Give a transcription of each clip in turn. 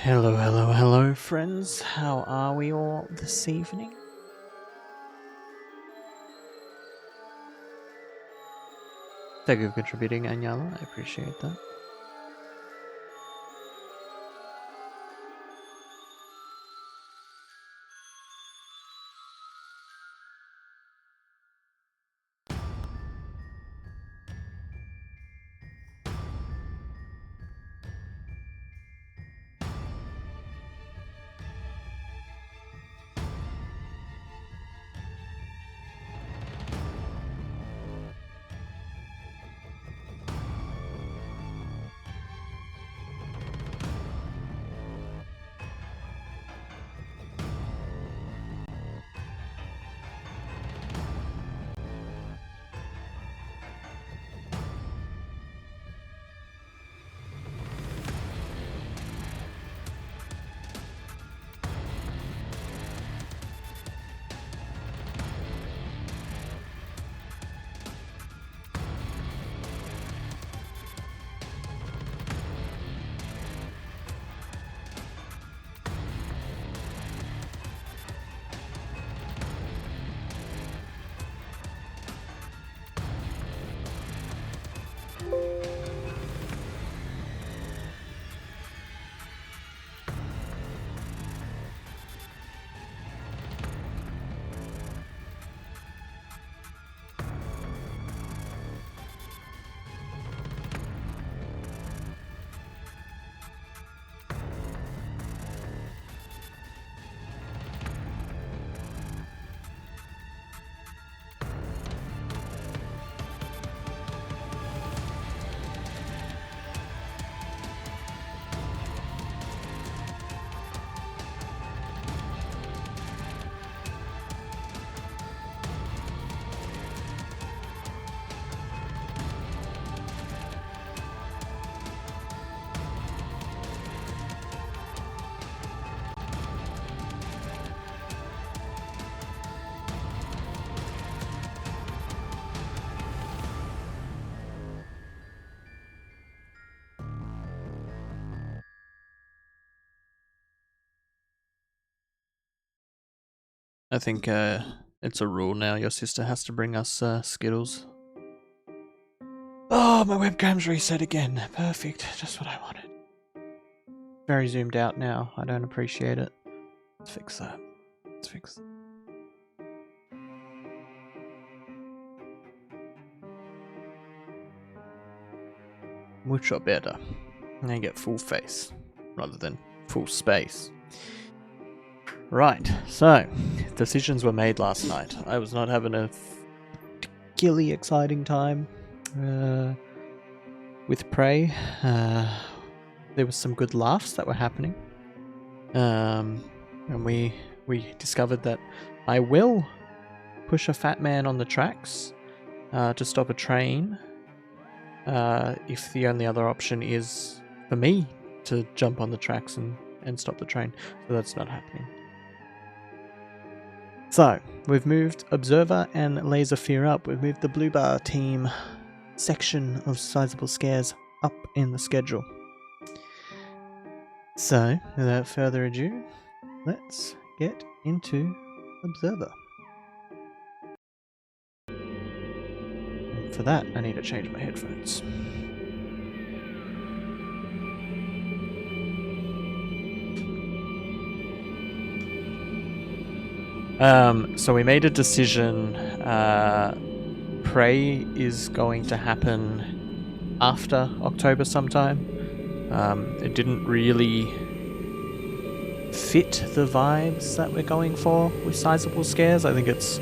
Hello, hello, hello, friends. How are we all this evening? Thank you for contributing, Anyala. I appreciate that. I think it's a rule now. Your sister has to bring us Skittles. Oh, my webcam's reset again. Perfect. Just what I wanted. Very zoomed out now. I don't appreciate it. Let's fix that. Let's fix that. Mucho better. And I get full face rather than full space. Right, so decisions were made last night. I was not having a particularly exciting time with Prey. There was some good laughs that were happening, and we discovered that I will push a fat man on the tracks to stop a train. If the only other option is for me to jump on the tracks and stop the train, so that's not happening. So, we've moved Observer and Laser Fear up. We've moved the Bloober team section of Sizable Scares up in the schedule. So, without further ado, let's get into Observer. And for that, I need to change my headphones. So we made a decision. Prey is going to happen after October sometime. It didn't really fit the vibes that we're going for with Sizable Scares. I think it's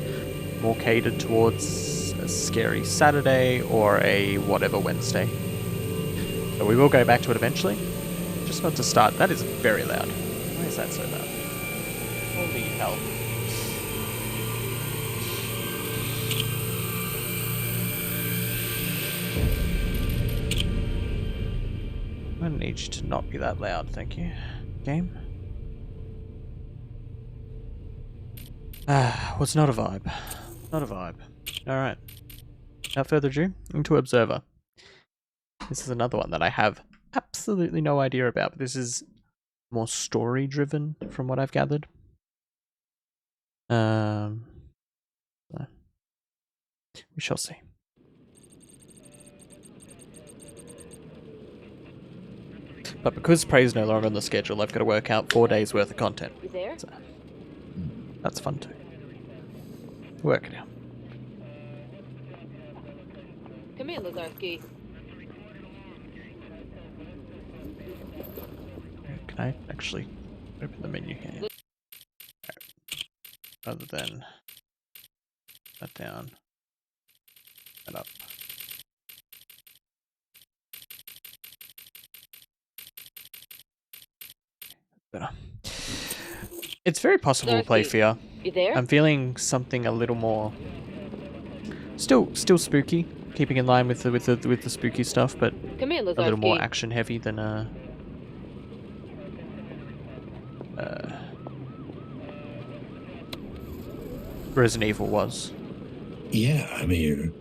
more catered towards a scary Saturday or a whatever Wednesday. So we will go back to it eventually. Just not to start. That is very loud. Why is that so loud? Holy hell. I need you to not be that loud, thank you. Game? Was not a vibe. Not a vibe. Alright. Without further ado, into Observer. This is another one that I have absolutely no idea about, but this is more story driven from what I've gathered. So we shall see. But because Prey's no longer on the schedule, I've got to work out 4 days worth of content. You there? So that's fun too. Work it out. Come in, Lazarski. Can I actually open the menu here? Right. Rather than that down and up. Better. It's very possible to play Fear. You there? I'm feeling something a little more still spooky, keeping in line with the spooky stuff, but Come in, a little more action heavy than Resident Evil was. Yeah, I'm here.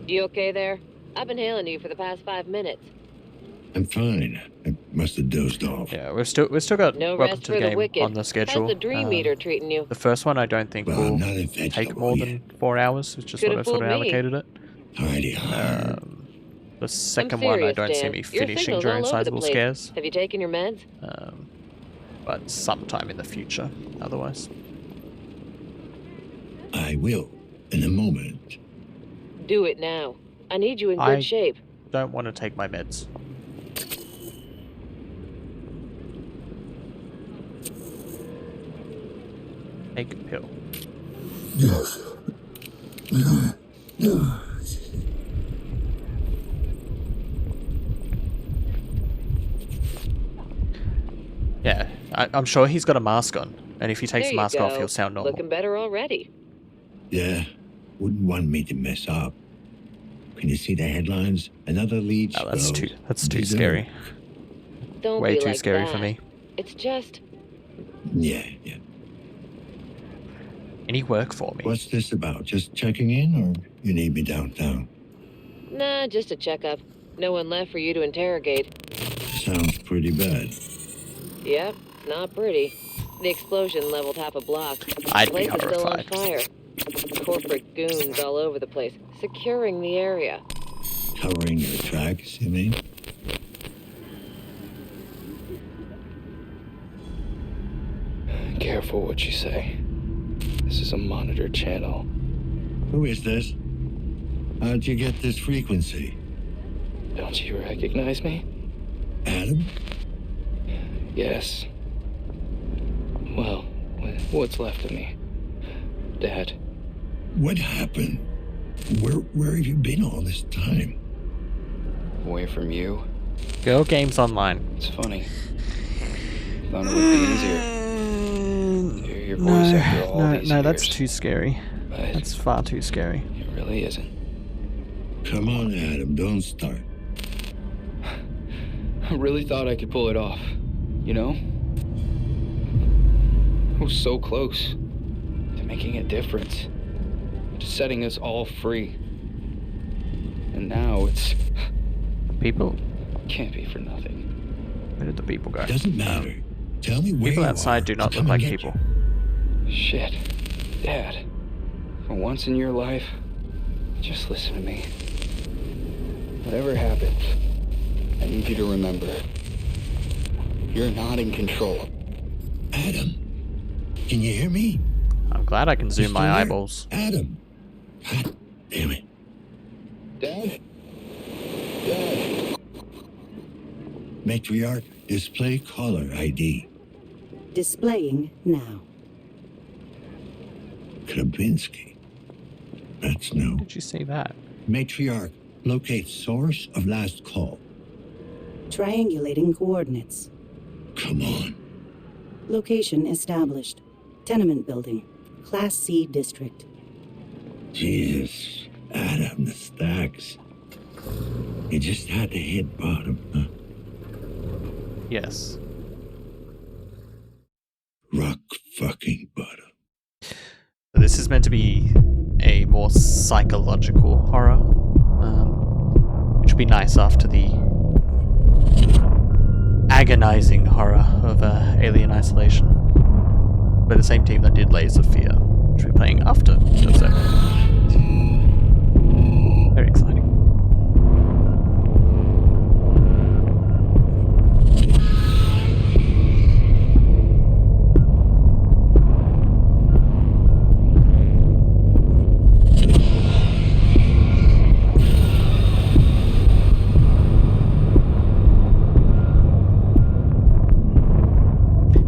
You okay there? I've been hailing you for the past 5 minutes. I'm fine. I must have dozed off. Yeah, we've still got No Welcome rest to the for the Game wicked. on the schedule. How's the dream meter treating you? The first one I don't think will Not a take vegetable more yet. than 4 hours. It's just Could've what I've sort of fooled me. allocated it. Alrighty, hard. The second one I serious, don't see Dan. me Your finishing signal's during all over the Sizable place. Scares. Have you taken your meds? But sometime in the future, otherwise. I will, in a moment. Do it now. I need you in I- good shape. Don't want to take my meds. Take a pill. Yes. Yeah, I'm sure he's got a mask on, and if he takes There the you mask off, go. he'll sound normal. Looking better already. Yeah, wouldn't want me to mess up. Can you see the headlines? Another lead Oh, that's spell. too scary. Don't Way be too like scary that. for me. It's just... Yeah. Any work for me? What's this about? Just checking in, or you need me downtown? Nah, just a checkup. No one left for you to interrogate. Sounds pretty bad. Yep, not pretty. The explosion leveled half a block. I'd The be place is still on horrified. fire. Corporate goons all over the place, securing the area. Covering your tracks, you mean? Careful what you say. This is a monitored channel. Who is this? How'd you get this frequency? Don't you recognize me? Adam? Yes. Well, what's left of me? Dad. What happened? Where have you been all this time? Away from you. Girl Games Online. It's funny. Thought it would be easier to hear your voice after all these no, years. that's too scary. But That's far too scary. it really isn't. Come on, Adam, don't start. I really thought I could pull it off. You know? I was so close to making a difference. To setting us all free. And now it's... People? Can't be for nothing. Where did the people go? Doesn't matter. Tell me where People you outside are. do I'll not come look and like get people. you. Shit. Dad. For once in your life, just listen to me. Whatever happens, I need you to remember. You're not in control. Adam, can you hear me? I'm glad I can You zoom still my there? eyeballs. Adam. God damn it. Dad? Dad? Matriarch, display caller ID. Displaying now. Krabinsky. That's no. Did you see that? Matriarch, locate source of last call. Triangulating coordinates. Come on. Location established. Tenement building. Class C district. Jesus. Adam, the stacks. You just had to hit bottom, huh? Yes. Rock fucking bottom. This is meant to be a more psychological horror, which would be nice after the agonizing horror of Alien Isolation. By the same team that did Layers of Fear, which we're playing after Observer. Very exciting.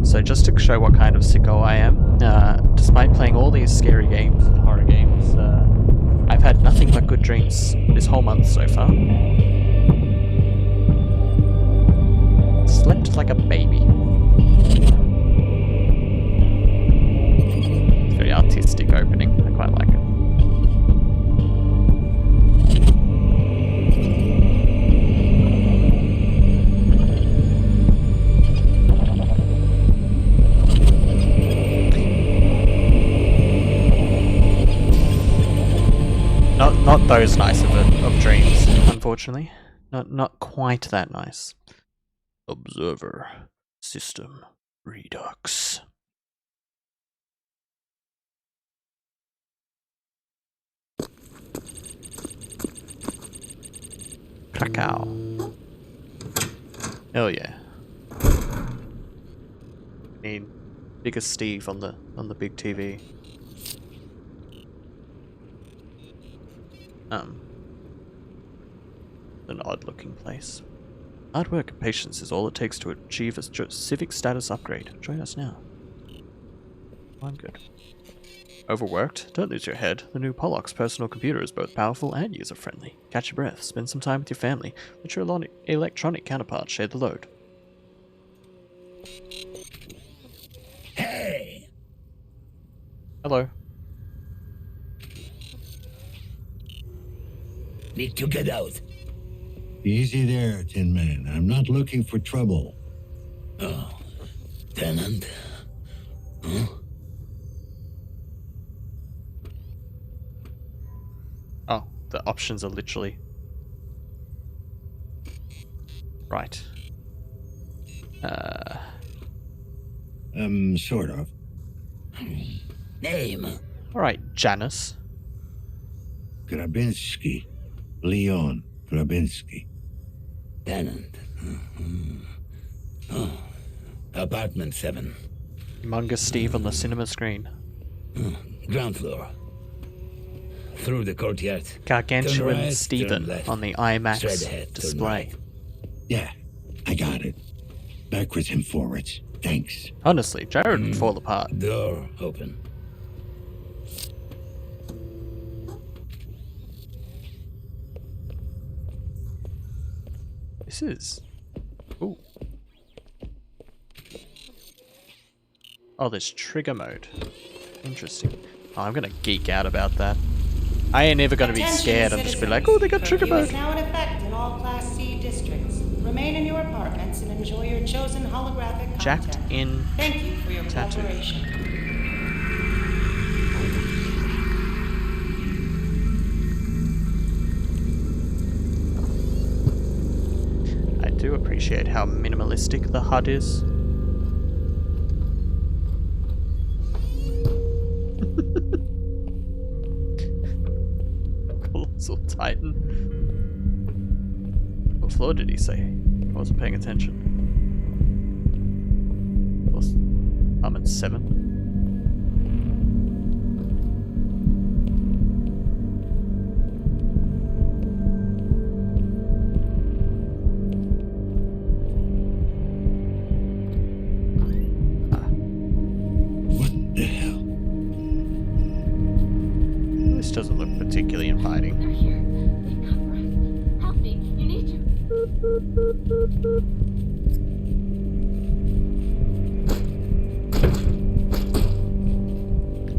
So just to show what kind of sicko I am, despite playing all these scary games and horror games, I've had nothing but good dreams this whole month so far. Slept like a baby. It's a very artistic opening, I quite like it. Not those nice of dreams, unfortunately. Not quite that nice. Observer System Redux. Krakow. Hell yeah. Need bigger Steve on the big TV. An odd-looking place. Hard work and patience is all it takes to achieve a civic status upgrade. Join us now. I'm good. Overworked? Don't lose your head. The new Pollock's personal computer is both powerful and user-friendly. Catch your breath, spend some time with your family, let your electronic counterpart share the load. Hey! Hello. Need to get out. Easy there, Tin Man. I'm not looking for trouble. Oh, Tenant? Huh? Oh, the options are literally... Right. Sort of. Name? Alright, Janice. Grabinski. Leon Grabinski. Tenant. Oh. Apartment 7. Humongous Steve on the cinema screen. Ground floor. Through the courtyard. Gargantuan Turn right, Steven turn left. on the Straight IMAX ahead, turn display. right. Yeah, I got it. Backwards and forwards. Thanks. Honestly, Jared would fall apart. Door open. This is... Ooh. Oh, there's trigger mode. Interesting. Oh, I'm gonna geek out about that. I ain't ever gonna be scared. I'm just be like, oh, they got trigger mode. Curfew is now in effect in all Class C districts. Remain in your apartments and enjoy your chosen holographic content. Jacked in Thank you for your tattoo. cooperation. I do appreciate how minimalistic the HUD is. Colossal Titan. What floor did he say? I wasn't paying attention. I'm at 7. What the hell? This doesn't look particularly inviting. They're here. They come for us. Help me. You need to.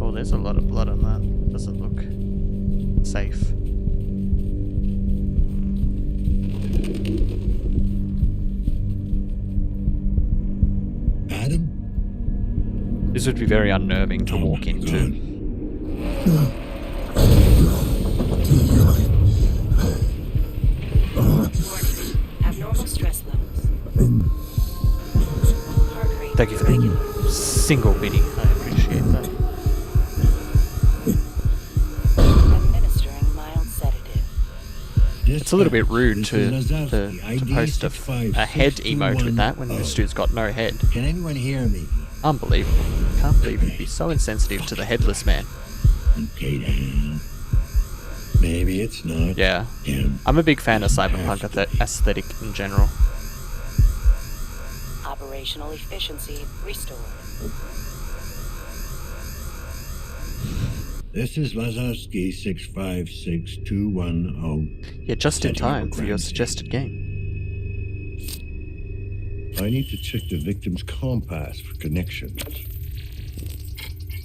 Oh, there's a lot of blood on that. It doesn't look safe. Adam? This would be very unnerving to walk into. Abnormal stress levels. Thank you for the single biddy. I appreciate that. Administering mild sedative. It's a little bit rude This to is Lazowski, ID post a head emote with that when this dude's got no head. Can anyone hear me? Unbelievable. Can't believe you'd be so insensitive to the headless man. Okay, then. Maybe it's not. Yeah. him. I'm a big fan of cyberpunk aesthetic in general. Operational efficiency restored. This is Lazowski 656210. Yeah, just in Setting up a time for your crime suggested game. I need to check the victim's compass for connections.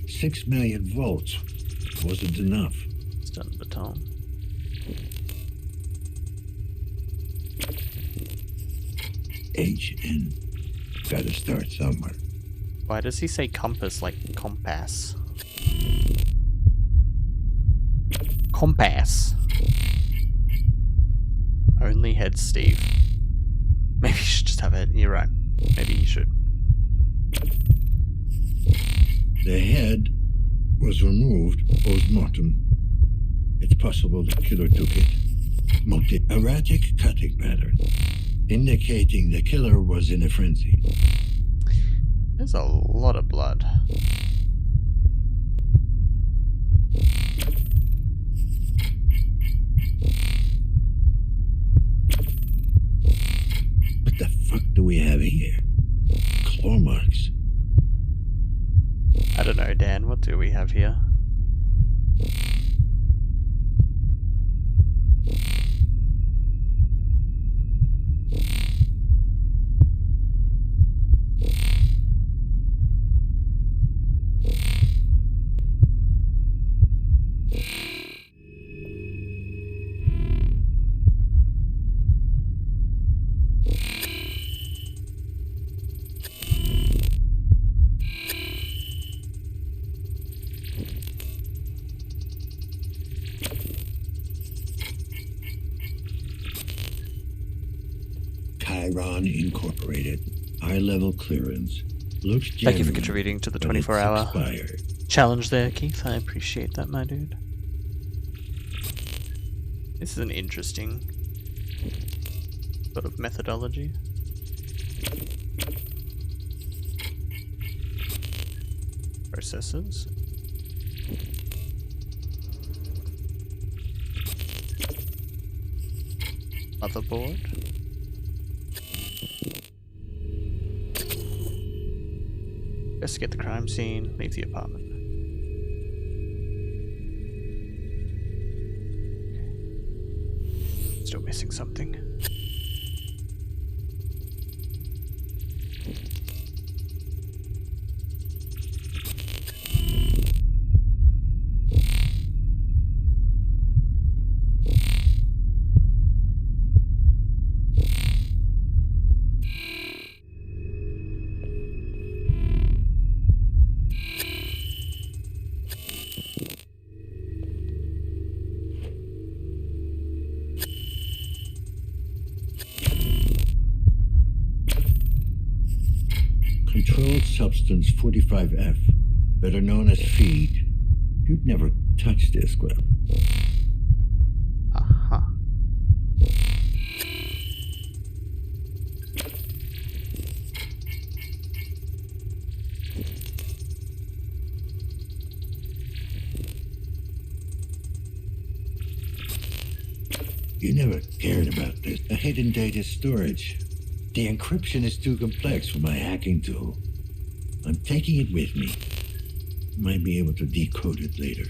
6 million volts wasn't enough. Stun baton. HN. Gotta start somewhere. Why does he say compass like compass? Compass. Only head Steve. Maybe you should just have it. You're right. Maybe you should. The head was removed post-mortem. It's possible the killer took it. Multi-erratic cutting pattern, indicating the killer was in a frenzy. There's a lot of blood. What the fuck do we have here? Claw marks. I don't know, Dan. What do we have here? Chiron Incorporated. High-level clearance. Looks genuine. Thank you for contributing to the but it's 24-hour expired. challenge there, Keith. I appreciate that, my dude. This is an interesting sort of methodology. Processes. Motherboard. Investigate the crime scene, leave the apartment. Still missing something. Controlled substance 45F, better known as feed. You'd never touch this, Gwen. Aha. You never cared about this. A hidden data storage. The encryption is too complex for my hacking tool. I'm taking it with me. Might be able to decode it later.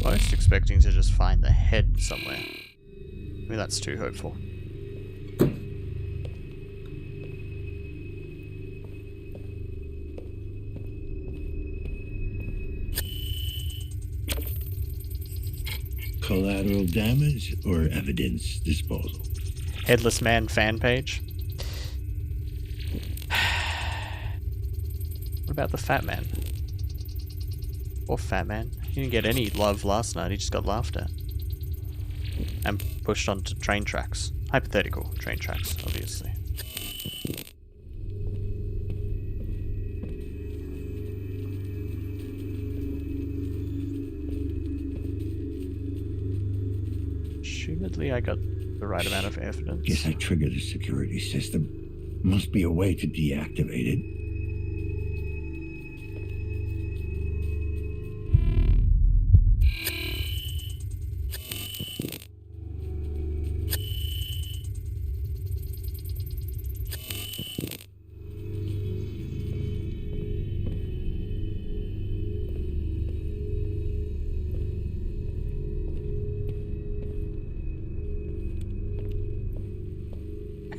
I was expecting to just find the head somewhere. I mean, that's too hopeful. Collateral damage or evidence disposal? Headless Man fan page. about the fat man? Poor fat man. He didn't get any love last night, he just got laughed at. And pushed onto train tracks. Hypothetical train tracks, obviously. Assumedly I got the right amount of evidence. Guess I triggered the security system. Must be a way to deactivate it.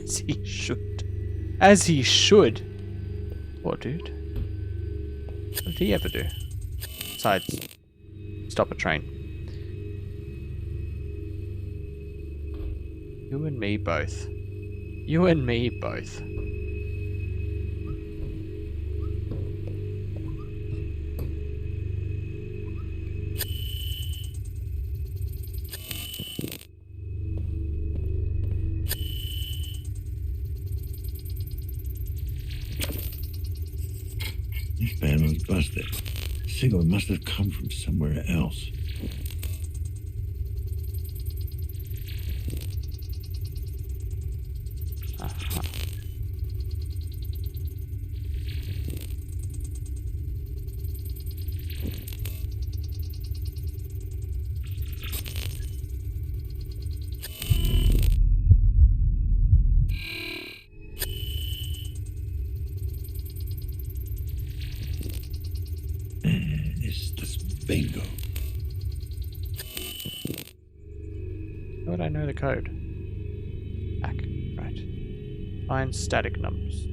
As he should. As he should. Poor dude. What did he ever do? Besides, stop a train. You and me both. You and me both. This van was busted. The signal must have come from somewhere else. Uh-huh. It's bingo. How would I know the code? Back. Right. Find static numbers.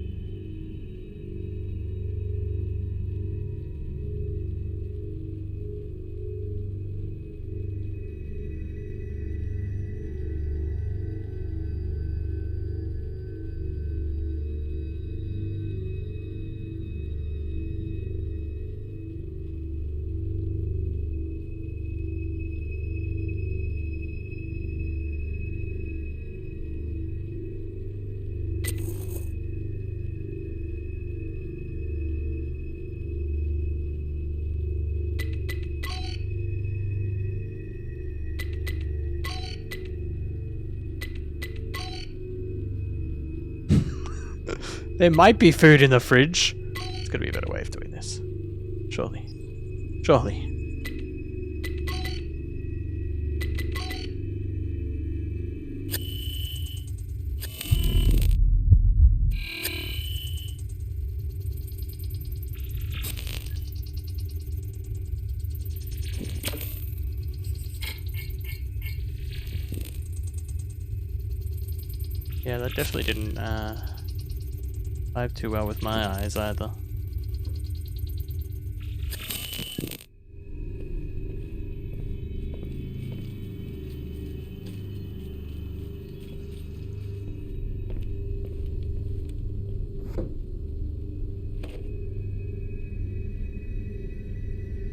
There might be food in the fridge. There's gotta be a better way of doing this. Surely. Surely. Yeah, that definitely didn't vibe too well with my eyes either.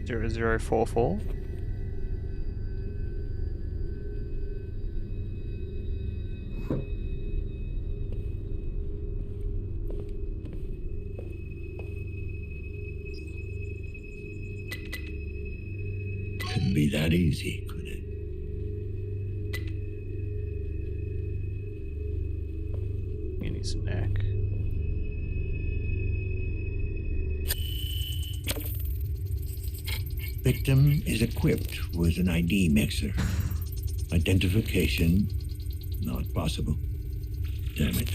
Zero zero 44. Couldn't be that easy, could it? You need some neck. Victim is equipped with an ID mixer. Identification not possible. Damn it.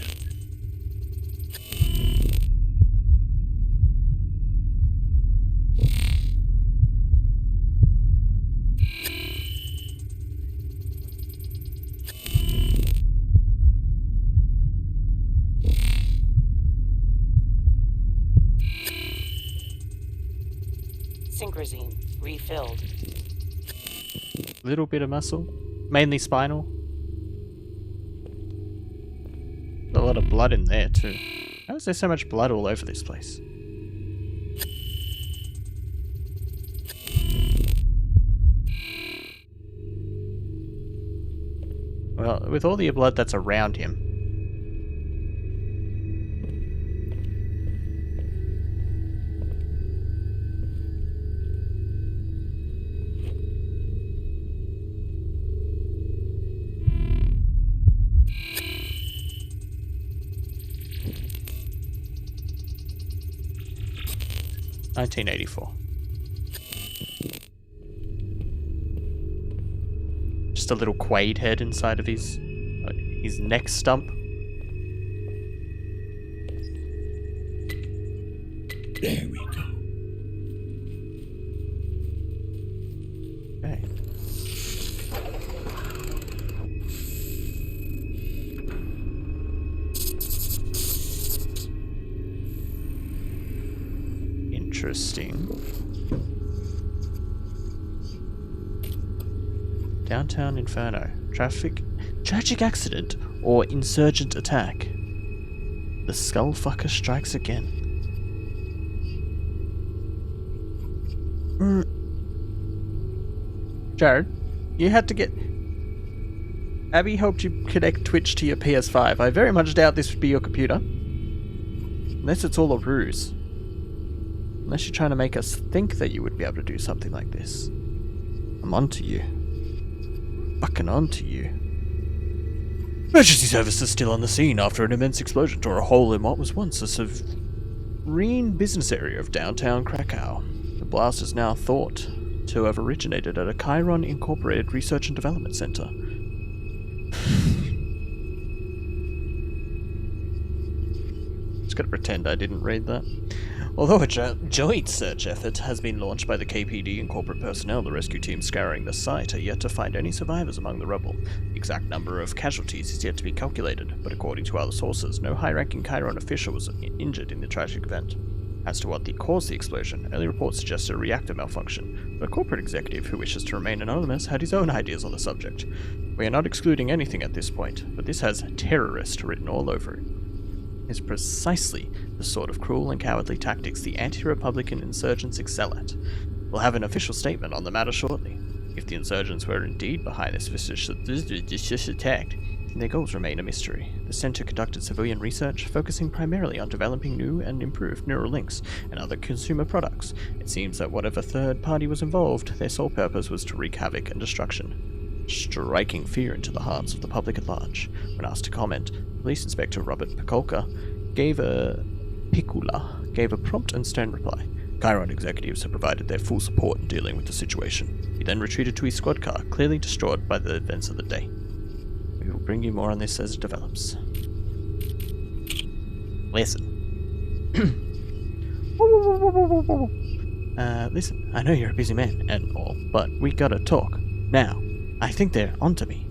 Synchrosine refilled. Little bit of muscle, mainly spinal. A lot of blood in there too. How is there so much blood all over this place? Well, with all the blood that's around him. $1984. Just a little Quaid head inside of his neck stump. There we go. Okay. Interesting. Downtown Inferno. Tragic accident or insurgent attack. The skullfucker strikes again. Jared, you had to get... Abby helped you connect Twitch to your PS5. I very much doubt this would be your computer. Unless it's all a ruse. Unless you're trying to make us think that you would be able to do something like this. I'm onto you. Fucking onto you. Emergency services still on the scene after an immense explosion tore a hole in what was once a serene business area of downtown Krakow. The blast is now thought to have originated at a Chiron Incorporated Research and Development Center. Just gotta pretend I didn't read that. Although a joint search effort has been launched by the KPD and corporate personnel, the rescue team scouring the site are yet to find any survivors among the rubble. The exact number of casualties is yet to be calculated, but according to other sources, no high-ranking Chiron official was injured in the tragic event. As to what caused the explosion, early reports suggest a reactor malfunction, but a corporate executive who wishes to remain anonymous had his own ideas on the subject. We are not excluding anything at this point, but this has terrorist written all over it. Is precisely the sort of cruel and cowardly tactics the anti-Republican insurgents excel at. We'll have an official statement on the matter shortly. If the insurgents were indeed behind this vicious attack, their goals remain a mystery. The center conducted civilian research, focusing primarily on developing new and improved neural links and other consumer products. It seems that whatever third party was involved, their sole purpose was to wreak havoc and destruction, striking fear into the hearts of the public at large. When asked to comment, Police Inspector Robert Pikulka gave a prompt and stern reply. Chiron executives have provided their full support in dealing with the situation. He then retreated to his squad car, clearly distraught by the events of the day. We will bring you more on this as it develops. Listen. Listen, I know you're a busy man and all, but we gotta talk. Now, I think they're onto me.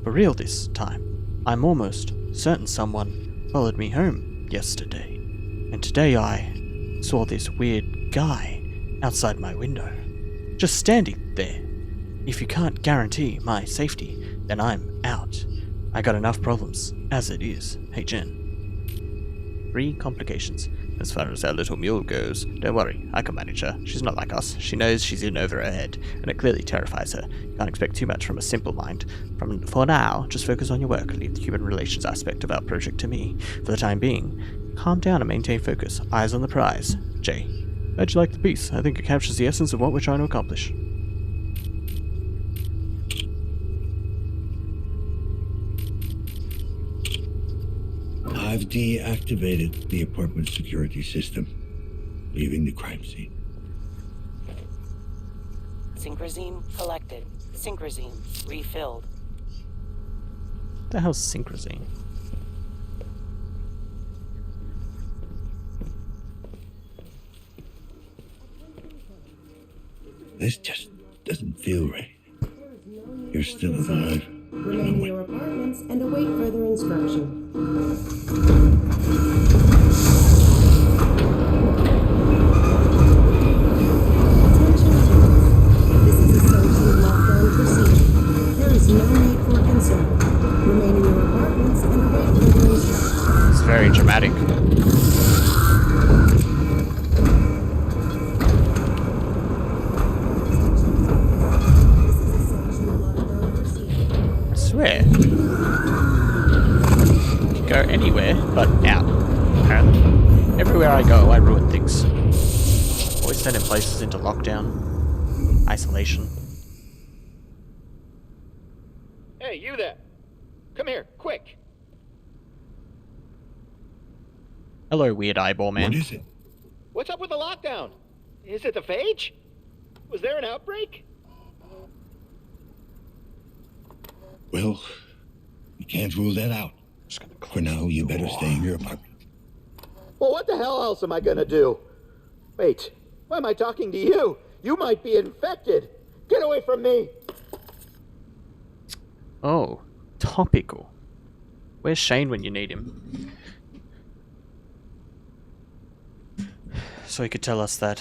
For real this time. I'm almost certain someone followed me home yesterday. And today I saw this weird guy outside my window. Just standing there. If you can't guarantee my safety, then I'm out. I got enough problems as it is. Hey Jen. 3 complications. As far as our little mule goes, don't worry, I can manage her. She's not like us. She knows she's in over her head, and it clearly terrifies her. You can't expect too much from a simple mind. For now, just focus on your work. Leave the human relations aspect of our project to me. For the time being, calm down and maintain focus. Eyes on the prize. Jay. How'd you like the piece? I think it captures the essence of what we're trying to accomplish. I've deactivated the apartment security system, leaving the crime scene. Synchrosine collected. Synchrosine refilled. What the hell's synchrosine? This just doesn't feel right. You're still alive. Remain in your apartments and await further instruction. This is a social lockdown procedure. There is no need for concern. Remain in your apartments and await further instruction. It's very dramatic. I swear. go anywhere but out, apparently. Everywhere I go, I ruin things. Always sending places into lockdown. Isolation. Hey, you there. Come here, quick. Hello, weird eyeball man. What is it? What's up with the lockdown? Is it the phage? Was there an outbreak? Well, we can't rule that out. For now, you better stay in your apartment. Well, what the hell else am I gonna do? Wait, why am I talking to you? You might be infected. Get away from me. Oh, topical. Where's Shane when you need him? So he could tell us that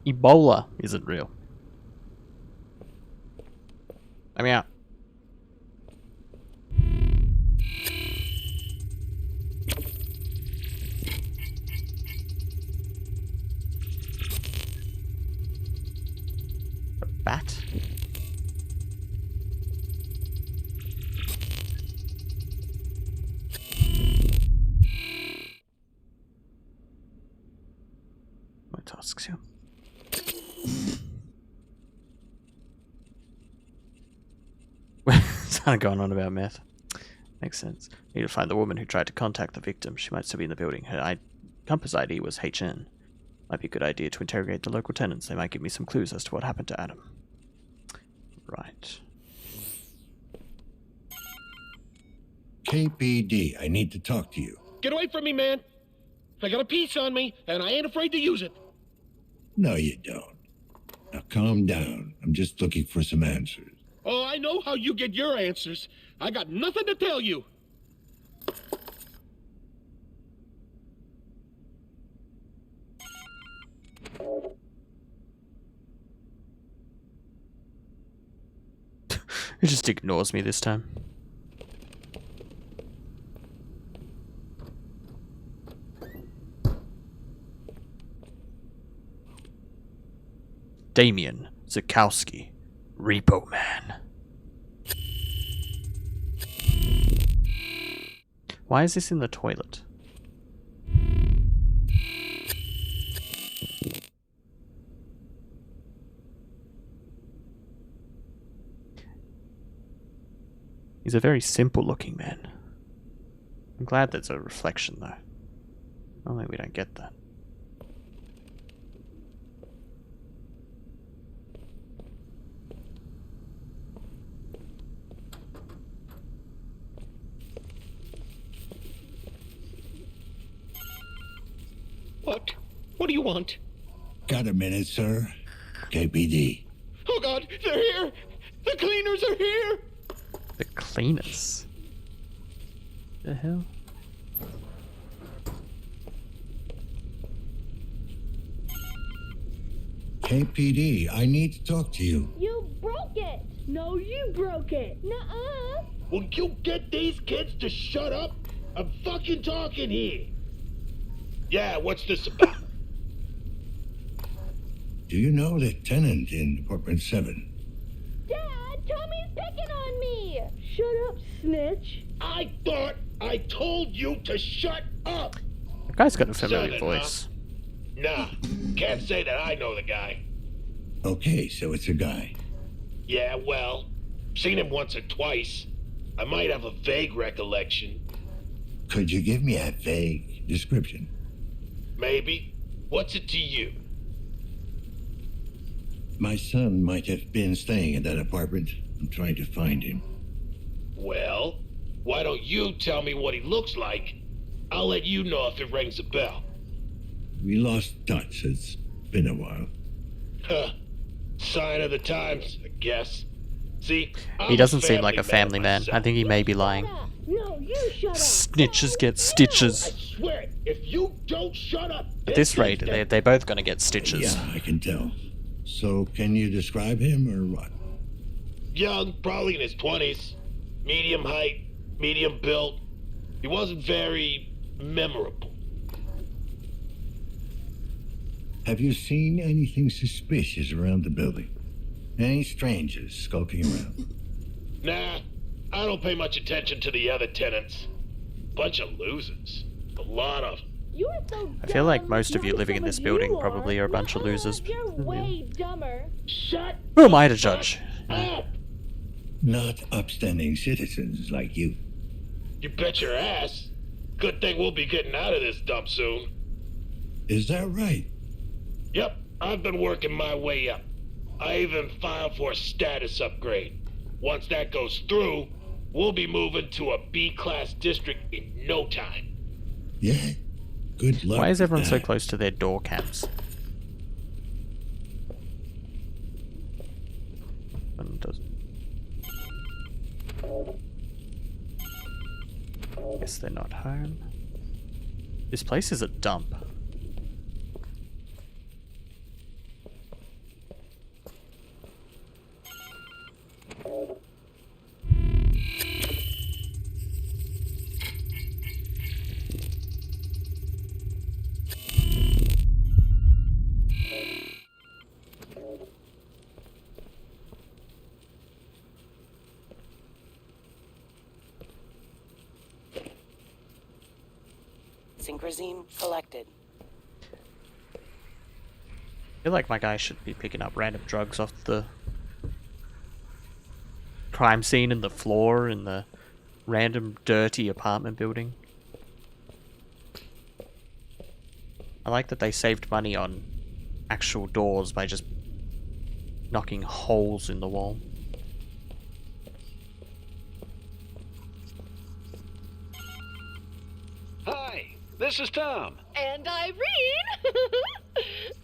Ebola isn't real. I'm out. A bat? My tasks here. It's kind of going on about meth. Makes sense. Need to find the woman who tried to contact the victim. She might still be in the building. Her compass ID was HN. Might be a good idea to interrogate the local tenants. They might give me some clues as to what happened to Adam. Right. KPD, I need to talk to you. Get away from me, man. I got a piece on me, and I ain't afraid to use it. No, you don't. Now calm down. I'm just looking for some answers. Oh, I know how you get your answers. I got nothing to tell you. He just ignores me this time. Damien Zukowski, Repo Man. Why is this in the toilet? He's a very simple looking man. I'm glad there's a reflection though. Only we don't get that. What? What do you want? Got a minute, sir? KPD. Oh God, they're here! The cleaners are here! The cleaners? The hell? KPD, I need to talk to you. You broke it! No, you broke it! Nuh-uh! Will you get these kids to shut up? I'm fucking talking here. Yeah, what's this about? Do you know the tenant in apartment 7? Dad, Tommy's picking on me! Shut up, snitch! I thought I told you to shut up! The guy's got a familiar Shut it voice. Nah, can't say that I know the guy. Okay, so it's a guy. Yeah, well, seen him once or twice. I might have a vague recollection. Could you give me a vague description? Maybe. What's it to you? My son might have been staying in that apartment. I'm trying to find him. Well, why don't you tell me what he looks like? I'll let you know if it rings a bell. We lost touch. It's been a while. Huh. Sign of the times, I guess. See, He doesn't seem like a family man. I think he may be lying. No, you shut up! Snitches get stitches. I swear it, if you don't shut up... At this rate, they're both gonna get stitches. Yeah, I can tell. So, can you describe him or what? Young, probably in his 20s. Medium height, medium build. He wasn't very memorable. Have you seen anything suspicious around the building? Any strangers skulking around? Nah, I don't pay much attention to the other tenants. Bunch of losers. A lot of them. You are so I feel like dumb. most of you living in this building You probably are a bunch of No, losers. You're way dumber. Shut Who am I to judge? up! Not upstanding citizens like you. You bet your ass. Good thing we'll be getting out of this dump soon. Is that right? Yep, I've been working my way up. I even filed for a status upgrade. Once that goes through, we'll be moving to a B-class district in no time. Yeah. Good luck. Why is with everyone so that. close to their door cams? Guess they're not home. This place is a dump. Synchrosine collected. I feel like my guy should be picking up random drugs off the crime scene in the floor in the random dirty apartment building. I like that they saved money on actual doors by just knocking holes in the wall. Hi, this is Tom. And Irene.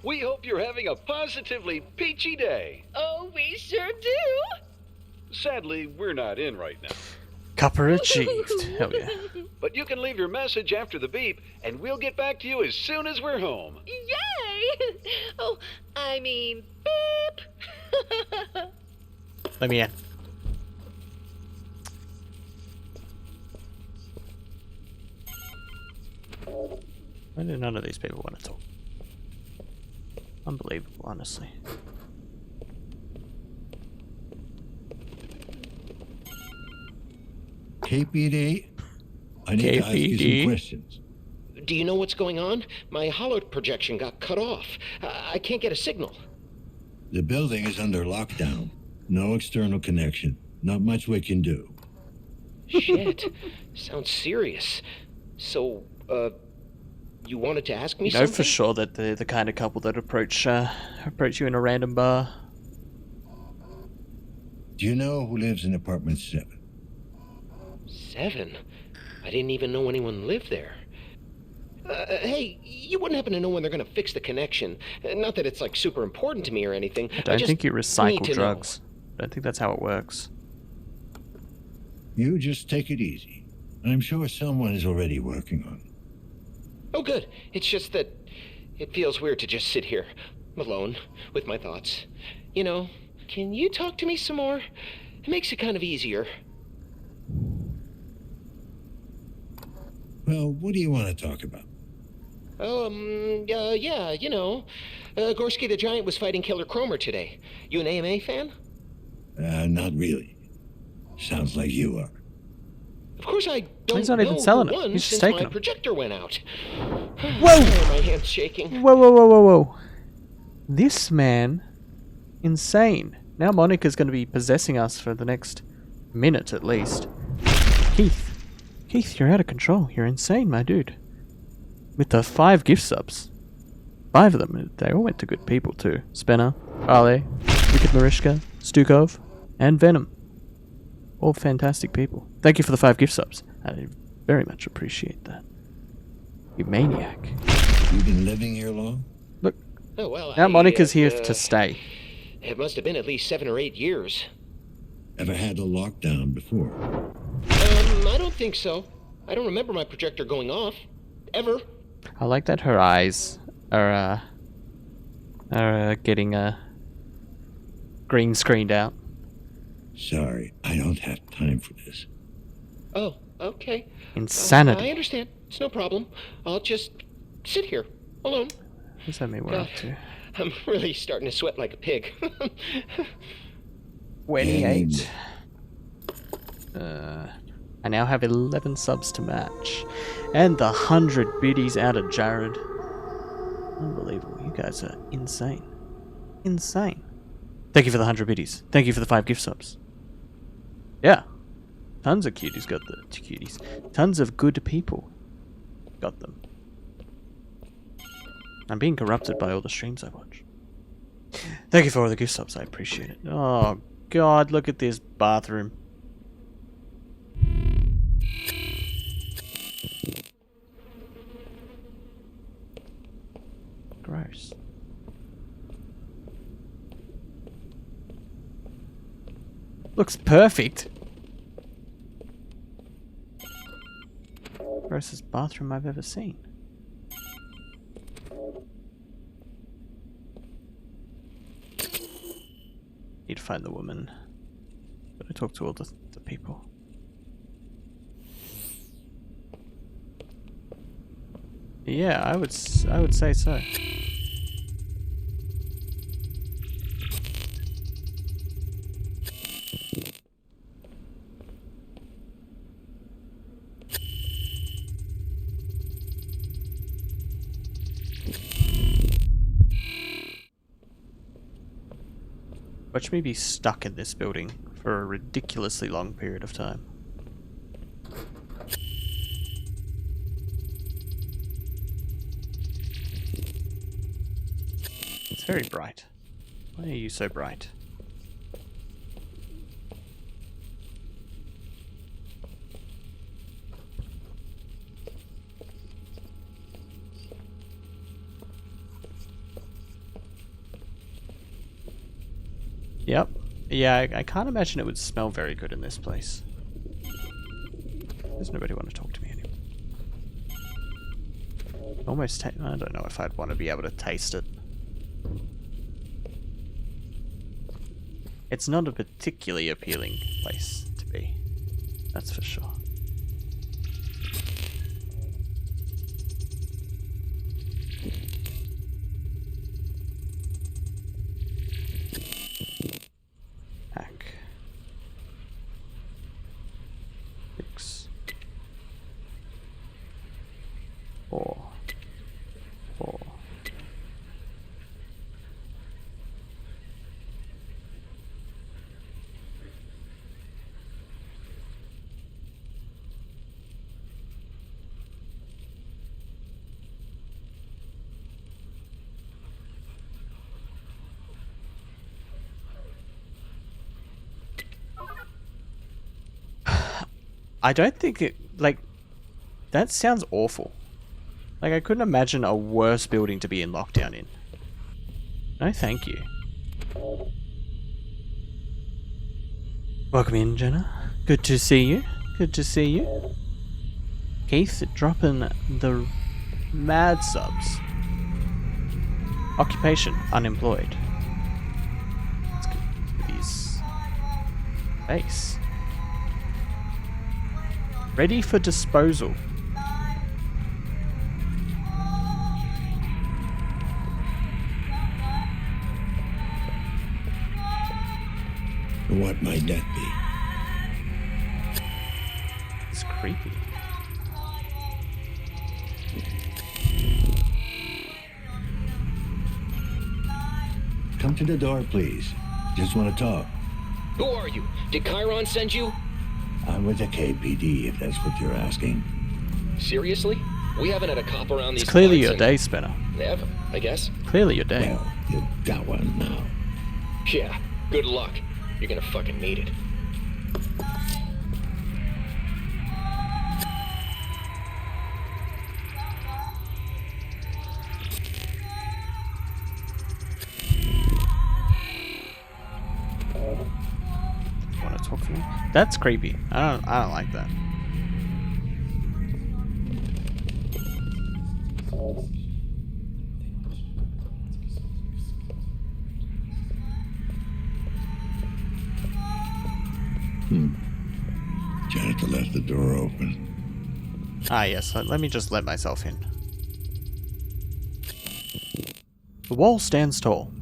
We hope you're having a positively peachy day. Oh, we sure do. Sadly, we're not in right now. Cupper achieved. Hell yeah. But you can leave your message after the beep, and we'll get back to you as soon as we're home. Yay! Oh, I mean, beep. Let me in. Why do none of these people want to talk? Unbelievable, honestly. KPD? I need to ask you KPD? some questions. Do you know what's going on? My holo projection got cut off. I can't get a signal. The building is under lockdown. No external connection. Not much we can do. Shit. Sounds serious. So, you wanted to ask me You know something? for sure that they're the kind of couple that approach you in a random bar. Do you know who lives in apartment 7? 7? I didn't even know anyone lived there. Hey, you wouldn't happen to know when they're gonna fix the connection? Not that it's like super important to me or anything. I don't think you need recycle to know. drugs. I don't think that's how it works. You just take it easy. I'm sure someone is already working on it. Oh, good. It's just that it feels weird to just sit here, alone, with my thoughts. You know, can you talk to me some more? It makes it kind of easier. Well, what do you want to talk about? Yeah, you know. Gorski the Giant was fighting Killer Cromer today. You an AMA fan? Not really. Sounds like you are. Of course I don't He's not know even selling who it. won He's just since taking my them. projector went out. Whoa! My hand's shaking. Whoa, whoa, whoa, whoa, whoa. This man, insane. Now Monica's going to be possessing us for the next minute at least. Keith, you're out of control. You're insane, my dude. With the 5 gift subs. 5 of them. They all went to good people too. Spenner, Ale, Wicked Marishka, Stukov, and Venom. All fantastic people. Thank you for the 5 gift subs. I very much appreciate that. You maniac. You've been living here long? Look, Oh, well, now I, Monica's here to stay. It must have been at least 7 or 8 years. Ever had a lockdown before? I don't think so. I don't remember my projector going off. Ever. I like that her eyes are getting green screened out. Sorry, I don't have time for this. Oh, okay. Insanity. I understand. It's no problem. I'll just sit here, alone. What does that mean we're up to? I'm really starting to sweat like a pig. 28. I now have 11 subs to match. And the 100 biddies out of Jared. Unbelievable. You guys are insane. Insane. Thank you for the 100 biddies. Thank you for the 5 gift subs. Yeah. Tons of cuties got the cuties. Tons of good people got them. I'm being corrupted by all the streams I watch. Thank you for all the gift subs. I appreciate it. Oh, God. Look at this bathroom. Gross. Looks perfect. Grossest bathroom I've ever seen. Need to find the woman. Gotta talk to all the people. Yeah, I would say so. Watch me be stuck in this building for a ridiculously long period of time. It's very bright. Why are you so bright? Yep. Yeah, I can't imagine it would smell very good in this place. There's nobody want to talk to me anymore. Almost I don't know if I'd want to be able to taste it. It's not a particularly appealing place to be. That's for sure. Hack. 6. 4. 4. I don't think it, like, that sounds awful. Like, I couldn't imagine a worse building to be in lockdown in. No, thank you. Welcome in, Jenna. Good to see you. Good to see you. Keith dropping the mad subs. Occupation, unemployed. Let's get these. Base. Ready for disposal. What might that be? It's creepy. Come to the door, please. Just want to talk. Who are you? Did Chiron send you? I'm with the KPD, if that's what you're asking. Seriously? We haven't had a cop around these It's clearly parts your in- day, Spinner. Ever, I guess. Clearly your day. Well, you got one now. Yeah, good luck. You're gonna fucking need it. Want to talk to me? That's creepy. I don't like that. Janitor left the door open. Ah, yes. Let me just let myself in. The wall stands tall.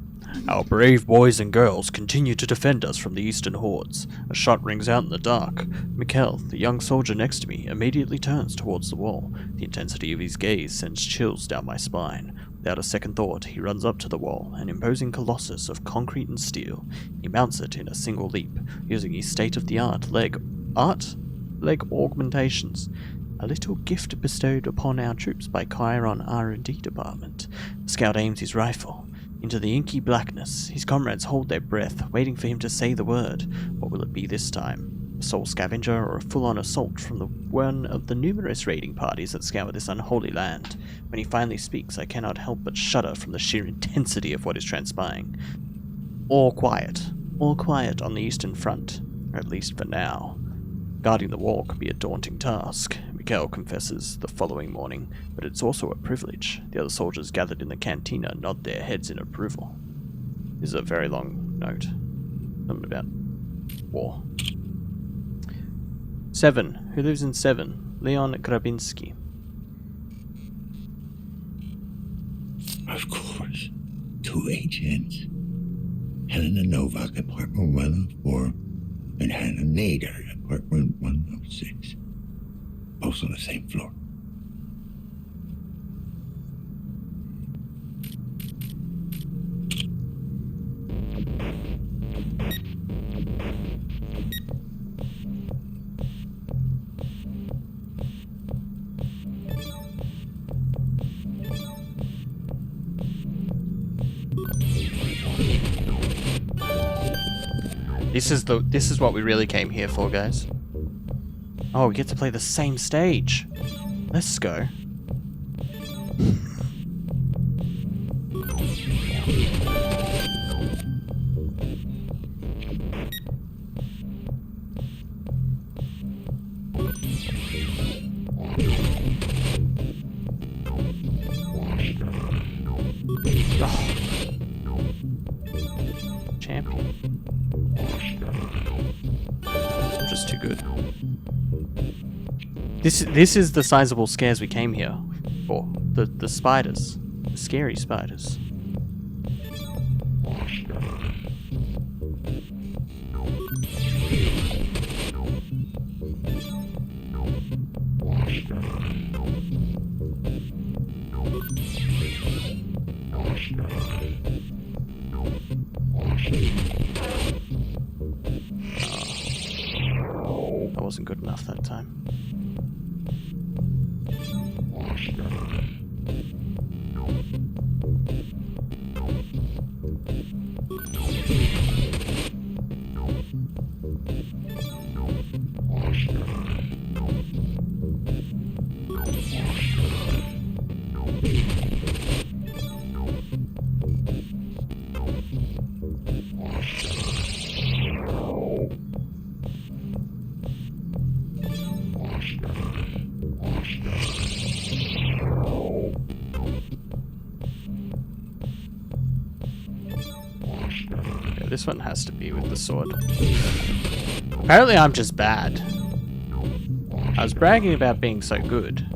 Our brave boys and girls continue to defend us from the eastern hordes. A shot rings out in the dark. Mikkel, the young soldier next to me, immediately turns towards the wall. The intensity of his gaze sends chills down my spine. Without a second thought, he runs up to the wall, an imposing colossus of concrete and steel. He mounts it in a single leap, using his state-of-the-art leg augmentations. A little gift bestowed upon our troops by Chiron R&D department. The scout aims his rifle. Into the inky blackness, his comrades hold their breath, waiting for him to say the word. What will it be this time? A soul scavenger or a full-on assault from one of the numerous raiding parties that scour this unholy land? When he finally speaks, I cannot help but shudder from the sheer intensity of what is transpiring. All quiet on the eastern front, at least for now. Guarding the wall can be a daunting task, Mikkel confesses the following morning, but it's also a privilege. The other soldiers gathered in the cantina nod their heads in approval. This is a very long note. Something about war. 7. Who lives in 7? Leon Grabinski. Of course. 2 agents. Helena Novak, apartment 104, and Hannah Nader, apartment 106. Both on the same floor. This is what we really came here for, guys. Oh, we get to play the same stage. Let's go. Oh. Champion. I'm just too good. This is the sizable scares we came here for. The spiders. The scary spiders. That wasn't good enough that time. This one has to be with the sword. Apparently I'm just bad. I was bragging about being so good.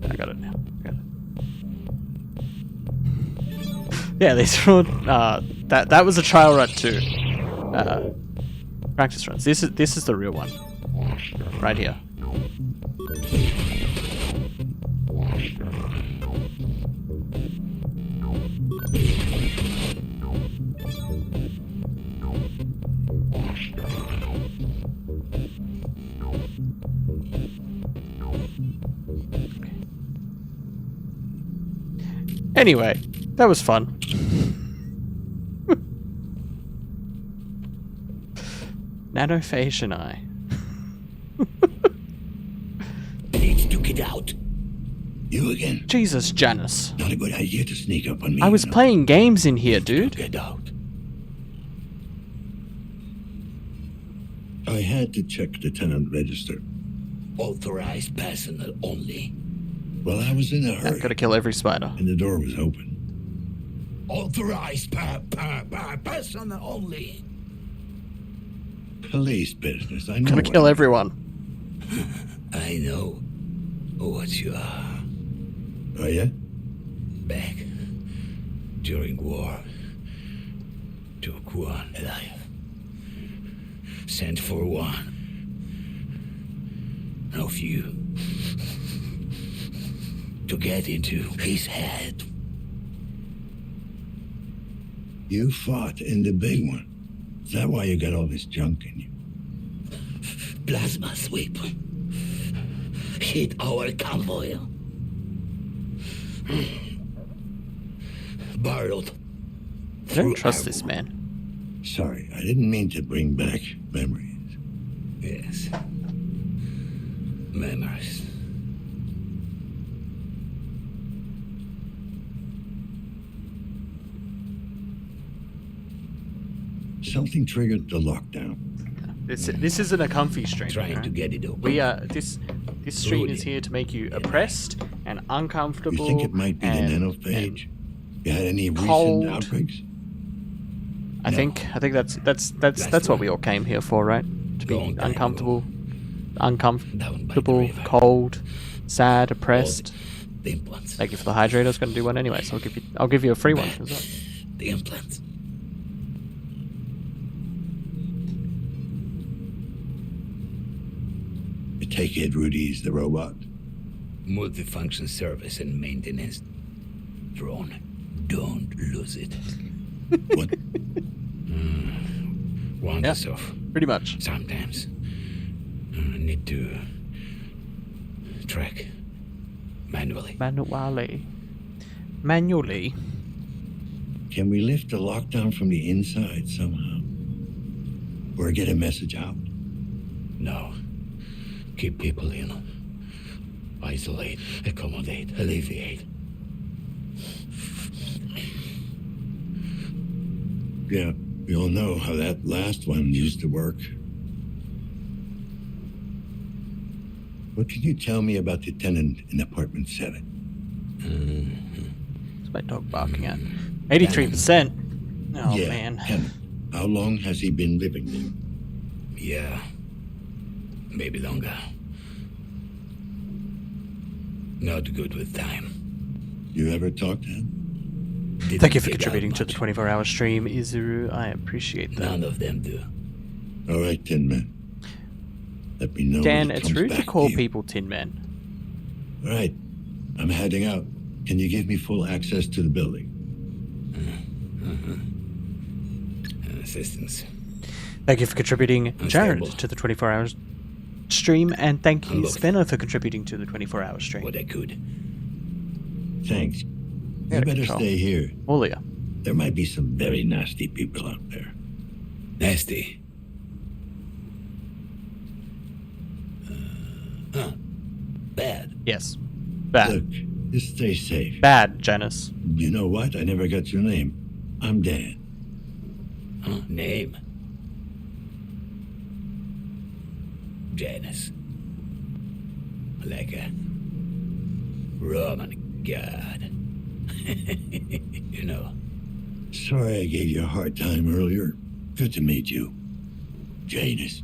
I got it now. Yeah, these were that was a trial run too. Practice runs. This is the real one. Right here. Anyway, that was fun. Nanophage and I. Need to get out. You again? Jesus, Janice. Not a good idea to sneak up on me. I was playing games in here, dude. Get out. I had to check the tenant register. Authorized personnel only. Well, I was in a hurry. Gotta kill every spider. And the door was open. Authorized person only. Police business. I know. Gotta kill everyone. I know what you are. Oh, yeah? Back during war, took one alive. Sent for one of you to get into his head. You fought in the big one. Is that why you got all this junk in you? Plasma sweep hit our convoy. Barreled. I don't trust this man. Sorry, I didn't mean to bring back memories. Yes. Memories. Something triggered the lockdown. This isn't a comfy stream. Trying to get it open. We this stream is here to make you oppressed and uncomfortable. You think it might be the nanophage? You had any cold. recent outbreaks? I think that's what we all came here for, right? To be uncomfortable, cold, sad, oppressed. Thank you for the hydrator. I was going to do one anyway, so I'll give you a free one as well. The implants. I take it Rudy's the robot. Multifunction service and maintenance drone. Don't lose it. What? Wanders off. Pretty much. Sometimes. Need to track manually. Manually. Can we lift the lockdown from the inside somehow? Or get a message out? No. Keep people in. Isolate, accommodate, alleviate. Yeah, we all know how that last one used to work. What can you tell me about the tenant in apartment 7? What's my dog barking at? 83%. Oh, yeah, man. Tenant. How long has he been living there? Yeah. Maybe longer. Not good with time. You ever talk to him? Thank you for contributing to the 24-hour stream, Izuru. I appreciate that. None of them do. All right, Tin Man. Let me know. Dan, when it it's comes rude to back call you. people Tin Man. All right. I'm heading out. Can you give me full access to the building? Assistance. Thank you for contributing, Jared, to the 24-hour stream, and thank you, Spencer, for contributing to the 24-hour stream. What I could. Thanks. You better stay here. Olia. There might be some very nasty people out there. Nasty. Bad. Yes. Bad. Look, just stay safe. Bad, Janice. You know what? I never got your name. I'm Dan. Name? Janice. Like a Roman god. You know. Sorry I gave you a hard time earlier. Good to meet you. Janice.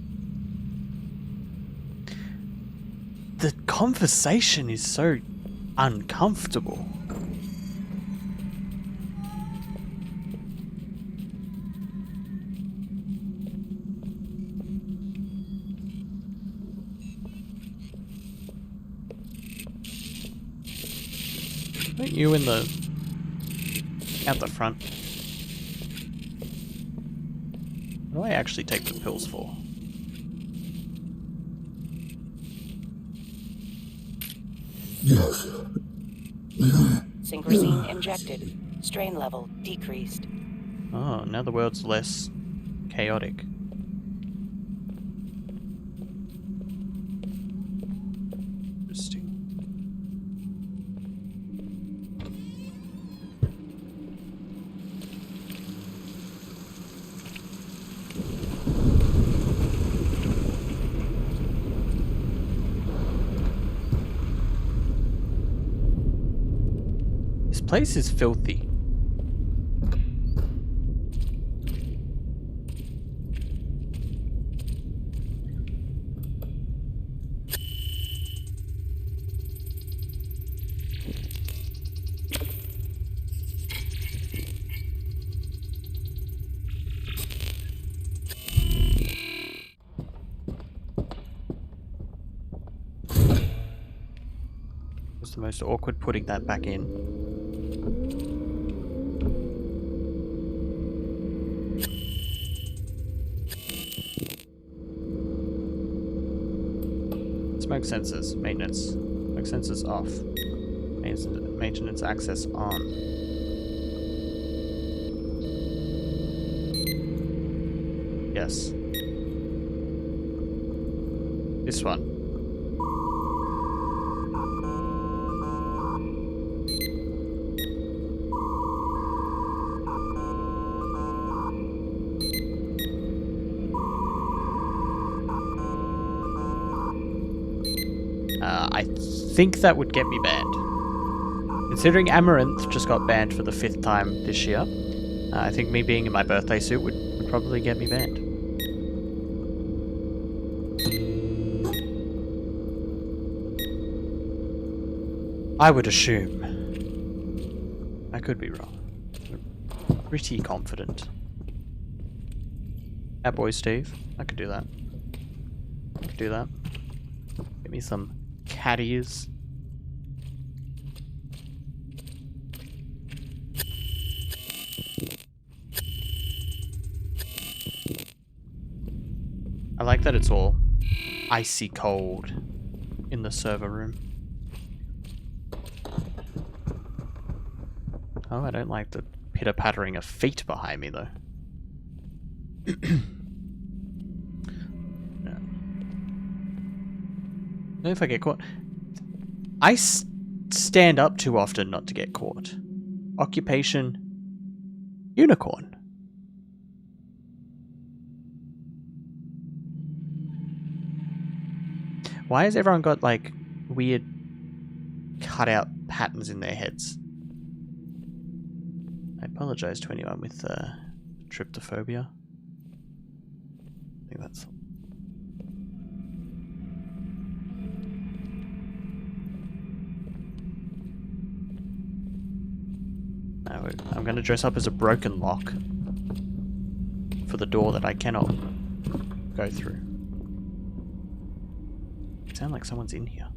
The conversation is so uncomfortable. Aren't you in the... at the front? What do I actually take the pills for? Yes. Synchrosine injected. Strain level decreased. Oh, now the world's less chaotic. Interesting. place is filthy. It's the most awkward putting that back in. Smoke sensors, maintenance. Smoke sensors off. Maintenance access on. Yes. This one. I think that would get me banned. Considering Amaranth just got banned for the 5th time this year, I think me being in my birthday suit would probably get me banned. I would assume. I could be wrong. I'm pretty confident. That boy Steve. I could do that. I could do that. Get me some caddies. I like that it's all icy cold in the server room. Oh, I don't like the pitter-pattering of feet behind me, though. No. Not if I get caught. I stand up too often not to get caught. Occupation: unicorn. Why has everyone got, like, weird cutout patterns in their heads? I apologize to anyone with tryptophobia. I think that's... No, I'm going to dress up as a broken lock for the door that I cannot go through. Sound like someone's in here.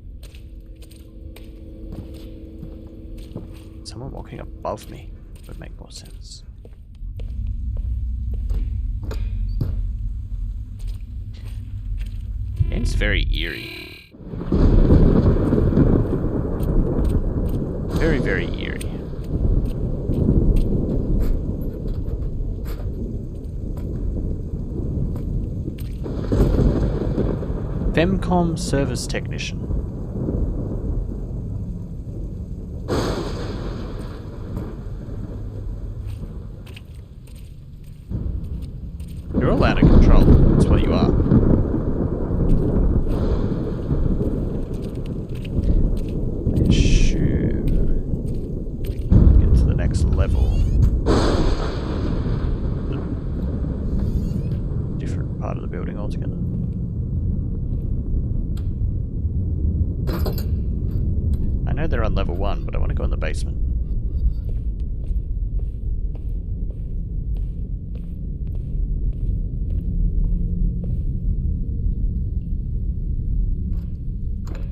Someone walking above me would make more sense. Game's very eerie. Very, very eerie. Femcom service technician. You're all out of control. That's what you are. Shoot. Get to the next level. Different part of the building altogether. I know they're on level 1, but I want to go in the basement.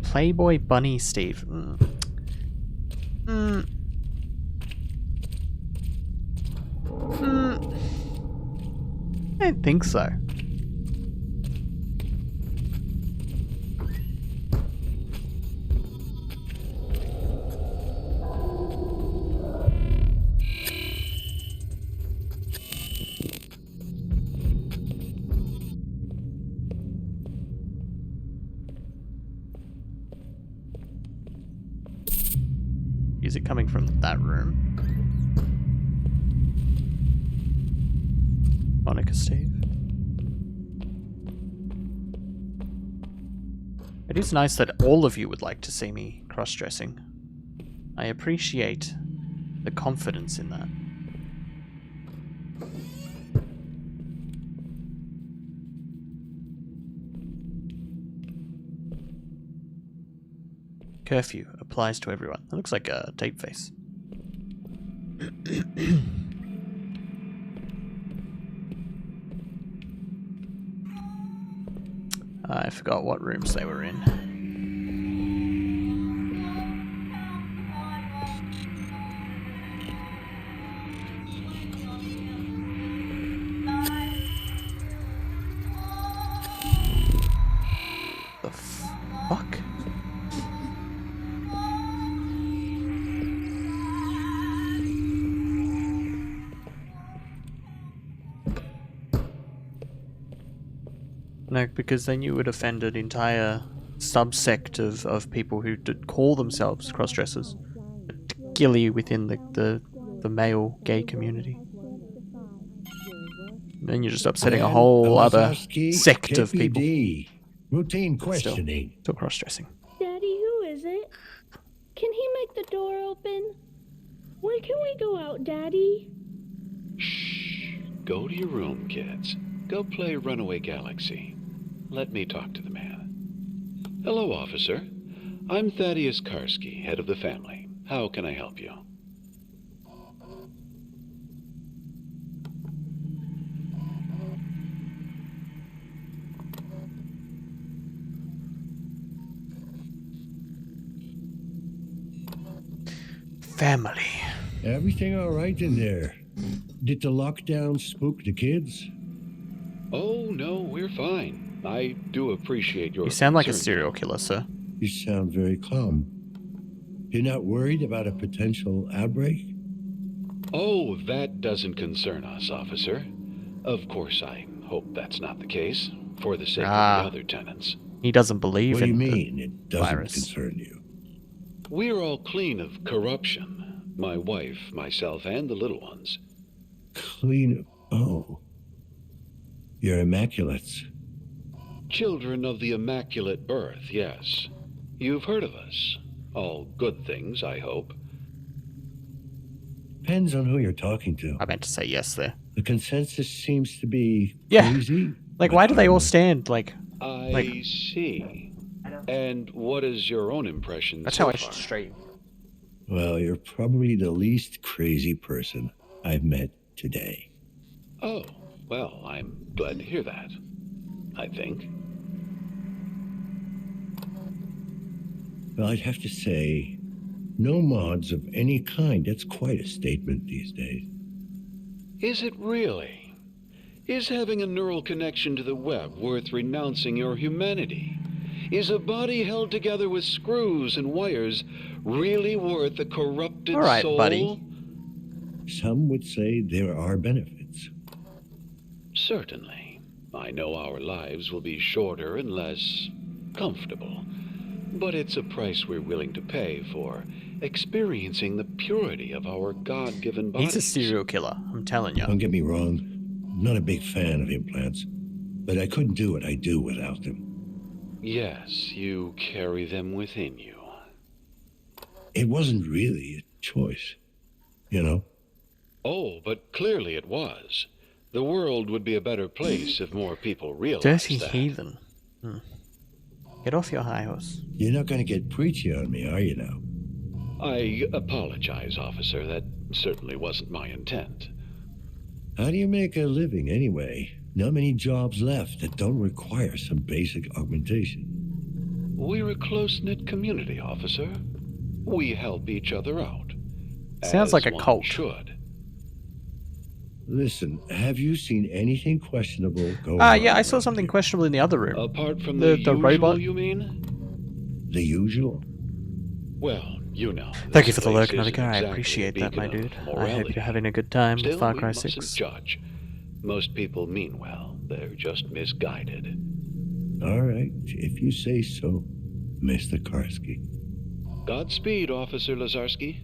Playboy Bunny Steve. I don't think so. Is it coming from that room? Monica Steve. It is nice that all of you would like to see me cross-dressing. I appreciate the confidence in that. Curfew applies to everyone. It looks like a tape face. I forgot what rooms they were in. The fuck? No, because then you would offend an entire subsect of people who call themselves cross-dressers, particularly within the male gay community. Then you're just upsetting a whole other sect of people. Routine questioning. Still cross-dressing. Daddy, who is it? Can he make the door open? When can we go out, Daddy? Shh. Go to your room, kids. Go play Runaway Galaxy. Let me talk to the man. Hello, officer. I'm Thaddeus Karski, head of the family. How can I help you? Family. Everything all right in there? Did the lockdown spook the kids? Oh, no, we're fine. I do appreciate your You sound like a concern. serial killer, sir. You sound very calm. You're not worried about a potential outbreak? Oh, that doesn't concern us, officer. Of course, I hope that's not the case, for the sake of the other tenants. He doesn't believe What do you in mean the it doesn't virus. concern you? We're all clean of corruption. My wife, myself, and the little ones. Clean. Oh. You're immaculates. Children of the Immaculate Birth, yes. You've heard of us. All good things, I hope. Depends on who you're talking to. I meant to say yes there. The consensus seems to be Yeah. crazy. Like, why do they all stand like... I see. And what is your own impression That's so how I far? should straighten. Well, you're probably the least crazy person I've met today. Oh, well, I'm glad to hear that. I think. Well, I'd have to say, no mods of any kind. That's quite a statement these days. Is it really? Is having a neural connection to the web worth renouncing your humanity? Is a body held together with screws and wires really worth a corrupted All right, soul? buddy. Some would say there are benefits. Certainly. I know our lives will be shorter and less comfortable. But it's a price we're willing to pay for experiencing the purity of our God-given bodies. He's a serial killer, I'm telling you. Don't get me wrong. I'm not a big fan of implants, but I couldn't do what I do without them. Yes, you carry them within you. It wasn't really a choice, you know? Oh, but clearly it was. The world would be a better place if more people realized Dirty that. heathen. Get off your high horse. You're not going to get preachy on me, are you now? I apologize, officer. That certainly wasn't my intent. How do you make a living anyway? Not many jobs left that don't require some basic augmentation. We're a close-knit community, officer. We help each other out. Sounds as like a one cult. should. Listen, have you seen anything questionable going on? Yeah, I saw something questionable in the other room. Apart from the usual, robot. you mean? The usual? Well, you know. Thank you this for the place lurk, another isn't guy. I exactly appreciate a that, my beacon dude. of I hope morality. you're having a good time with Still, Far we Cry mustn't 6. judge. Most people mean well. They're just misguided. All right, if you say so, Mr. Karski. Godspeed, Officer Lazarski.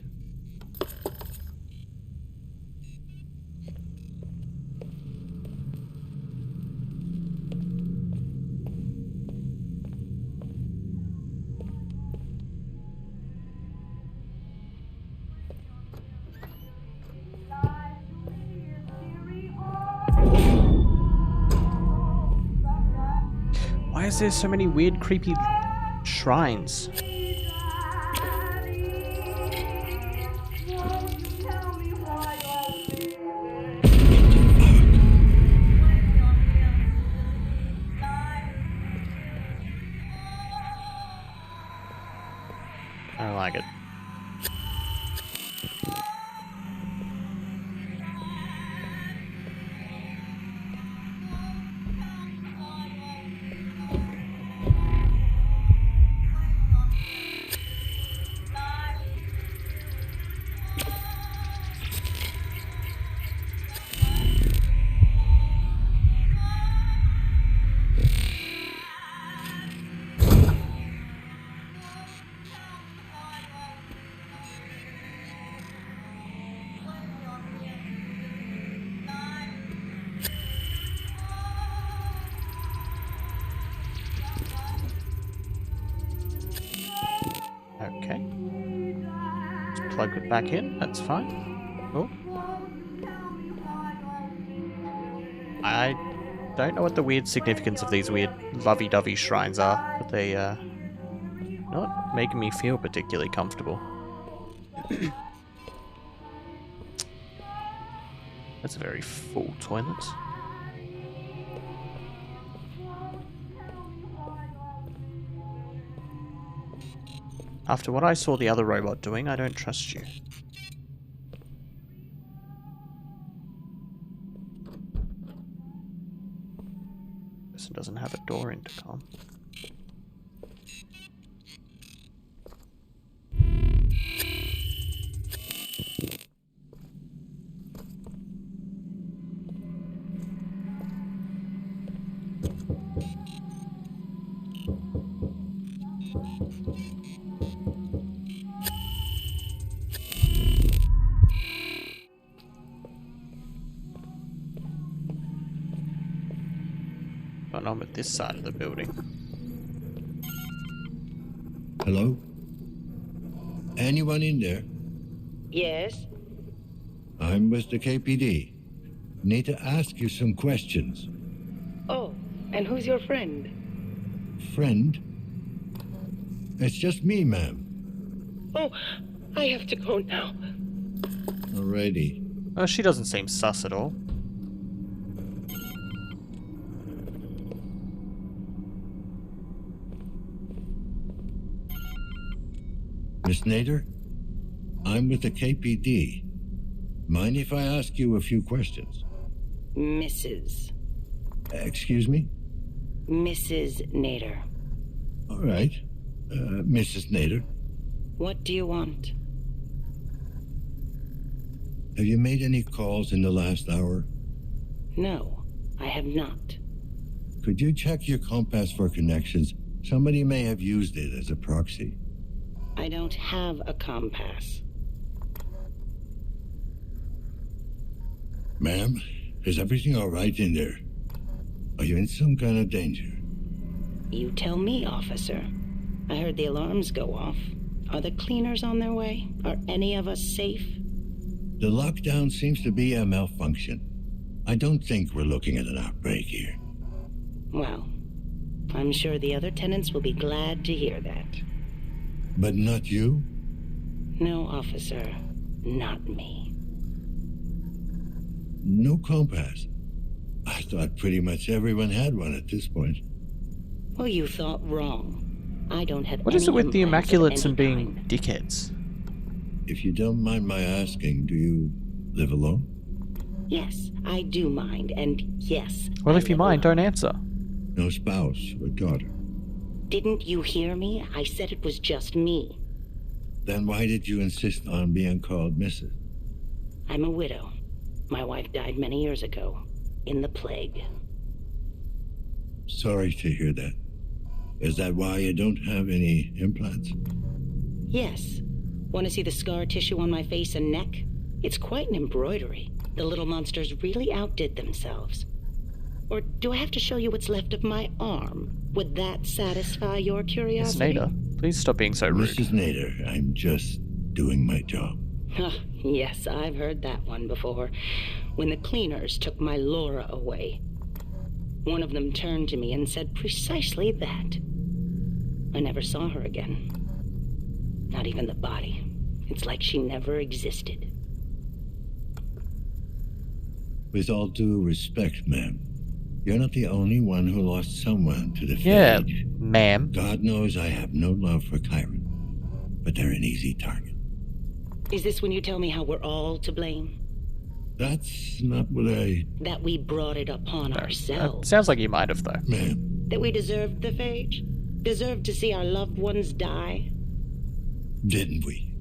Why is there so many weird, creepy shrines? I don't like it. Okay. Let's plug it back in. That's fine. Oh. I don't know what the weird significance of these weird lovey-dovey shrines are, but they not making me feel particularly comfortable. That's a very full toilet. After what I saw the other robot doing, I don't trust you. This one doesn't have a door intercom. Going on with this side of the building. Hello? Anyone in there? Yes? I'm with the KPD. Need to ask you some questions. Oh, and who's your friend? Friend? It's just me, ma'am. Oh, I have to go now. Alrighty. Oh, she doesn't seem sus at all. Miss Nader? I'm with the KPD. Mind if I ask you a few questions? Mrs. Excuse me? Mrs. Nader. All right. Mrs. Nader, What do you want? have you made any calls in the last hour? No, I have not. Could you check your compass for connections? Somebody may have used it as a proxy. I don't have a compass. Ma'am, is everything all right in there? Are you in some kind of danger? You tell me, officer. I heard the alarms go off. Are the cleaners on their way? Are any of us safe? The lockdown seems to be a malfunction. I don't think we're looking at an outbreak here. Well, I'm sure the other tenants will be glad to hear that. But not you? No, officer. Not me. No compass. I thought pretty much everyone had one at this point. Well, you thought wrong. I don't have What is it any with the implants of Immaculates any and being kind. dickheads? If you don't mind my asking, do you live alone? Yes, I do mind, and yes. Well, I if you live mind, alone. don't answer. No spouse or daughter? Didn't you hear me? I said it was just me. Then why did you insist on being called Mrs.? I'm a widow. My wife died many years ago, in the plague. Sorry to hear that. Is that why you don't have any implants? Yes. Want to see the scar tissue on my face and neck? It's quite an embroidery. The little monsters really outdid themselves. Or do I have to show you what's left of my arm? Would that satisfy your Miss curiosity? Nader, please stop being so rude. Mrs. Nader, I'm just doing my job. Yes, I've heard that one before. When the cleaners took my Laura away. One of them turned to me and said precisely that. I never saw her again. Not even the body. It's like she never existed. With all due respect, ma'am, you're not the only one who lost someone to the Yeah, phage. ma'am. God knows I have no love for Chiron, but they're an easy target. Is this when you tell me how we're all to blame? That's not what I... That we brought it upon ourselves? Sounds like you might have, though. Ma'am. That we deserved the phage? Deserved to see our loved ones die? Didn't we?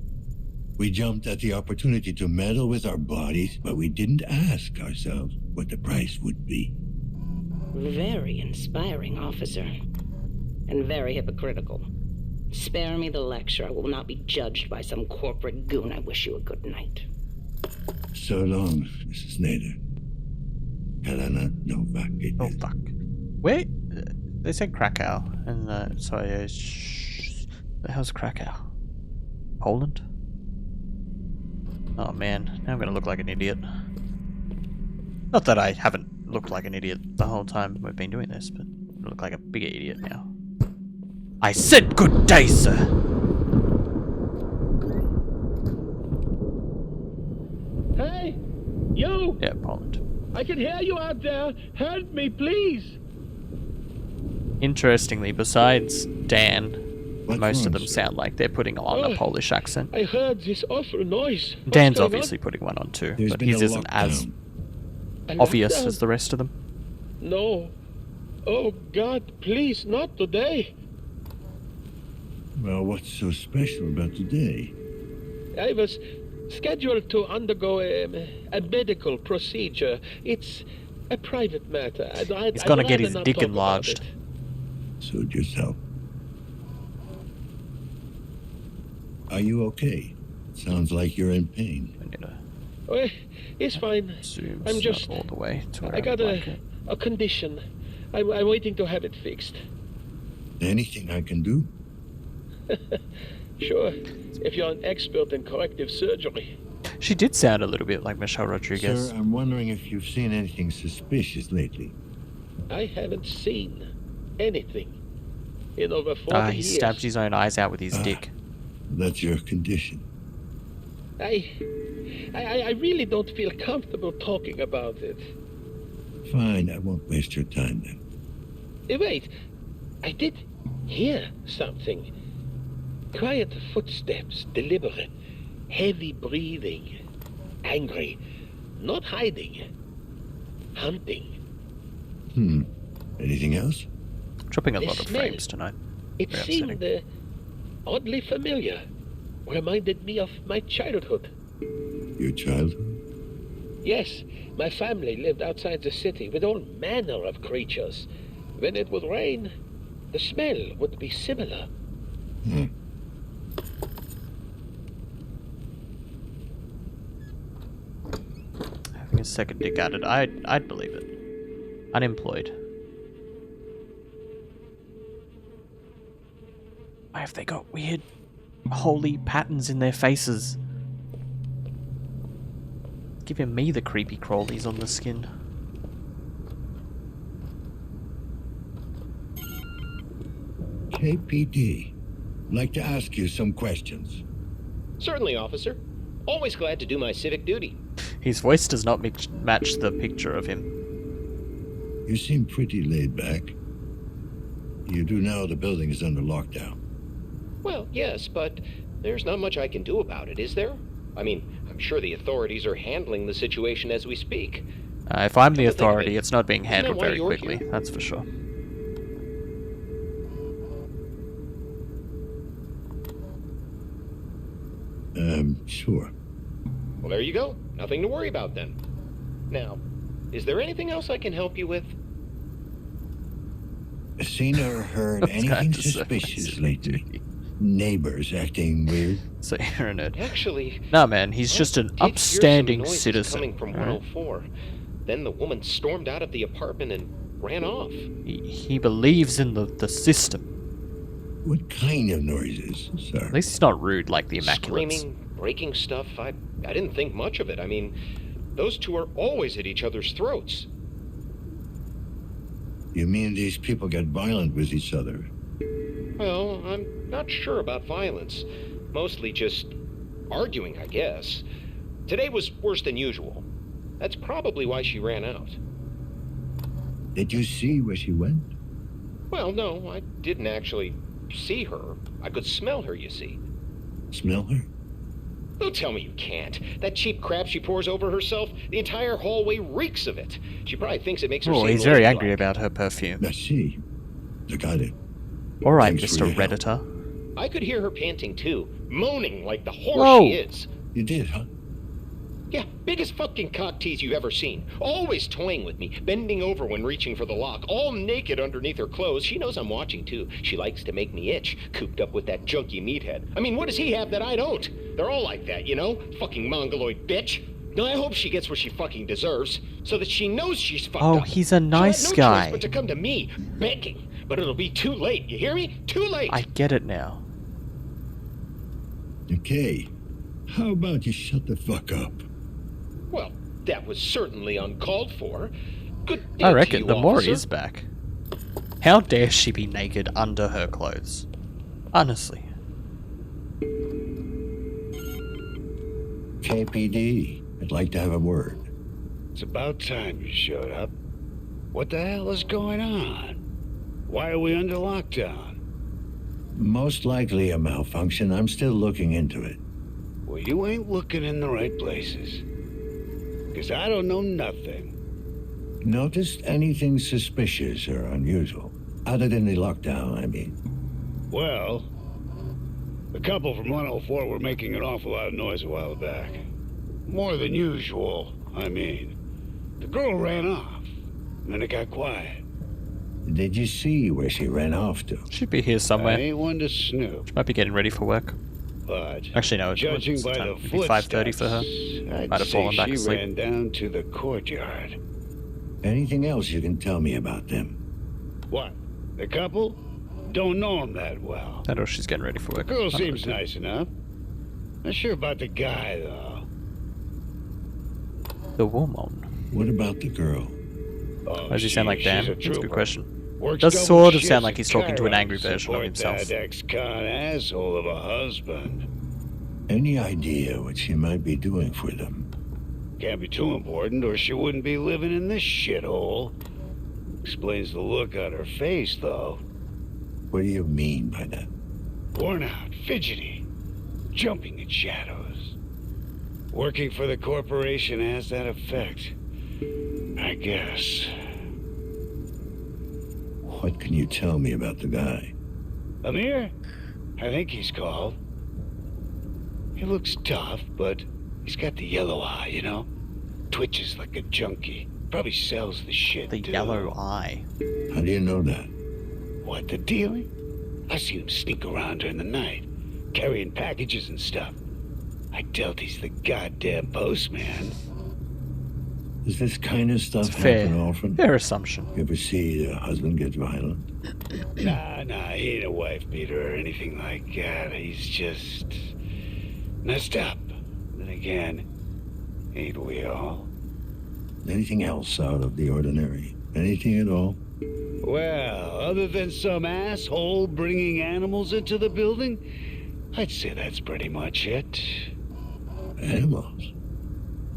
We jumped at the opportunity to meddle with our bodies, but we didn't ask ourselves what the price would be. Very inspiring, officer. And very hypocritical. Spare me the lecture. I will not be judged by some corporate goon. I wish you a good night. So long, Mrs. Nader. Helena Novak. Oh, fuck. Wait, they said Krakow. And, sorry, the hell's Krakow? Poland? Oh man, now I'm gonna look like an idiot. Not that I haven't looked like an idiot the whole time we've been doing this, but I look like a bigger idiot now. I said good day, sir! Hey! You! Yeah, Poland. I can hear you out there! Help me, please! Interestingly, besides Dan, most of them sound like they're putting on a Polish accent. I heard this awful noise. What's Dan's going obviously putting one on too, There's but been his a isn't as A obvious lockdown? as the rest of them. No. Oh, God, please, not today. Well, what's so special about today? I was scheduled to undergo a medical procedure. It's a private matter. He's gonna get his dick enlarged. Suit yourself. Are you okay? Sounds like you're in pain. Well, it's fine. I'm just... all the way to I got a condition. I'm waiting to have it fixed. Anything I can do? Sure, if you're an expert in corrective surgery. She did sound a little bit like Michelle Rodriguez. Sir, I'm wondering if you've seen anything suspicious lately. I haven't seen anything in over 40 He years. stabbed his own eyes out with his dick. That's your condition. I really don't feel comfortable talking about it. Fine, I won't waste your time then. Wait, I did hear something. Quiet footsteps, deliberate, heavy breathing, angry, not hiding, hunting. Anything else? Dropping a The lot of smell. frames tonight. It Very seemed oddly familiar. Reminded me of my childhood. Your childhood? Yes, my family lived outside the city with all manner of creatures. When it would rain, the smell would be similar. Having a second dig at it, I'd believe it. Unemployed. Why have they got weird, holy patterns in their faces? Giving me the creepy crawlies on the skin. KPD. Like to ask you some questions. Certainly, officer. Always glad to do my civic duty. His voice does not match the picture of him. You seem pretty laid back. You do know the building is under lockdown. Well, yes, but there's not much I can do about it, is there? I mean, I'm sure the authorities are handling the situation as we speak. If I'm the Come to think of authority, it, it's not being isn't that handled why very you're quickly, here? that's for sure. Sure. Well, there you go. Nothing to worry about then. Now, is there anything else I can help you with? Seen or heard That's anything kind of suspicious lately? Neighbors acting weird? So you're a nerd. Actually... No, man, he's just an upstanding citizen. Coming from 104. Then the woman stormed out of the apartment and ran off. He believes in the system. What kind of noises, sir? At least he's not rude like the Immaculates. Screaming, breaking stuff. I didn't think much of it. I mean, those two are always at each other's throats. You mean these people get violent with each other? Well, I'm not sure about violence. Mostly just arguing, I guess. Today was worse than usual. That's probably why she ran out. Did you see where she went? Well, no, I didn't actually see her. I could smell her, you see. Smell her? Don't tell me you can't. That cheap crap she pours over herself, the entire hallway reeks of it. She probably thinks it makes her Oh, seem he's very ladylike. angry about her perfume. I see. I got it. Alright, Thanks for Mr. your help. Redditor. I could hear her panting too, moaning like the whore Whoa. she is. You did, huh? Yeah, biggest fucking cock tease you've ever seen. Always toying with me, bending over when reaching for the lock, all naked underneath her clothes. She knows I'm watching too. She likes to make me itch, cooped up with that junky meathead. I mean, what does he have that I don't? They're all like that, you know? Fucking mongoloid bitch. Now I hope she gets what she fucking deserves, so that she knows she's fucked Oh, up. he's a nice She'll have no guy. choice but to come to me, begging. But it'll be too late, you hear me? Too late! I get it now. Okay. How about you shut the fuck up? Well, that was certainly uncalled for. Good day I to reckon you, the more officer. is back. How dare she be naked under her clothes? Honestly. KPD, I'd like to have a word. It's about time you showed up. What the hell is going on? Why are we under lockdown? Most likely a malfunction. I'm still looking into it. Well, you ain't looking in the right places. Because I don't know nothing. Noticed anything suspicious or unusual? Other than the lockdown, I mean. Well, the couple from 104 were making an awful lot of noise a while back. More than usual, I mean. The girl ran off, and then it got quiet. Did you see where she ran off to? Should be here somewhere. I ain't one to snoop, She might be getting ready for work. but Actually, no, judging it's by time. the It'd be 5:30 for her. I'd Might have say fallen back she asleep. ran down to the courtyard. Anything else you can tell me about them? What? The couple? Don't know them that well. I know she's getting ready for The work. girl I seems don't know. nice enough. Not sure about the guy, though. The woman. What about the girl? Oh, Does he sound like Dan? she's That's a good trooper. question. Works Does double sort of shifts sound like at he's talking to an Chiron angry version of support himself. That ex-con asshole of a husband. Any idea what she might be doing for them? Can't be too important, or she wouldn't be living in this shithole. Explains the look on her face, though. What do you mean by that? Worn out, fidgety, jumping at shadows. Working for the corporation has that effect, I guess. What can you tell me about the guy? Amir? I think he's called. He looks tough, but he's got the yellow eye, you know? Twitches like a junkie. Probably sells the shit, The too. yellow eye. How do you know that? What, the dealing? I seen him sneak around during the night, carrying packages and stuff. I doubt he's the goddamn postman. Does this kind of stuff It's fair. happen often? Fair assumption. You ever see the husband get violent? Nah, he ain't a wife beater or anything like that. He's just messed up. Then again, ain't we all? Anything else out of the ordinary? Anything at all? Well, other than some asshole bringing animals into the building, I'd say that's pretty much it. Animals?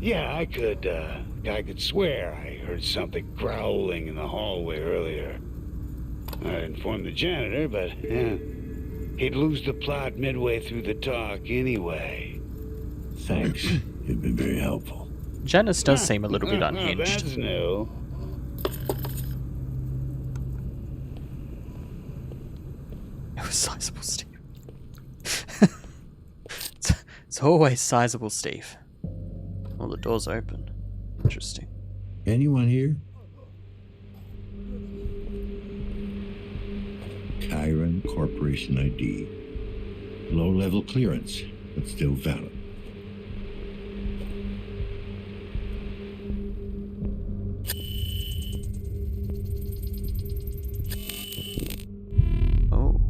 Yeah, I could swear I heard something growling in the hallway earlier. I informed the janitor, but yeah, he'd lose the plot midway through the talk anyway. Thanks. You've been very helpful. Janice does seem a little bit That's unhinged. new. It was Sizable Steve. It's always Sizable Steve. Well, the door's open. Interesting. Anyone here? Chiron Corporation ID. Low-level clearance, but still valid. Oh.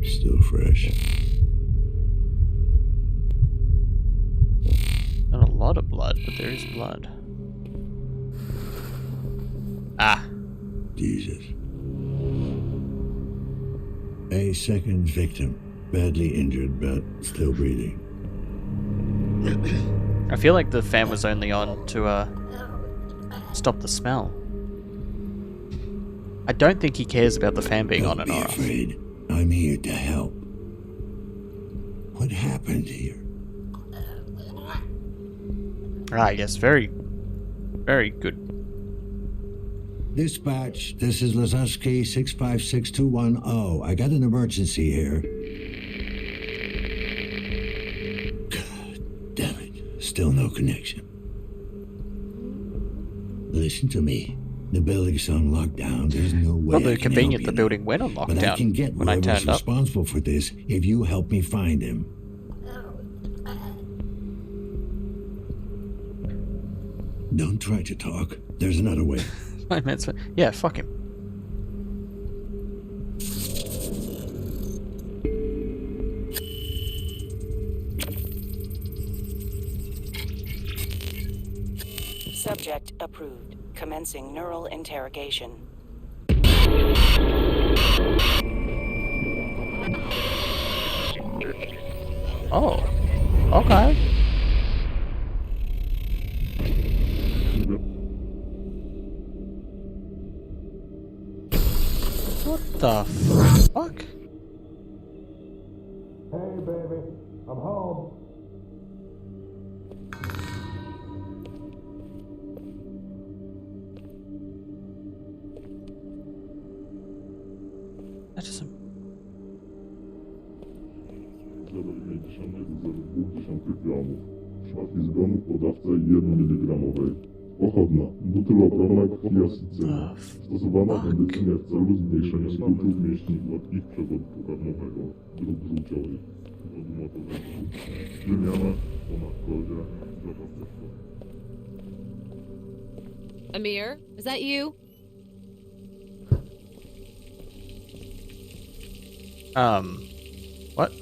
Still fresh. Not a lot of blood. blood, but there is blood. Ah. Jesus. A second victim. Badly injured, but still breathing. I feel like the fan was only on to stop the smell. I don't think he cares about the fan being on and off. Don't be afraid. I'm here to help. What happened here? Ah, yes, very, very good. Dispatch, this is Lazuski 656210. I got an emergency here. God damn it. Still no connection. Listen to me. The building's on lockdown. There's no way. Probably I can convenient help the you building went on But I can get lockdown when I whoever's turned up. responsible for this if you help me find him. Don't try to talk. There's another way. Yeah, fuck him. Subject approved. Commencing neural interrogation. Oh, okay. What the fuck? Hey, baby, I'm home. That doesn't... Szafki zgonu podawca 1 mg. Pochodna. Butyloprom kwasicyn. Stosowana medycynie w celu zmniejszenia skutków mięśni gładkich przewodu pokarmowego. Dróg żółciowych. Wodu motowego. Wymiana po narkozie. Zapasystwo. Amir, is that you? What?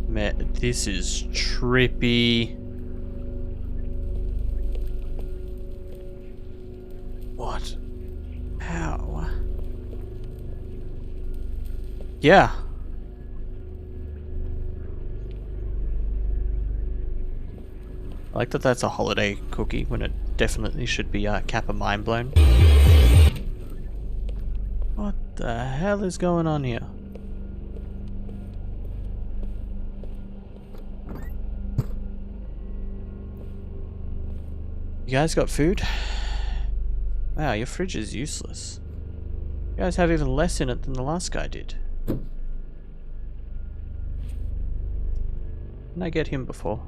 Man, this is trippy. What? How? Yeah. I like that that's a holiday cookie when it definitely should be Kappa mind blown. What the hell is going on here? You guys got food? Wow, your fridge is useless. You guys have even less in it than the last guy did. Didn't I get him before?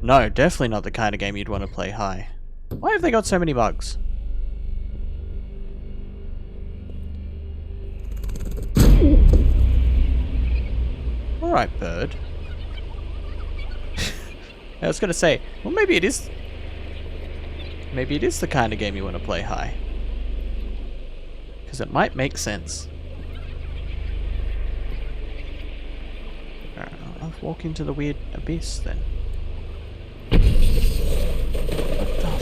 No, definitely not the kind of game you'd want to play high. Why have they got so many bugs? Alright, bird. I was gonna say, well, maybe it is the kind of game you want to play high. Because it might make sense. Alright, I'll walk into the weird abyss then. What the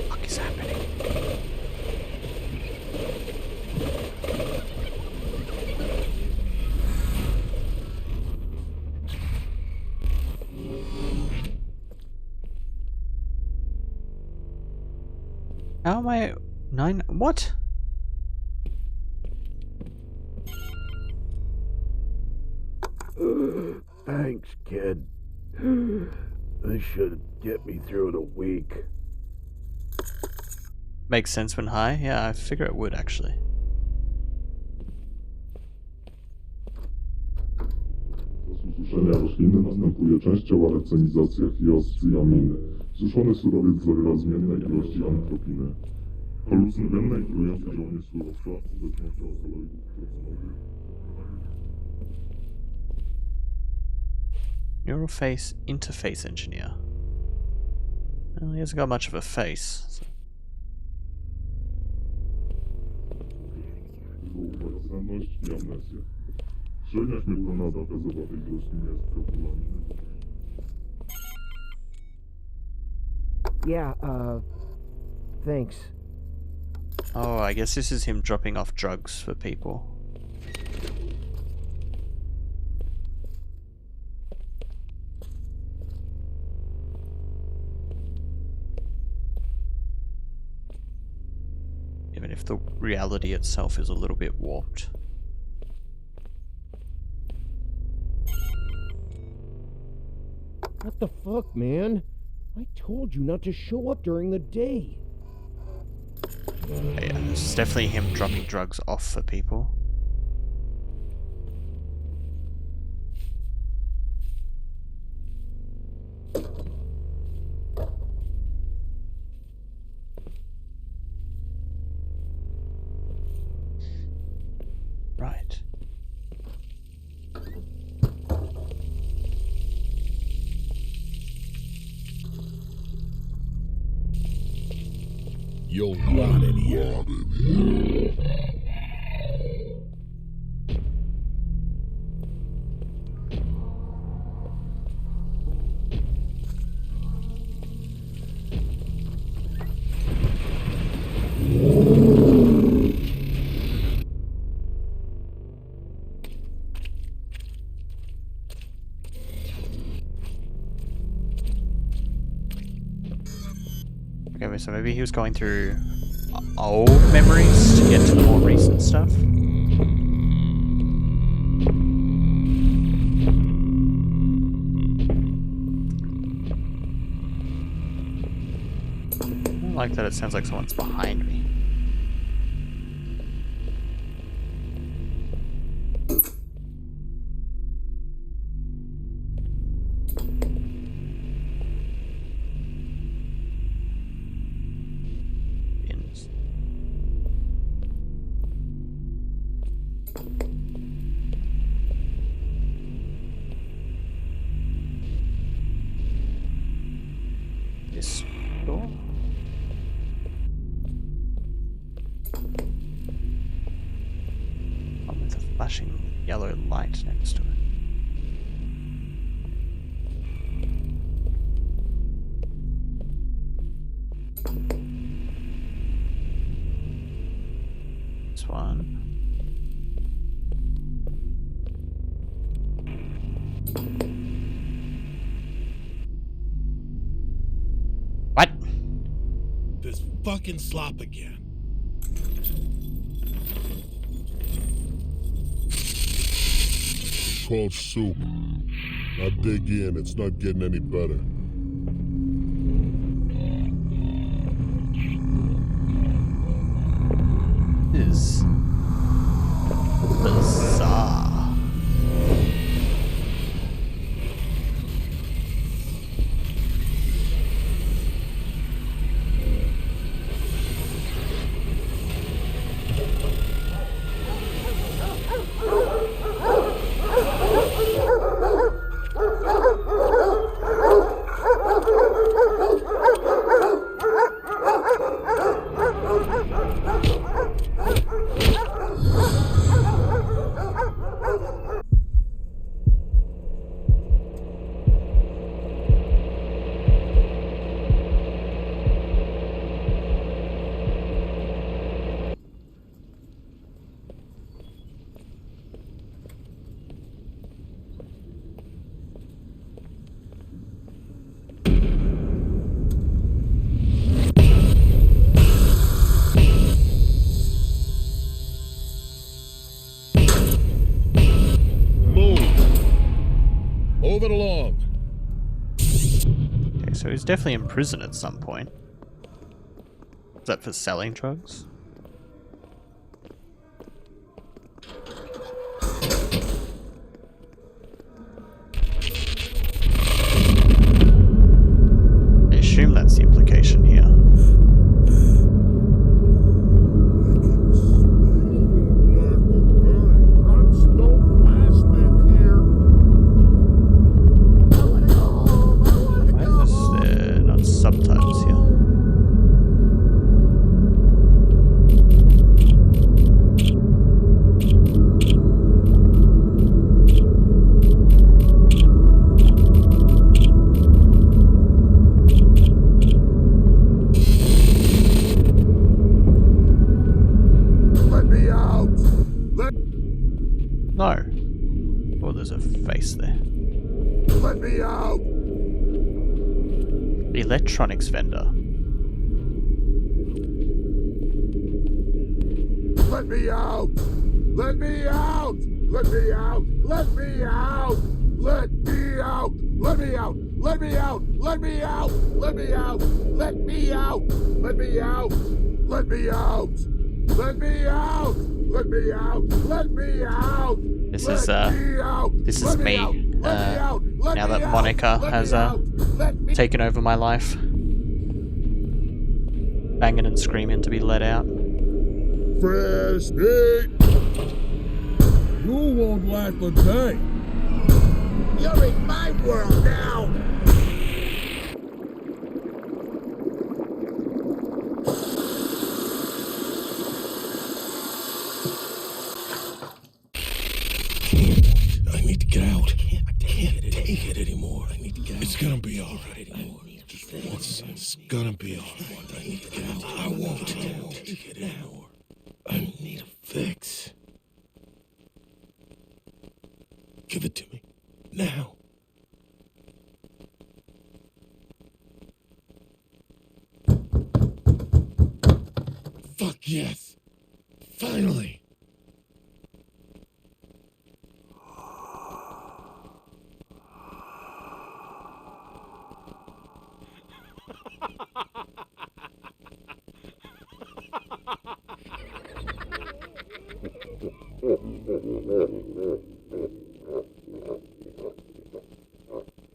fuck is happening? How am I 9? What? Thanks, kid. This should get me through the week. Makes sense when high? Yeah, I figure it would actually. Przemieszczenia rośliny następuje częściowa recenizacja hioscyaminy. Suszony surowiec zawiera zmienne ilości antropiny. Halucynogenne i trujące działanie surowca z obecnością alkaloidów trocnowych. Neuroface interface engineer. Well, he hasn't got much of a face. So. Senność i amnezję. Średnia śmiertelna data zawartej w roślinie jest propulaminy. Yeah, thanks. Oh, I guess this is him dropping off drugs for people. Even if the reality itself is a little bit warped. What the fuck, man? I told you not to show up during the day. Yeah, this is definitely him dropping drugs off for people. Right. You'll rot in here. Okay, so maybe he was going through old memories to get to the more recent stuff. I don't like that it sounds like someone's behind me. This door? Oh, with a flashing yellow light next to it. This one. What? This fucking slop again. It's called soup. Now dig in, it's not getting any better. This is bizarre. Move it along. Okay, so he's definitely in prison at some point. Is that for selling drugs? Electronics vendor. Let me out! Let me out! Let me out! Let me out! Let me out! Let me out! Let me out! Let me out! Let me out! Let me out! Let me out! Let me out! Let me out! Let me out! Let me out! This is me. Now that Monica has taken over my life. Banging and screaming to be let out. Frisbee! You won't laugh a day. You're in my world now. I need to get out. I can't take it anymore. I need to get out. It's gonna be all right. It's gonna be all right. I need to get out. I won't take it anymore. I need a fix. Give it to me. Now. Fuck yes. Finally.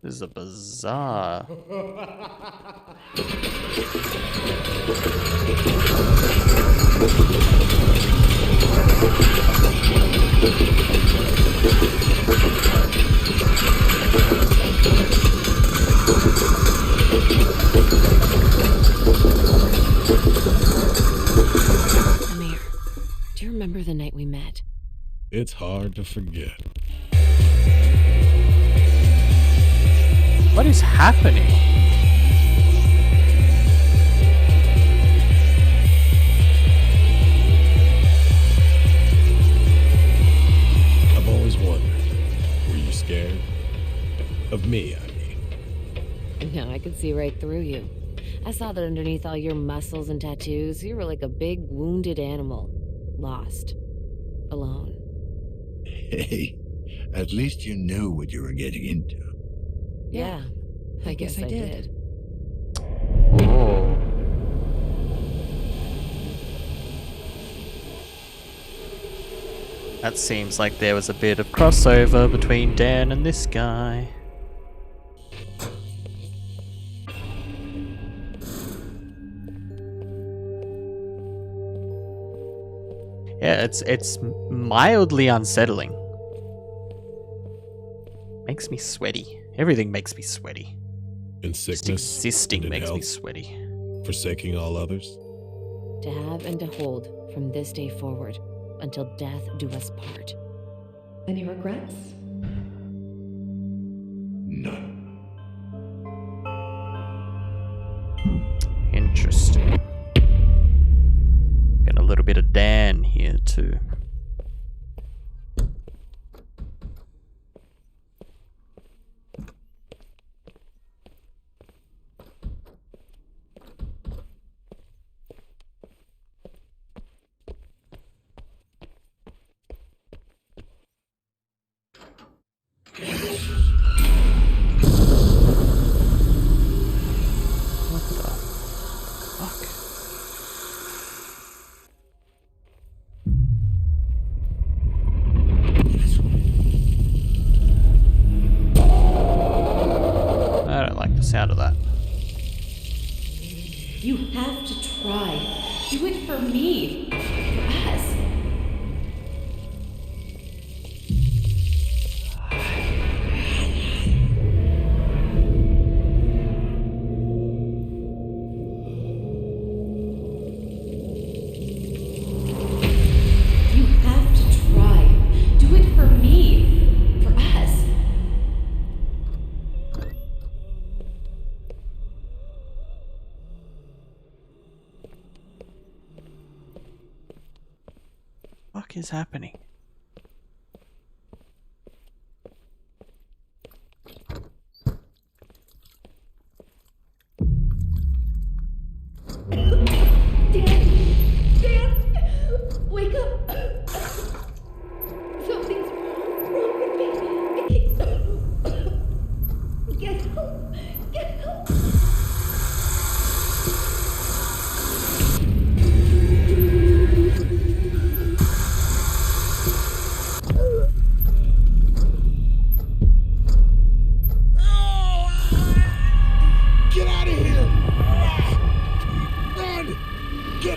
This is a bizarre. Amir, do you remember the night we met? It's hard to forget. What is happening? I've always wondered, were you scared? Of me, I mean. No, I could see right through you. I saw that underneath all your muscles and tattoos, you were like a big wounded animal. Lost. Alone. Hey, at least you knew what you were getting into. Yeah, I guess I did. Oh. That seems like there was a bit of crossover between Dan and this guy. Yeah, it's mildly unsettling. Makes me sweaty. Everything makes me sweaty. In sickness, just existing and in makes me health, sweaty. Forsaking all others. To have and to hold from this day forward, until death do us part. Any regrets? None. Interesting. Got a little bit of Dan here too. I don't like the sound of that. You have to try. Do it for me. For us. You have to try. Do it for me. For us. What is happening?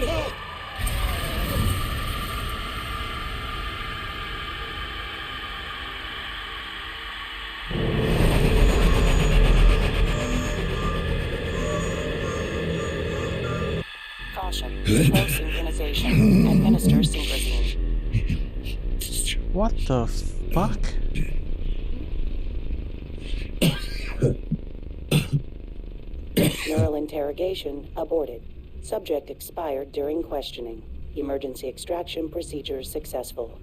need help! Caution. No synchronization. Administer synchrosine. What the fuck? Neural interrogation aborted. Subject expired during questioning. Emergency extraction procedures successful.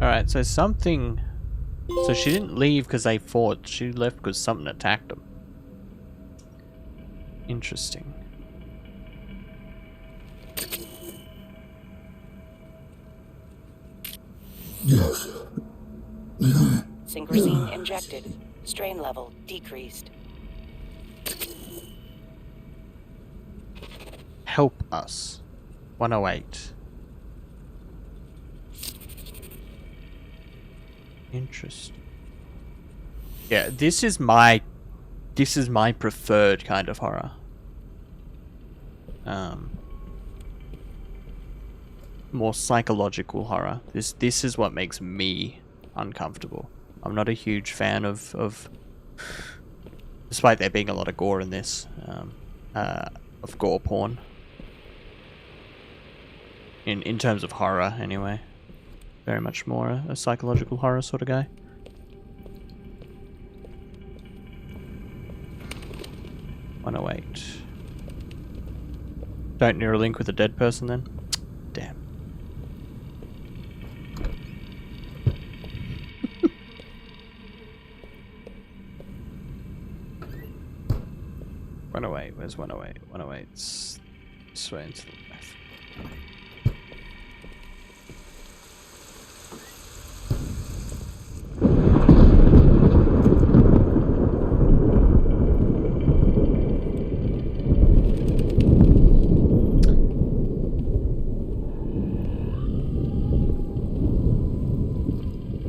Alright, so something... So she didn't leave because they fought. She left because something attacked them. Interesting. Yes. Synchrosine injected. Strain level decreased. Help us. 108. Interesting. Yeah, this is my preferred kind of horror. More psychological horror. This is what makes me uncomfortable. I'm not a huge fan of despite there being a lot of gore in this, of gore porn. In terms of horror, anyway. Very much more a psychological horror sort of guy. $108. Don't Neuralink with a dead person then? Damn. $108. Where's 108? 108's this way into the left.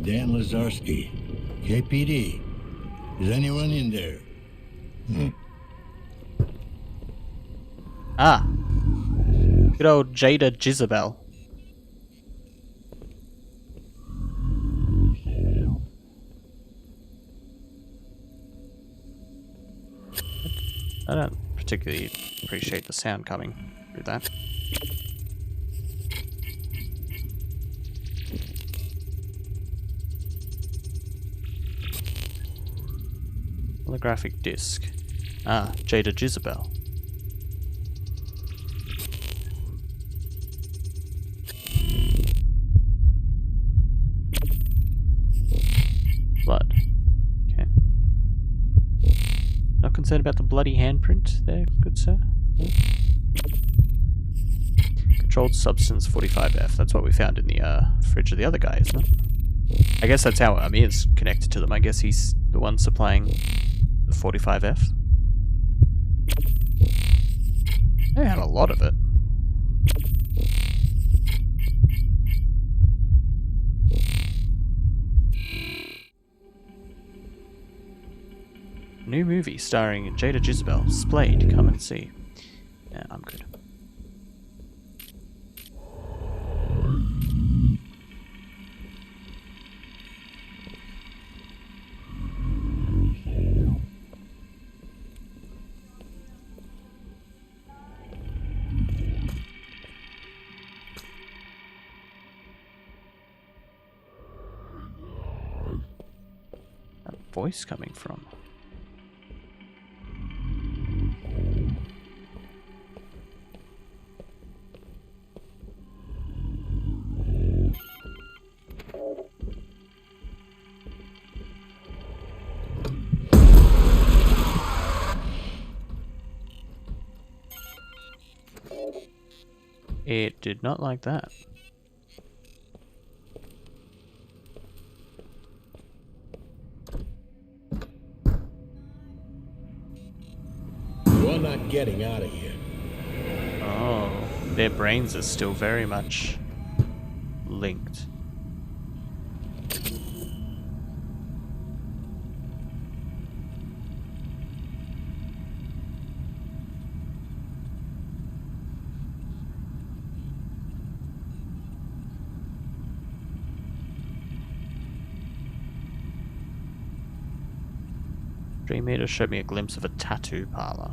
Dan Lazarski, KPD. Is anyone in there? Ah. Good old Jada Jizabel. I don't particularly appreciate the sound coming through that. Holographic disc. Ah, Jada Jizabel. Blood. Okay. Not concerned about the bloody handprint there, good sir? No? Controlled substance 45F. That's what we found in the fridge of the other guy, isn't it? I guess that's how Amir's connected to them. I guess he's the one supplying the 45F. They had a lot of it. New movie starring Jada Jizabel. Splayed. Come and see. Yeah, I'm good. That voice coming from? It did not like that. You're not getting out of here. Oh, their brains are still very much linked. Dream Eater showed me a glimpse of a tattoo parlor.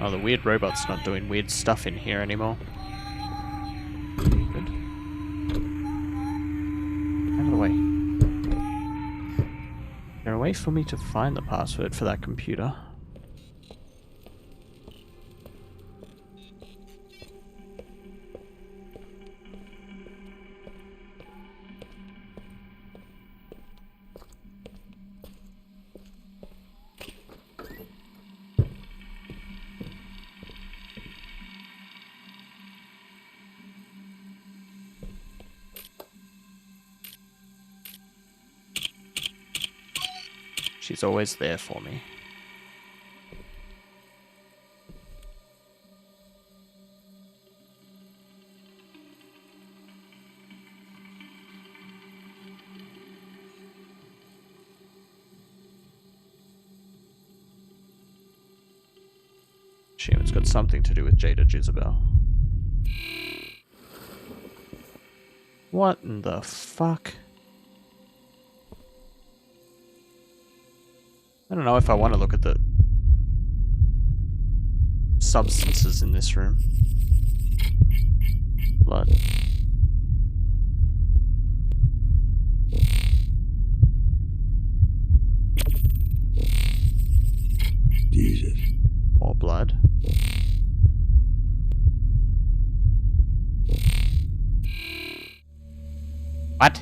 Oh, the weird robot's not doing weird stuff in here anymore. Good. Out of the way. Is there a way for me to find the password for that computer? She's always there for me. Assume it's got something to do with Jada Jezebel. What in the fuck? I don't know if I want to look at the substances in this room. Blood. Jesus. More blood. What?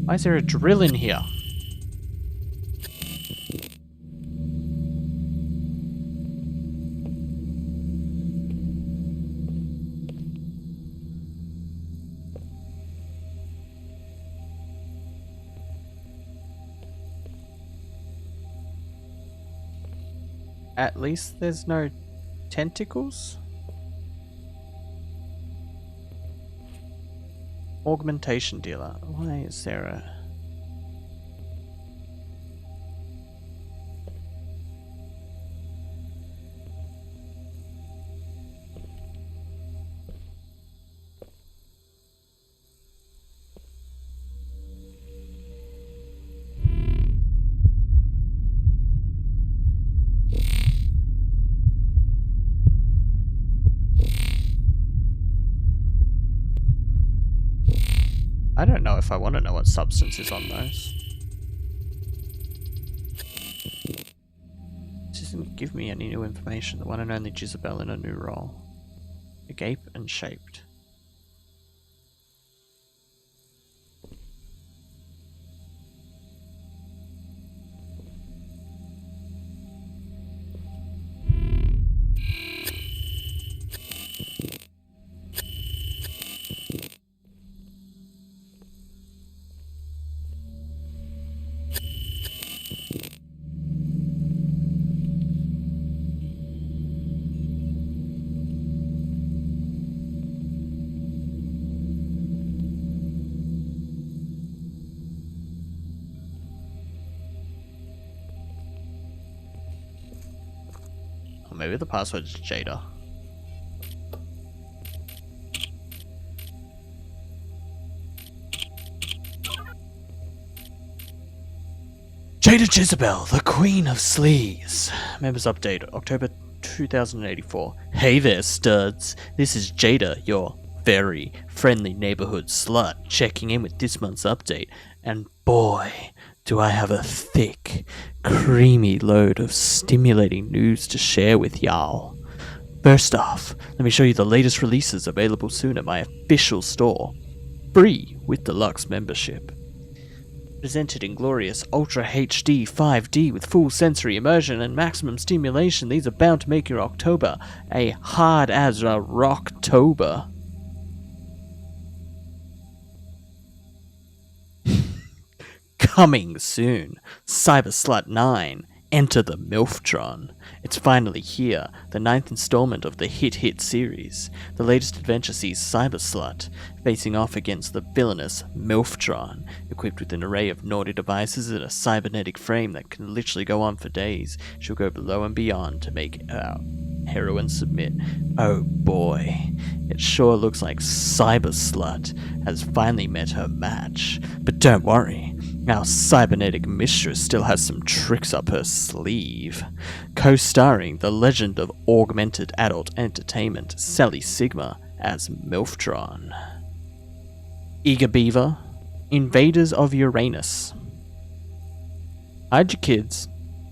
Why is there a drill in here? At least there's no tentacles? Augmentation dealer. Why is there a... I don't know if I want to know what substance is on those. This doesn't give me any new information. The one and only Jezebel in a new role. Agape and shaped. Maybe the password is Jada. Jada Jezebel, the Queen of Sleaze. Members update, October 2084. Hey there, studs. This is Jada, your very friendly neighborhood slut, checking in with this month's update. And boy, do I have a thick, creamy load of stimulating news to share with y'all. First off, let me show you the latest releases available soon at my official store. Free with deluxe membership. Presented in glorious Ultra HD 5D with full sensory immersion and maximum stimulation, these are bound to make your October a hard as a rocktober. Coming soon, Cyber Slut 9, Enter the Milftron. It's finally here, the 9th installment of the hit series. The latest adventure sees Cyber Slut facing off against the villainous Milftron, equipped with an array of naughty devices and a cybernetic frame that can literally go on for days. She'll go below and beyond to make our heroine submit. Oh boy, it sure looks like Cyber Slut has finally met her match. But don't worry, our cybernetic mistress still has some tricks up her sleeve. Co-starring the legend of augmented adult entertainment, Sally Sigma as Milftron. Eager Beaver, Invaders of Uranus. Hide your kids,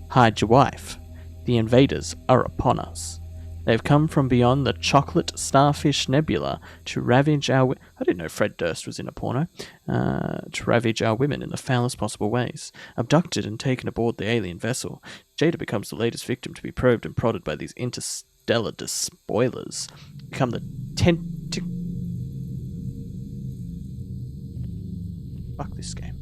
hide your wife. The invaders are upon us. They've come from beyond the chocolate starfish nebula to ravage our... I didn't know Fred Durst was in a porno. To ravage our women in the foulest possible ways. Abducted and taken aboard the alien vessel, Jada becomes the latest victim to be probed and prodded by these interstellar despoilers. Become the Fuck this game.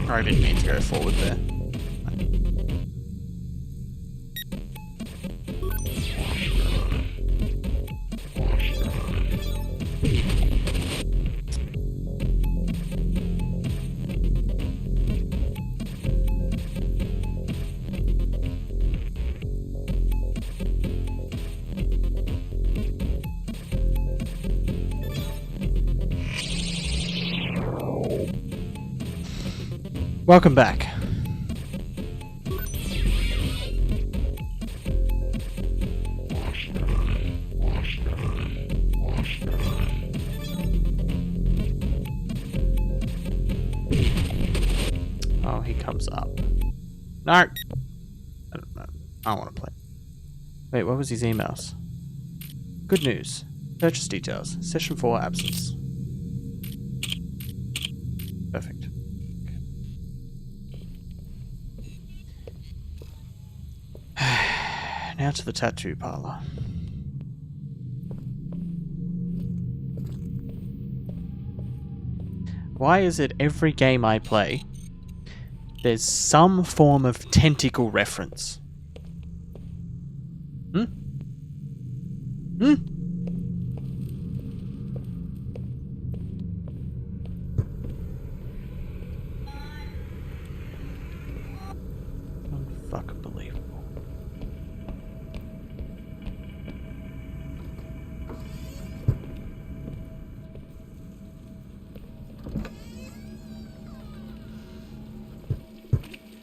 I didn't mean to go forward there. Welcome back. Oh, he comes up. No! I don't know. I don't want to play. Wait, what was his emails? Good news. Purchase details. Session 4 absence. Perfect. Now to the tattoo parlor. Why is it every game I play, there's some form of tentacle reference? Unfuckable.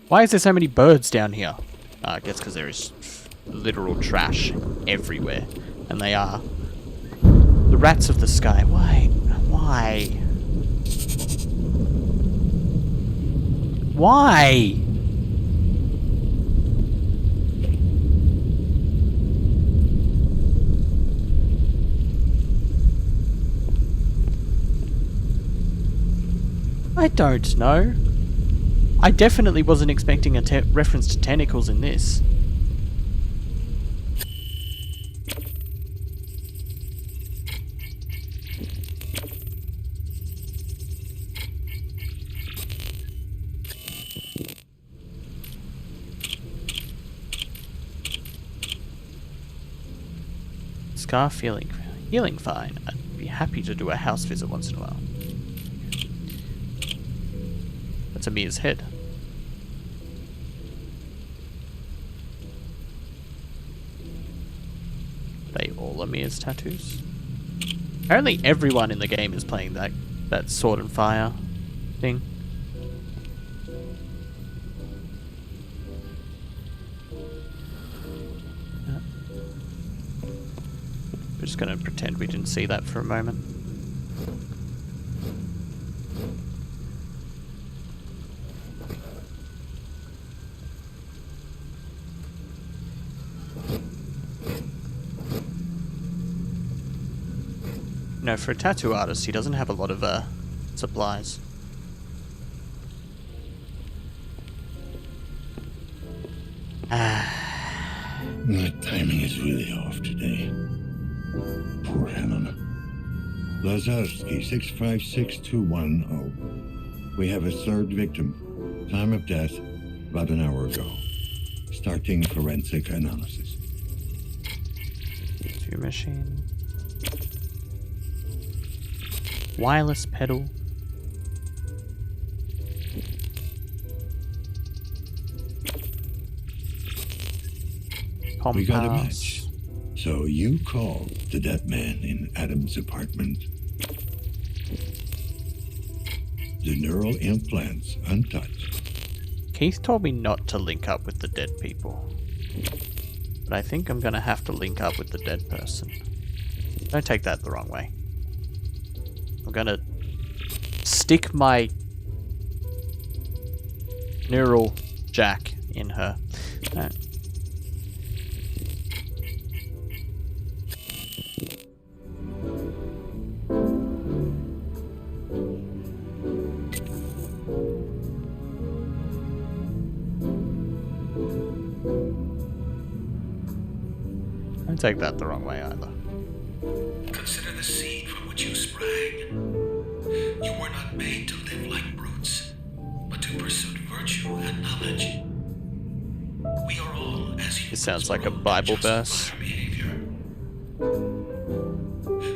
Why is there so many birds down here? I guess because there is literal trash everywhere. And they are the rats of the sky. Why? Why? Why? I don't know. I definitely wasn't expecting a reference to tentacles in this. Scar healing fine. I'd be happy to do a house visit once in a while. That's Amir's head. Are they all Amir's tattoos? Apparently everyone in the game is playing that sword and fire thing. We're just gonna pretend we didn't see that for a moment. No, for a tattoo artist, he doesn't have a lot of supplies. My timing is really off today. Poor Helena. Lazarski, 656210. We have a third victim. Time of death, about an hour ago. Starting forensic analysis. Two machine. Wireless pedal. We got a Compass. match. So you called the dead man in Adam's apartment. The neural implants untouched. Keith told me not to link up with the dead people. But I think I'm gonna have to link up with the dead person. Don't take that the wrong way. I'm gonna stick my neural jack in her. No. Don't take that the wrong way either. Consider the seed from which you sprang. You were not made to live like brutes, but to pursue virtue and knowledge. We are all, as humans, This sounds like a Bible verse. behavior.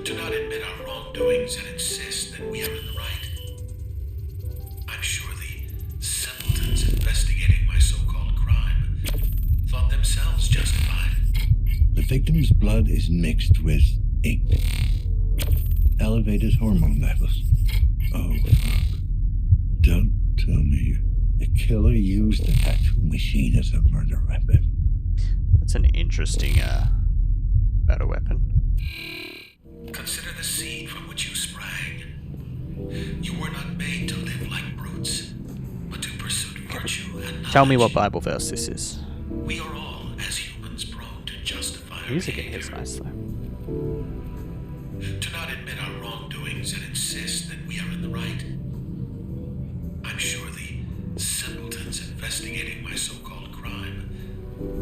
Do not admit our wrongdoings and insist that we are in the right. I'm sure the simpletons investigating my so-called crime thought themselves justified. The victim's blood is mixed with ink. Elevated hormone levels. Oh, fuck. Don't tell me the killer used the tattoo machine as a murder weapon. That's an interesting murder weapon. Consider the seed from which you sprang. You were not made to live like brutes, but to pursue virtue and knowledge. Tell me what Bible verse this is. We are all, as humans, prone to justify our Music in behavior. here's nice though. Do not admit our wrongdoings and insist that we are in the right. I'm sure the simpletons investigating my so-called crime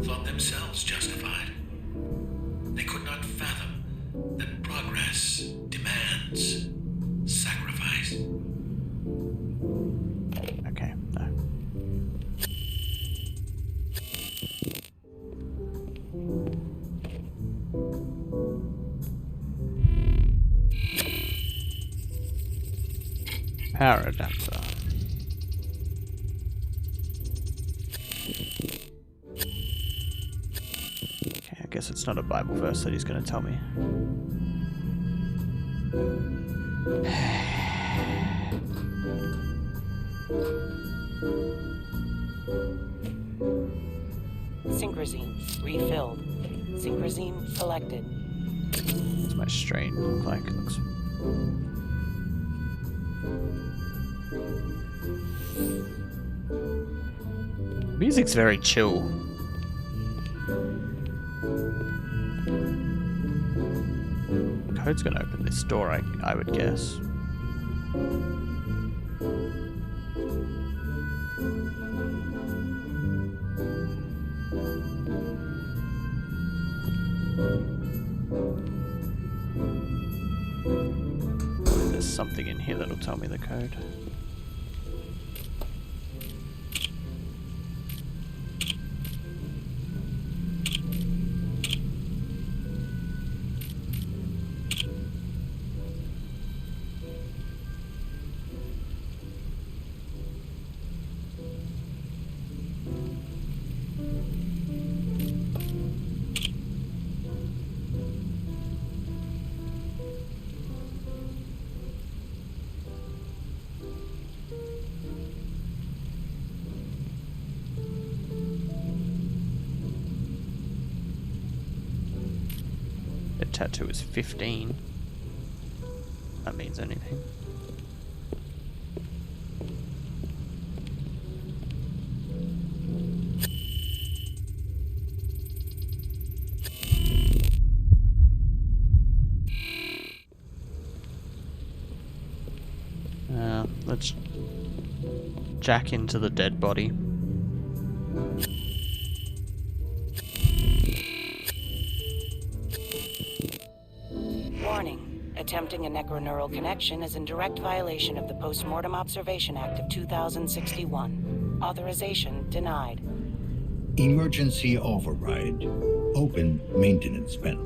thought themselves justified. They could not fathom that progress demands sacrifice. Okay, no. Power adapter. Okay, I guess it's not a Bible verse that he's going to tell me. Synchrosine refilled. Synchrosine selected. What's my strain look like? It looks... Music's very chill. Code's gonna open this door, I would guess. There's something in here that'll tell me the code. The tattoo is 15. That means anything. Let's jack into the dead body. Warning. Attempting a necroneural connection is in direct violation of the Postmortem Observation Act of 2061. Authorization denied. Emergency override. Open maintenance panel.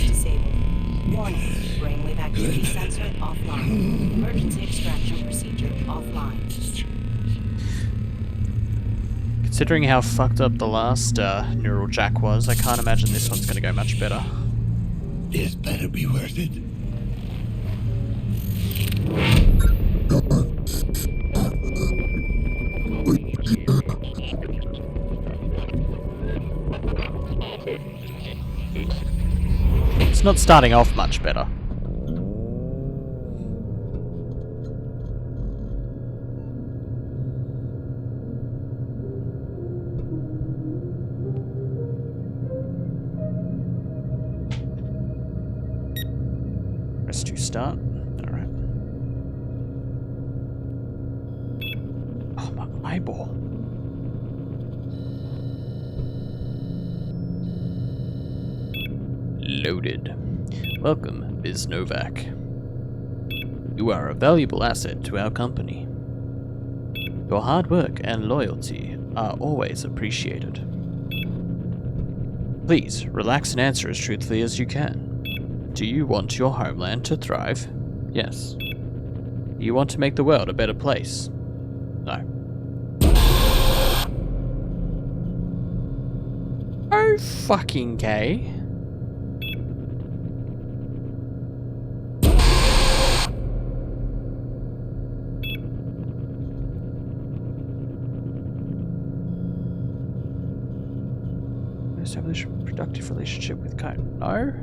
Disabled. Warning. Brainwave activity sensor offline. Emergency extraction procedure offline. Considering how fucked up the last neural jack was, I can't imagine this one's gonna go much better. This better be worth it. It's not starting off much better. Press to start. Alright. Oh, my eyeball. Loaded. Welcome, Biz Novak. You are a valuable asset to our company. Your hard work and loyalty are always appreciated. Please, relax and answer as truthfully as you can. Do you want your homeland to thrive? Yes. Do you want to make the world a better place? No. Oh, fucking gay. Establish a productive relationship with Kite. No?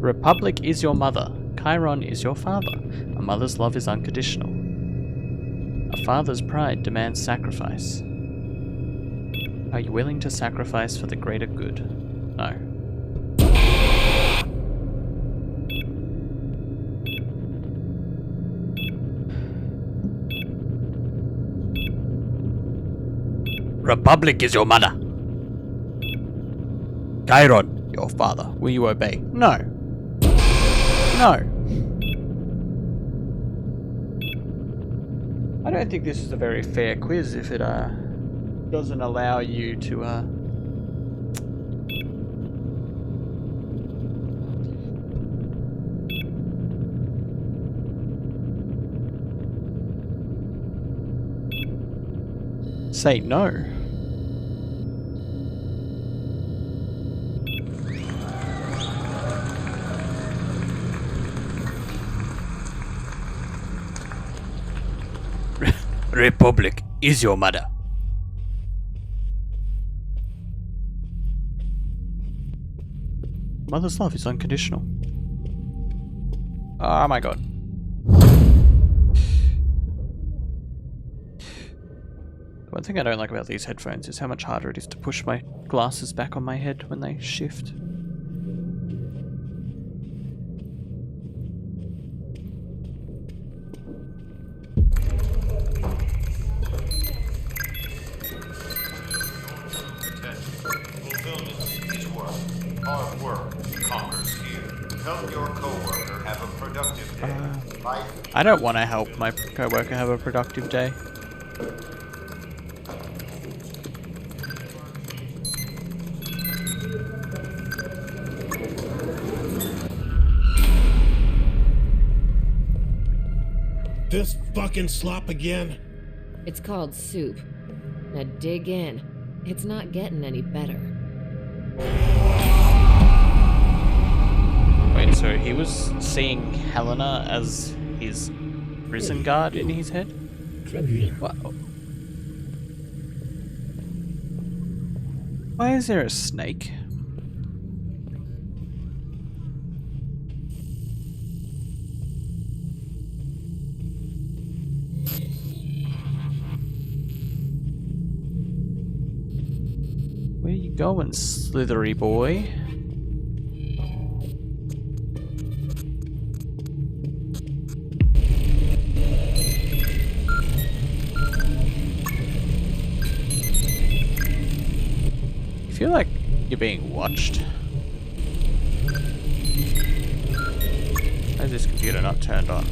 Republic is your mother. Chiron is your father. A mother's love is unconditional. A father's pride demands sacrifice. Are you willing to sacrifice for the greater good? No. Republic is your mother. Chiron, your father. Will you obey? No. No. I don't think this is a very fair quiz if it doesn't allow you to say no. Republic is your mother. Mother's love is unconditional. Oh my god. One thing I don't like about these headphones is how much harder it is to push my glasses back on my head when they shift. Hard work conquers fear. Help your coworker have a productive day. I don't want to help my coworker have a productive day. This fucking slop again? It's called soup. Now dig in. It's not getting any better. Wait, so he was seeing Helena as his prison guard in his head? What? Why is there a snake? Where you going, slithery boy? You feel like you're being watched. Why is this computer not turned on?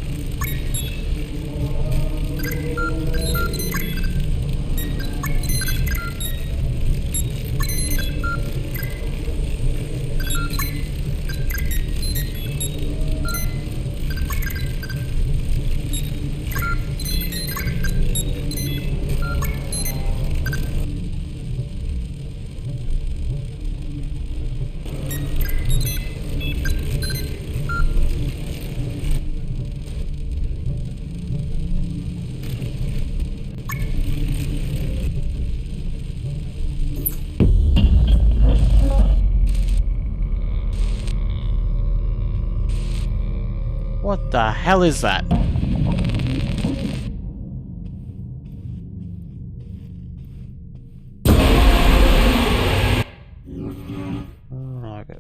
What the hell is that? Oh, okay.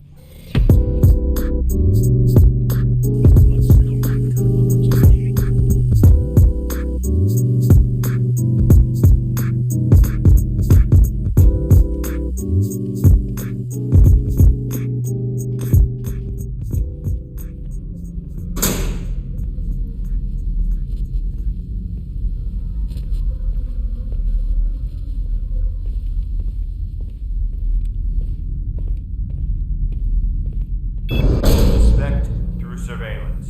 Suspect through surveillance.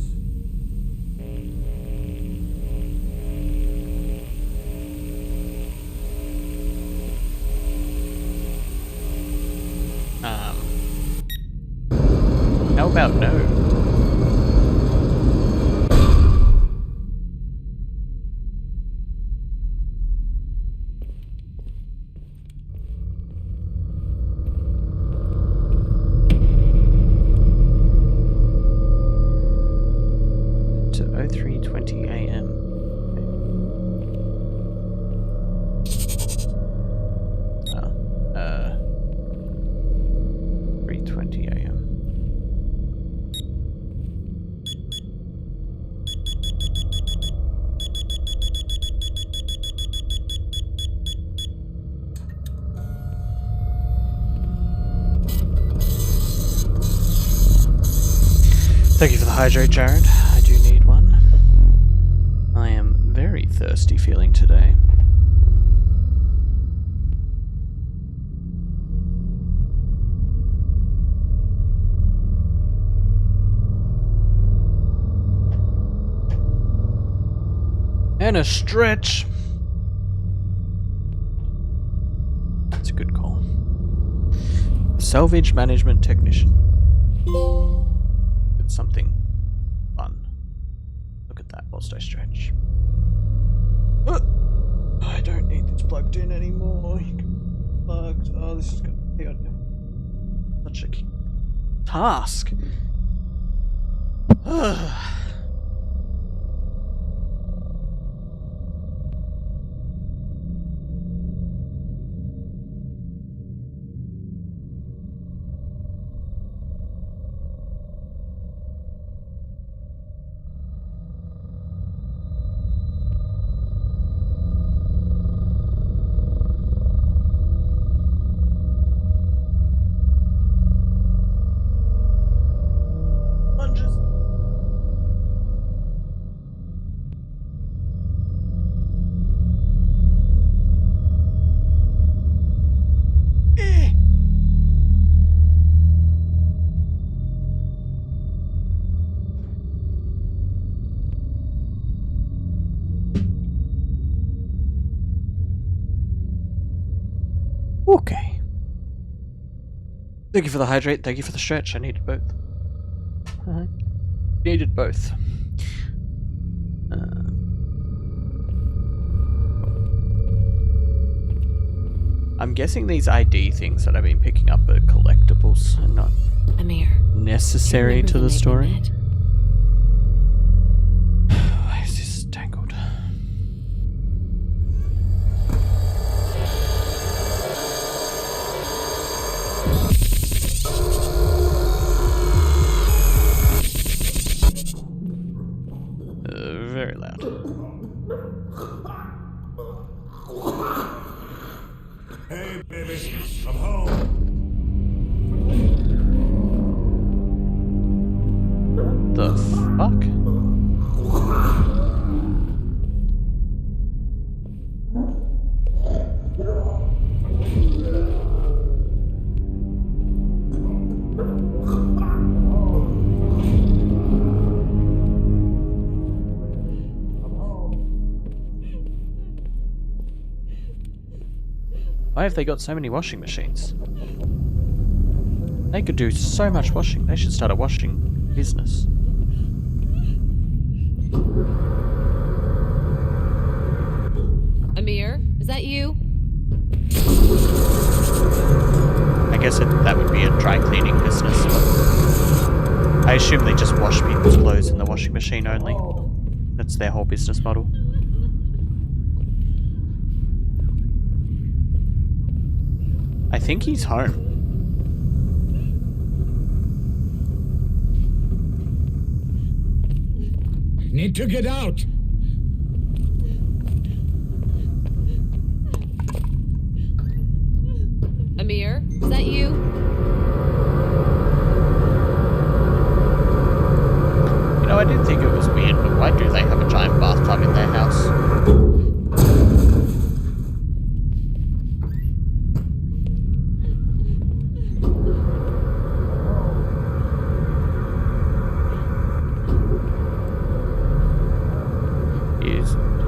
How about no? To 03:20 AM. 3:20 AM. Thank you for the hydrate, Jared. I do need one. I am very thirsty feeling today. And a stretch. That's a good call. Salvage management technician. It's something fun. Look at that whilst I stretch. I don't need this plugged in anymore. You can be plugged. Oh, this is going to be such a task. Okay. Thank you for the hydrate, thank you for the stretch. I needed both. Needed both. I'm guessing these ID things that I've been picking up are collectibles and not Amir, necessary to the story. Why is this tangled? it, baby. I'm home. The fuck? Why have they got so many washing machines? They could do so much washing. They should start a washing business. Amir, is that you? I guess that would be a dry cleaning business, but I assume they just wash people's clothes in the washing machine only. That's their whole business model. I think he's home. Need to get out. Amir, is that you? You know, I did think it was weird, but why do they have a giant bathtub in their house?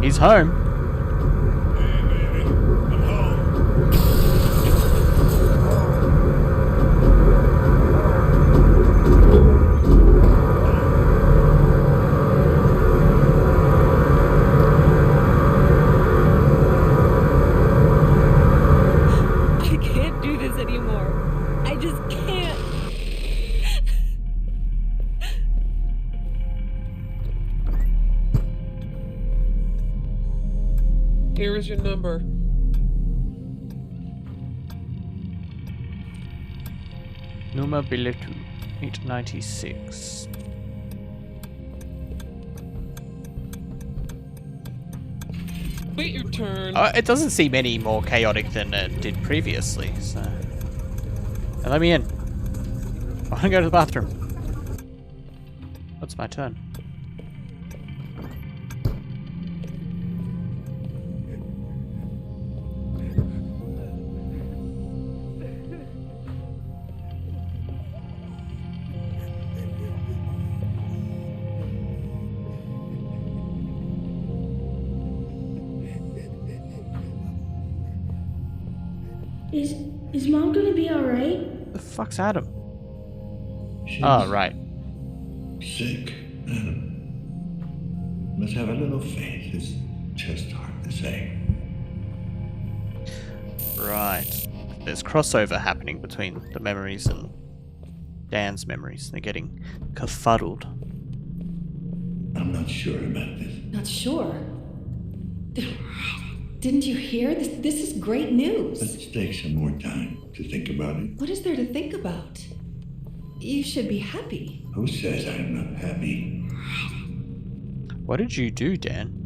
He's home. Hey, baby. I'm home. I can't do this anymore. I just can't. Here is your number. Nummer Biletu 896. Wait your turn. It doesn't seem any more chaotic than it did previously, so... Now let me in. I want to go to the bathroom. What's my turn? Is Mom gonna be alright? The fuck's Adam? She's Oh, right. sick, Adam. Let's have a little faith. It's just hard to say. Right. There's crossover happening between the memories and Dan's memories. They're getting kerfuddled. I'm not sure about this. Not sure. Didn't you hear? This is great news. Let's take some more time to think about it. What is there to think about? You should be happy. Who says I'm not happy? What did you do, Dan?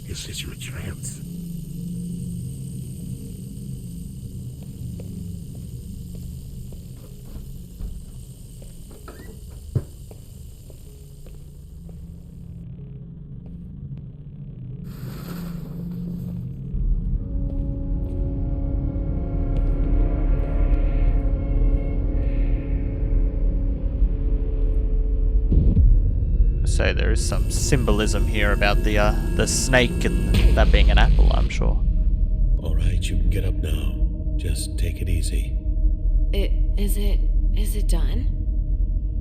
Is this your chance? So there is some symbolism here about the snake and that being an apple, I'm sure. All right, you can get up now. Just take it easy. Is it done?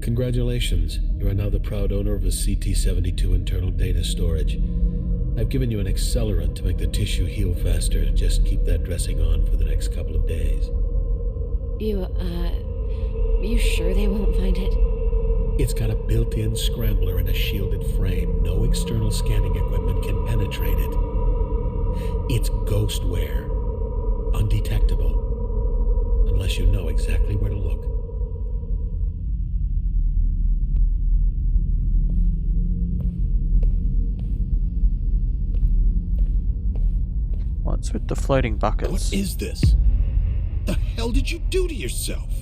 Congratulations. You are now the proud owner of a CT-72 internal data storage. I've given you an accelerant to make the tissue heal faster. Just keep that dressing on for the next couple of days. You sure they won't find it? It's got a built-in scrambler and a shielded frame. No external scanning equipment can penetrate it. It's ghostware. Undetectable. Unless you know exactly where to look. What's with the floating buckets? What is this? The hell did you do to yourself?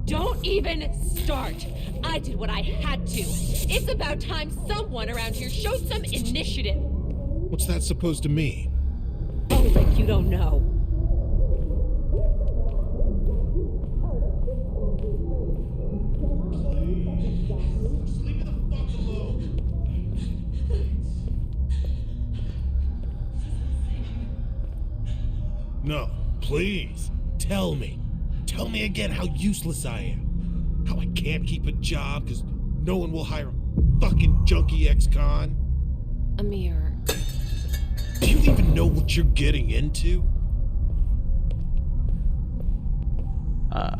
Don't even start! I did what I had to. It's about time someone around here showed some initiative. What's that supposed to mean? Oh, like you don't know. No, please. Tell me. Tell me again how useless I am. How I can't keep a job because no one will hire a fucking junkie ex-con. Amir. Do you even know what you're getting into?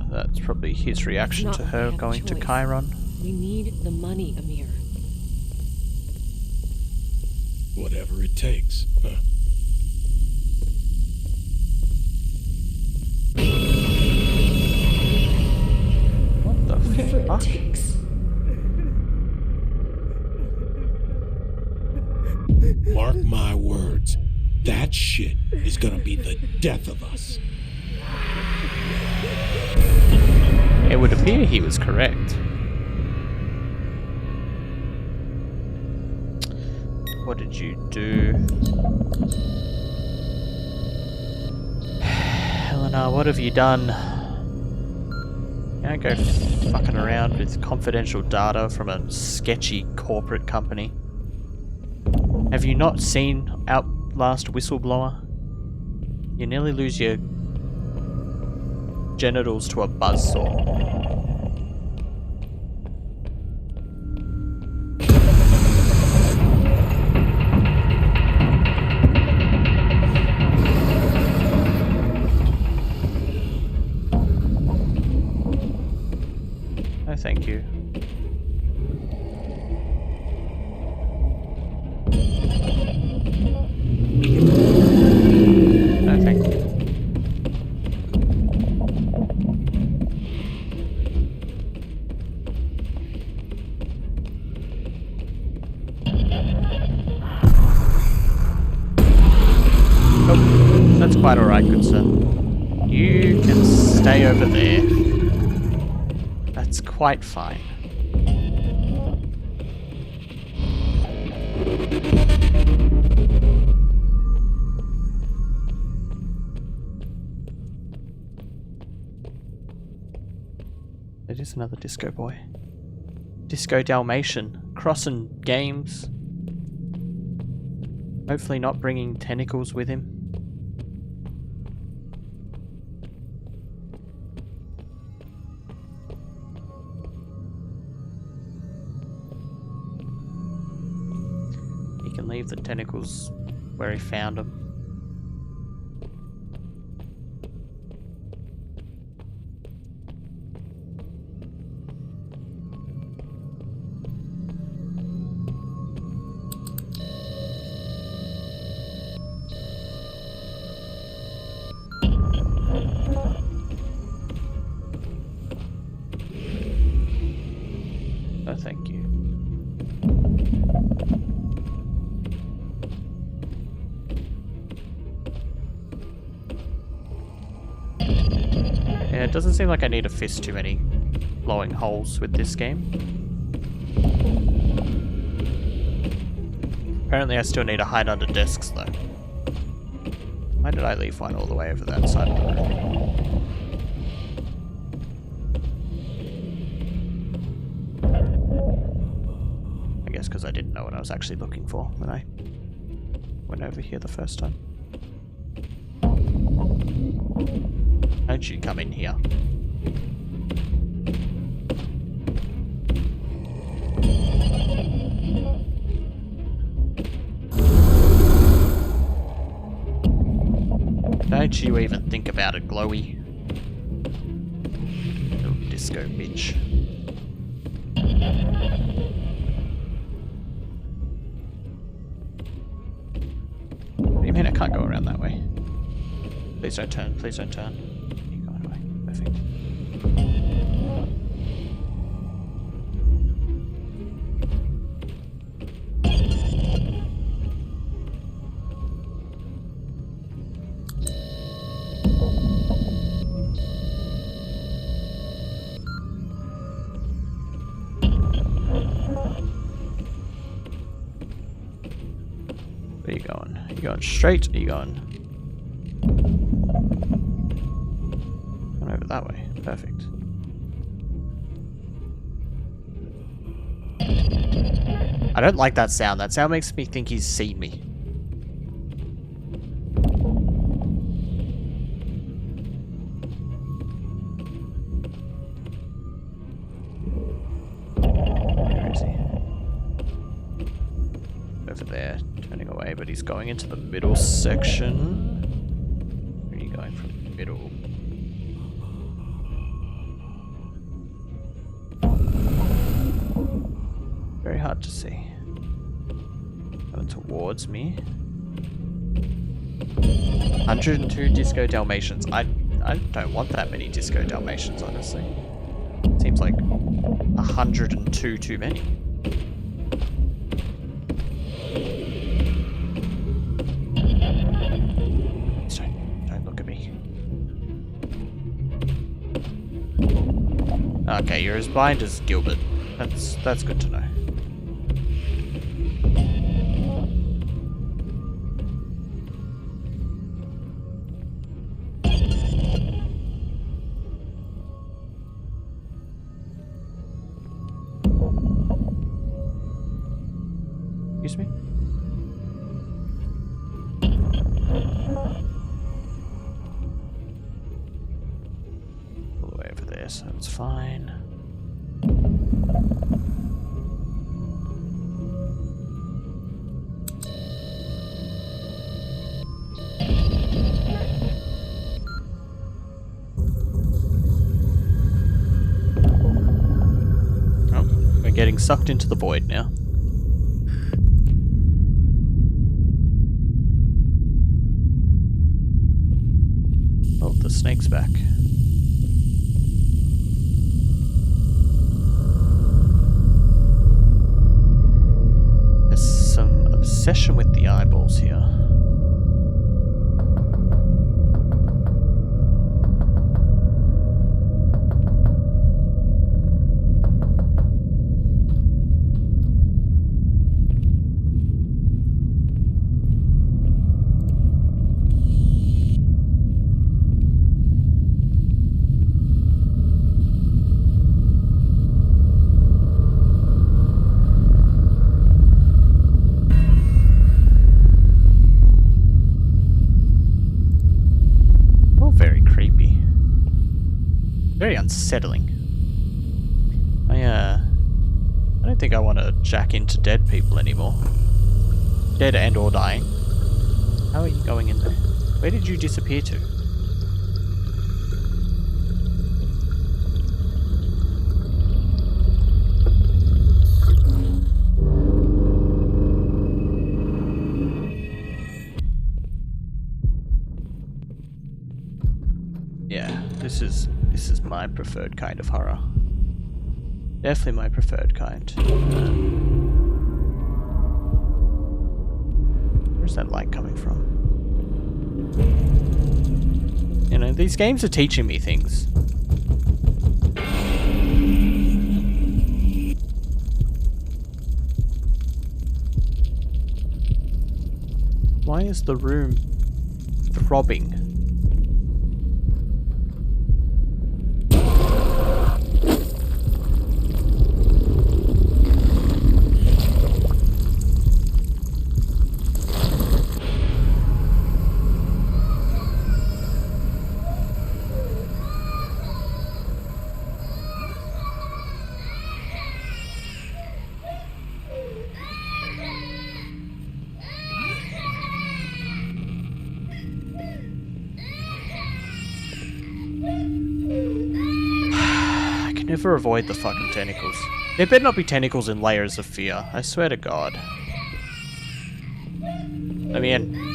That's probably his reaction to her going to Chiron. We need the money, Amir. Whatever it takes, huh? What the fuck? Mark my words. That shit is gonna be the death of us. It would appear he was correct. What did you do? Helena, what have you done? Don't go fucking around with confidential data from a sketchy corporate company. Have you not seen Outlast Whistleblower? You nearly lose your genitals to a buzzsaw. No, thank you. No, thank you. Oh, that's quite alright, good sir. You can stay over there. That's quite fine. It is another disco boy. Disco Dalmatian. Crossing games. Hopefully not bringing tentacles with him. He can leave the tentacles where he found them. No, thank you. Yeah, it doesn't seem like I need to fist too many blowing holes with this game. Apparently I still need to hide under desks though. Why did I leave one all the way over that side of the room? I guess because I didn't know what I was actually looking for when I went over here the first time. Don't you come in here. Don't you even think about it, Glowy. Little disco bitch. What do you mean I can't go around that way? Please don't turn, please don't turn. You go away. Perfect. You going straight? Or you going over that way? Perfect. I don't like that sound. That sound makes me think he's seen me. Where is he? Over there, turning away, but he's going into the middle section. Where are you going from the middle? Very hard to see. Coming towards me. 102 Disco Dalmatians. I don't want that many Disco Dalmatians, honestly. Seems like 102 too many. Don't look at me. Okay, you're as blind as Gilbert. That's good to know. Excuse me? All the way over there, so it's fine. Oh, we're getting sucked into the void now. Oh, the snake's back. There's some obsession with the eyeballs here. Very unsettling. I don't think I want to jack into dead people anymore. Dead and or dying. How are you going in there? Where did you disappear to? Yeah, this is my preferred kind of horror. Definitely my preferred kind. Where's that light coming from? You know, these games are teaching me things. Why is the room throbbing? Never avoid the fucking tentacles. There better not be tentacles in Layers of Fear. I swear to God. Let me in.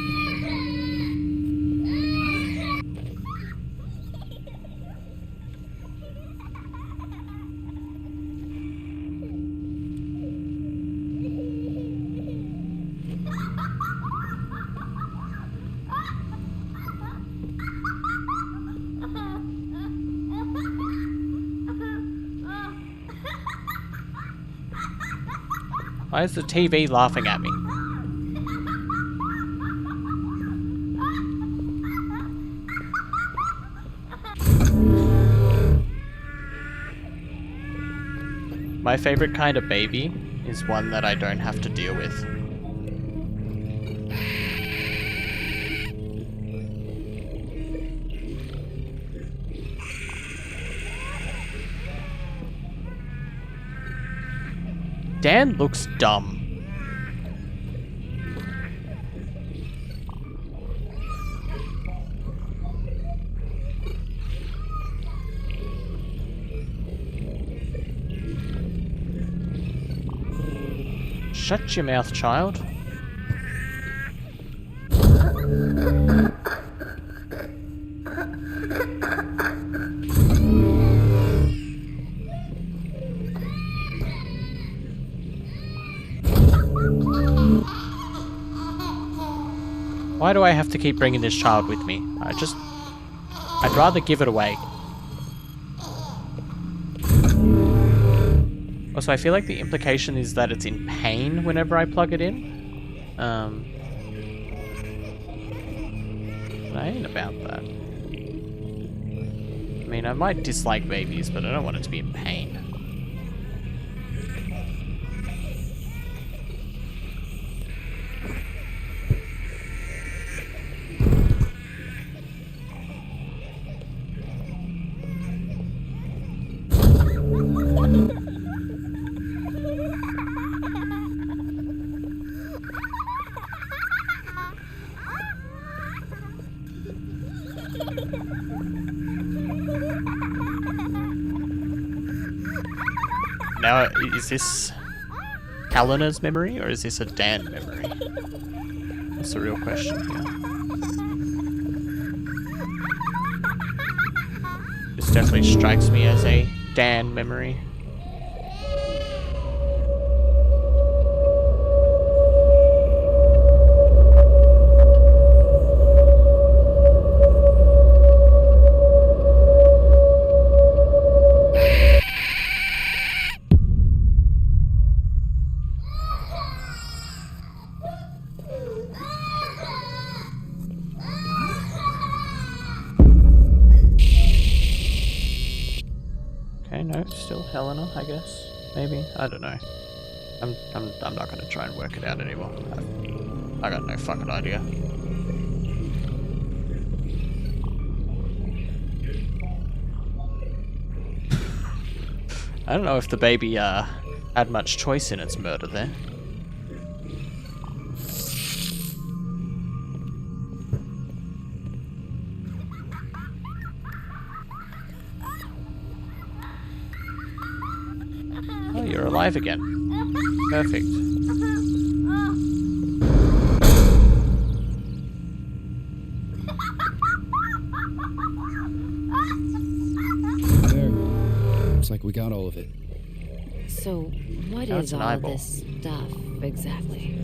Why is the TV laughing at me? My favorite kind of baby is one that I don't have to deal with. Dan looks dumb. Shut your mouth, child. Why do I have to keep bringing this child with me? I'd rather give it away. Also, I feel like the implication is that it's in pain whenever I plug it in. But I ain't about that. I mean, I might dislike babies, but I don't want it to be in pain. Now, is this Helena's memory, or is this a Dan memory? That's the real question here. This definitely strikes me as a Dan memory. No, still Helena, I guess. Maybe, I don't know. I'm not gonna try and work it out anymore. I got no fucking idea. I don't know if the baby had much choice in its murder there. You're alive again. Perfect. There. Looks like we got all of it. So, what Now is it's an all eyeball. this stuff exactly?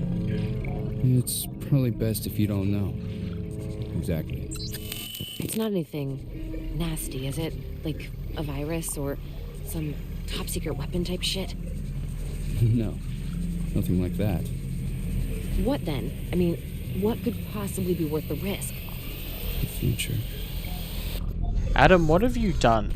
It's probably best if you don't know. Exactly. It's not anything nasty, is it? Like a virus or some top secret weapon type shit? No. Nothing like that. What then? I mean, what could possibly be worth the risk? The future. Adam, what have you done?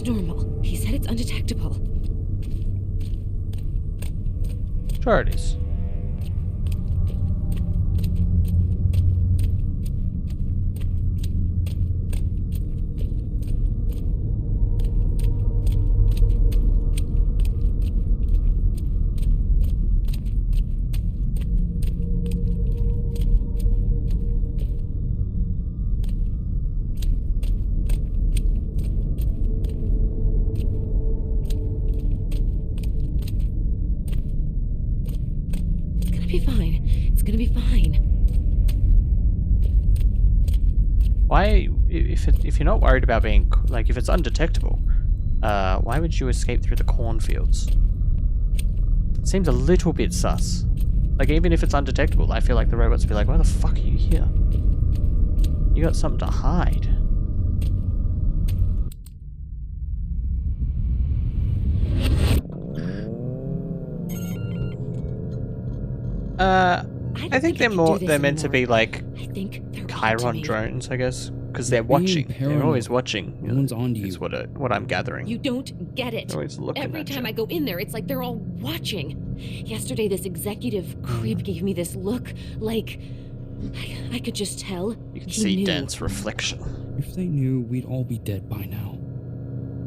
Normal. He said it's undetectable. Sure it is. Why, if you're not worried about being, like, if it's undetectable, why would you escape through the cornfields? It seems a little bit sus. Like, even if it's undetectable, I feel like the robots would be like, why the fuck are you here? You got something to hide. I think they're meant to be like Chiron drones, I guess, because they're watching. They're always watching. No one's on to you. Is what I'm gathering. You don't get it. They're always looking Every at time you. I go in there, it's like they're all watching. Yesterday, this executive creep gave me this look like I could just tell. You can he see knew. Dan's reflection. If they knew, we'd all be dead by now.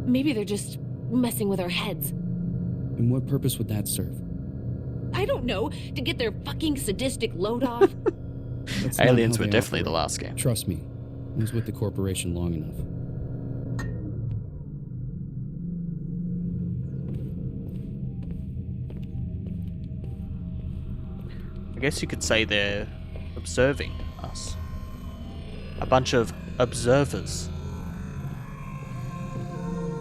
Maybe they're just messing with our heads. And what purpose would that serve? I don't know. To get their fucking sadistic load off. That's not Aliens how were they definitely operate. the last game. Trust me, I was with the corporation long enough. I guess you could say they're observing us. A bunch of observers.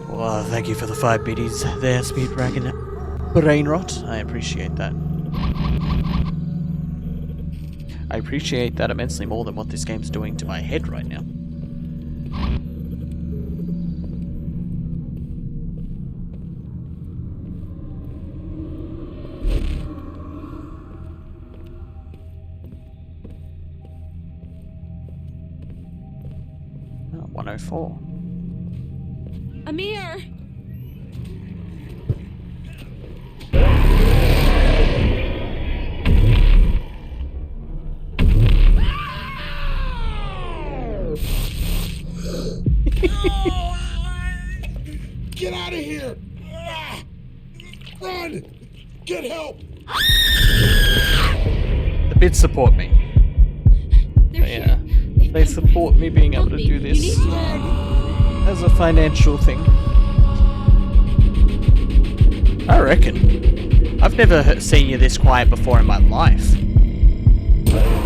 Well, thank you for the 5 biddies there, Speed Dragon. Brain rot. I appreciate that. I appreciate that immensely more than what this game's doing to my head right now. Oh, 104. Amir! Get out of here! Run! Get help! The bids support me. They support me being able to do this as a financial thing. I reckon. I've never seen you this quiet before in my life.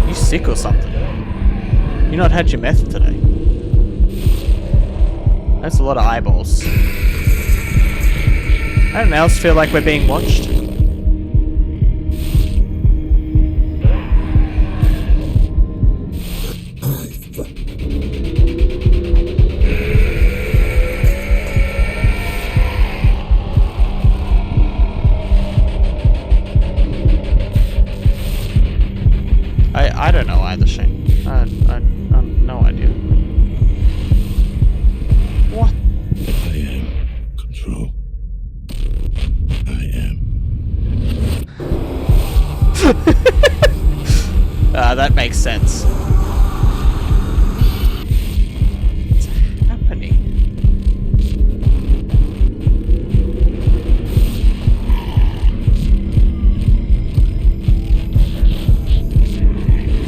You sick or something? You not had your meth today? That's a lot of eyeballs. I don't else feel like we're being watched. I don't know either, Shane. I no idea. What? I am control. I am. That makes sense. What's happening?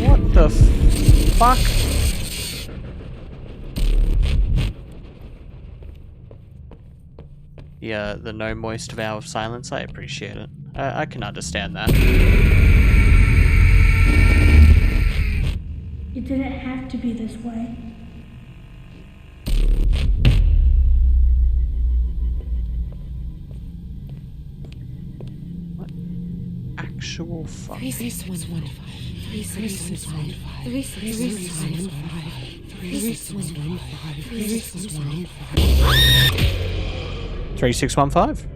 What the fuck? Yeah, the no moist vow of silence, I appreciate it. I can understand that. It didn't have to be this way. Actual fuck. 3615. 3615. 3615. 3615. 3615.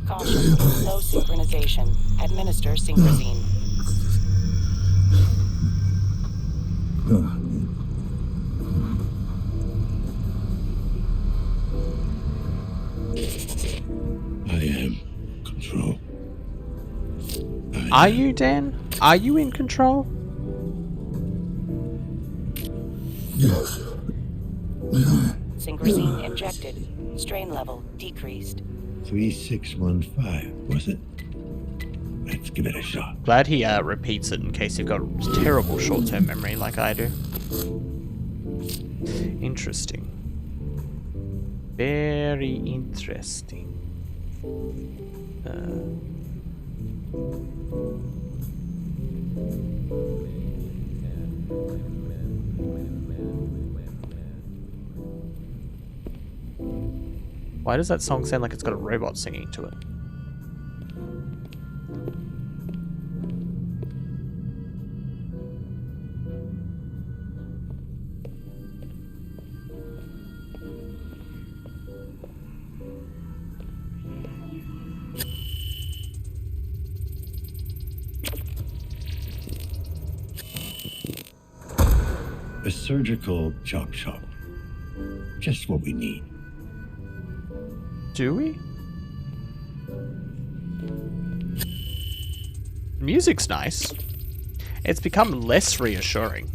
Caution, no synchronization. Administer synchrosine. I am control. Are you, Dan? Are you in control? Yes. Synchrosine injected. Strain level decreased. 3615, was it? Let's give it a shot. Glad he repeats it in case you've got terrible short-term memory like I do. Interesting. Very interesting. Why does that song sound like it's got a robot singing to it? A surgical chop shop. Just what we need. Do we? Music's nice. It's become less reassuring.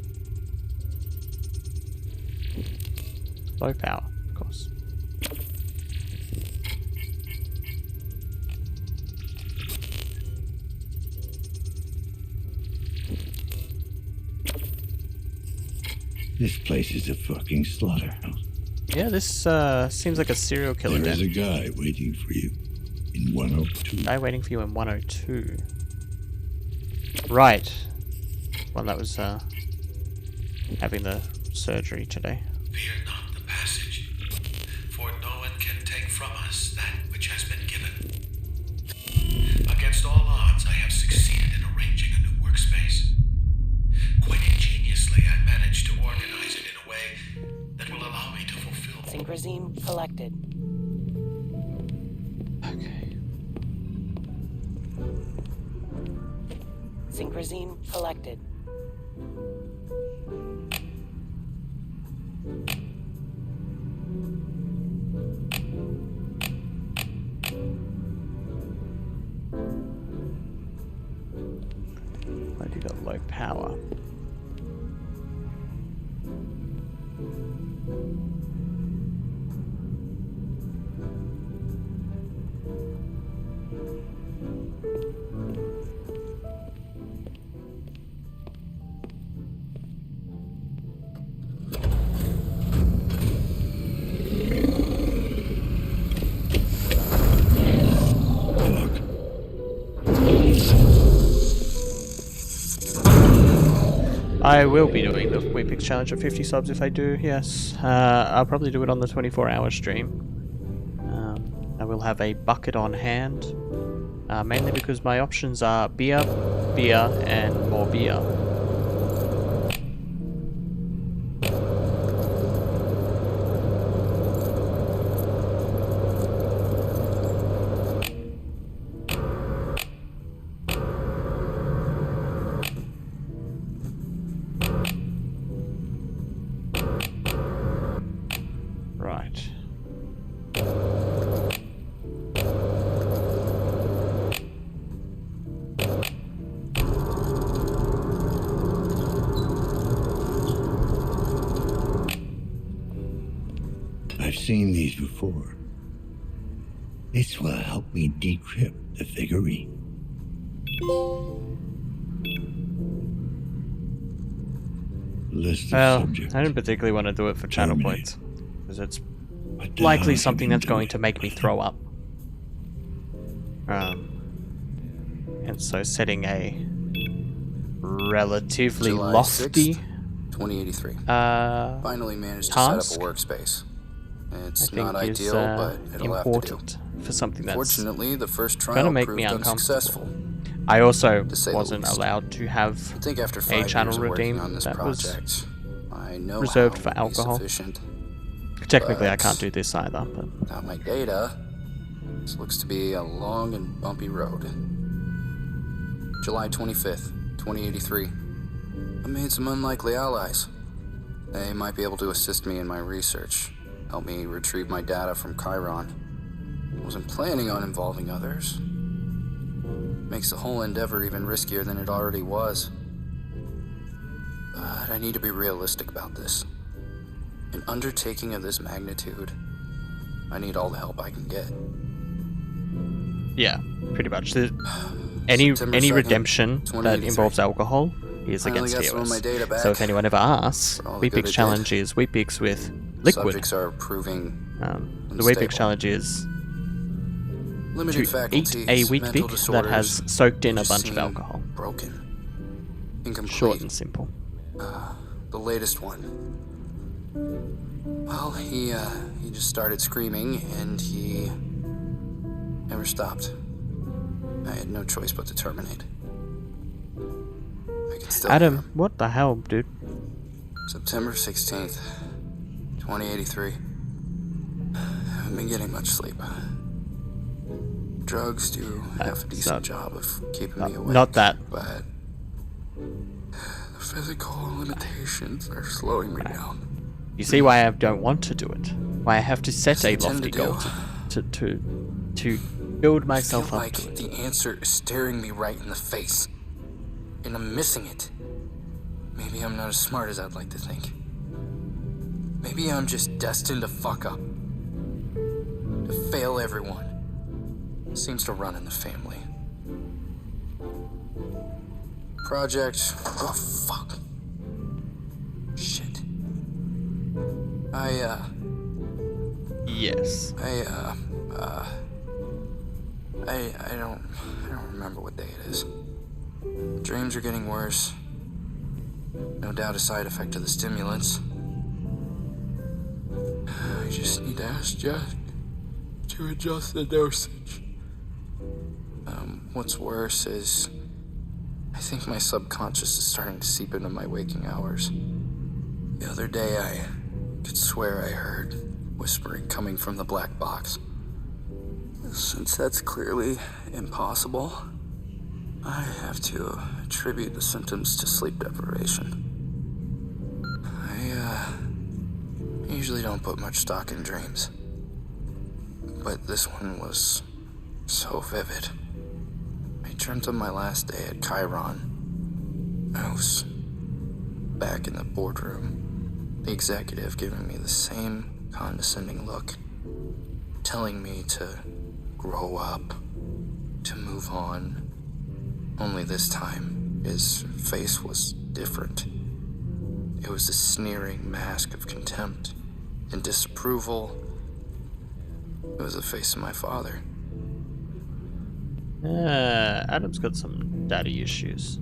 Low power, of course. This place is a fucking slaughterhouse. Yeah, this seems like a serial killer. There is a guy waiting for you in 102. Guy waiting for you in 102. Right. One that was having the surgery today. Fear not the passage, for no one can take from us that which has been given. Against all odds, I have succeeded in arranging a new workspace. Quite ingeniously, I managed to organize it in a way that will allow me to fulfill... Synchrosine collected. Okay. Synchrosine collected. I do got low power. I will be doing the Weepix challenge at 50 subs if I do, yes. I'll probably do it on the 24-hour stream. I will have a bucket on hand, mainly because my options are beer, beer, and more beer. Right. I've seen these before. This will help me decrypt the figurine. List of Well, subjects. I didn't particularly want to do it for channel points, because it's likely something that's going to make me throw up. And so setting a relatively July lofty 6th, 2083. Finally managed to task, set up a workspace. It's I think not ideal, but it'll important have to do. for something that's Fortunately, the first gonna trial make proved me uncomfortable. unsuccessful. I also to say the wasn't least. allowed to have I think after a 5 channel years of working redeem on this that project, was I know reserved how for it will be alcohol. sufficient. Technically, I But can't do this either, but without my data, this looks to be a long and bumpy road. July 25th, 2083. I made some unlikely allies. They might be able to assist me in my research, help me retrieve my data from Chiron. I wasn't planning on involving others. Makes the whole endeavor even riskier than it already was. But I need to be realistic about this. An undertaking of this magnitude, I need all the help I can get. yeah, pretty much. Any September 2nd, redemption that 2083. involves alcohol is Finally against got some of my data TOS. back. So if anyone ever asks, For all the good Weepix it challenge is Weepix with liquid. Subjects are proving The Weepix challenge is limited to faculties, eat a wheat mental pig that disorders, has soaked in a just bunch of seem alcohol. broken, incomplete. Short and simple. The latest one. Well, he just started screaming, and he never stopped. I had no choice but to terminate. I can still Adam, what the hell, dude? September 16th, 2083. I haven't been getting much sleep. Drugs do half a decent job of keeping me awake. Not that. But the physical limitations are slowing me down. You see why I don't want to do it? Why I have to set a Yes, I tend lofty to goal to build myself up to it. The answer is staring me right in the face, and I'm missing it. Maybe I'm not as smart as I'd like to think. Maybe I'm just destined to fuck up, to fail everyone. It seems to run in the family. Project. Oh fuck. Shit. Yes. I don't remember what day it is. Dreams are getting worse. No doubt a side effect of the stimulants. I just need to ask Jack to adjust the dosage. What's worse is I think my subconscious is starting to seep into my waking hours. The other day I could swear I heard whispering coming from the black box. Since that's clearly impossible, I have to attribute the symptoms to sleep deprivation. I usually don't put much stock in dreams, but this one was so vivid. I dreamt of my last day at Chiron. I was back in the boardroom, the executive giving me the same condescending look, telling me to grow up, to move on. Only this time, his face was different. It was a sneering mask of contempt and disapproval. It was the face of my father. Adam's got some daddy issues.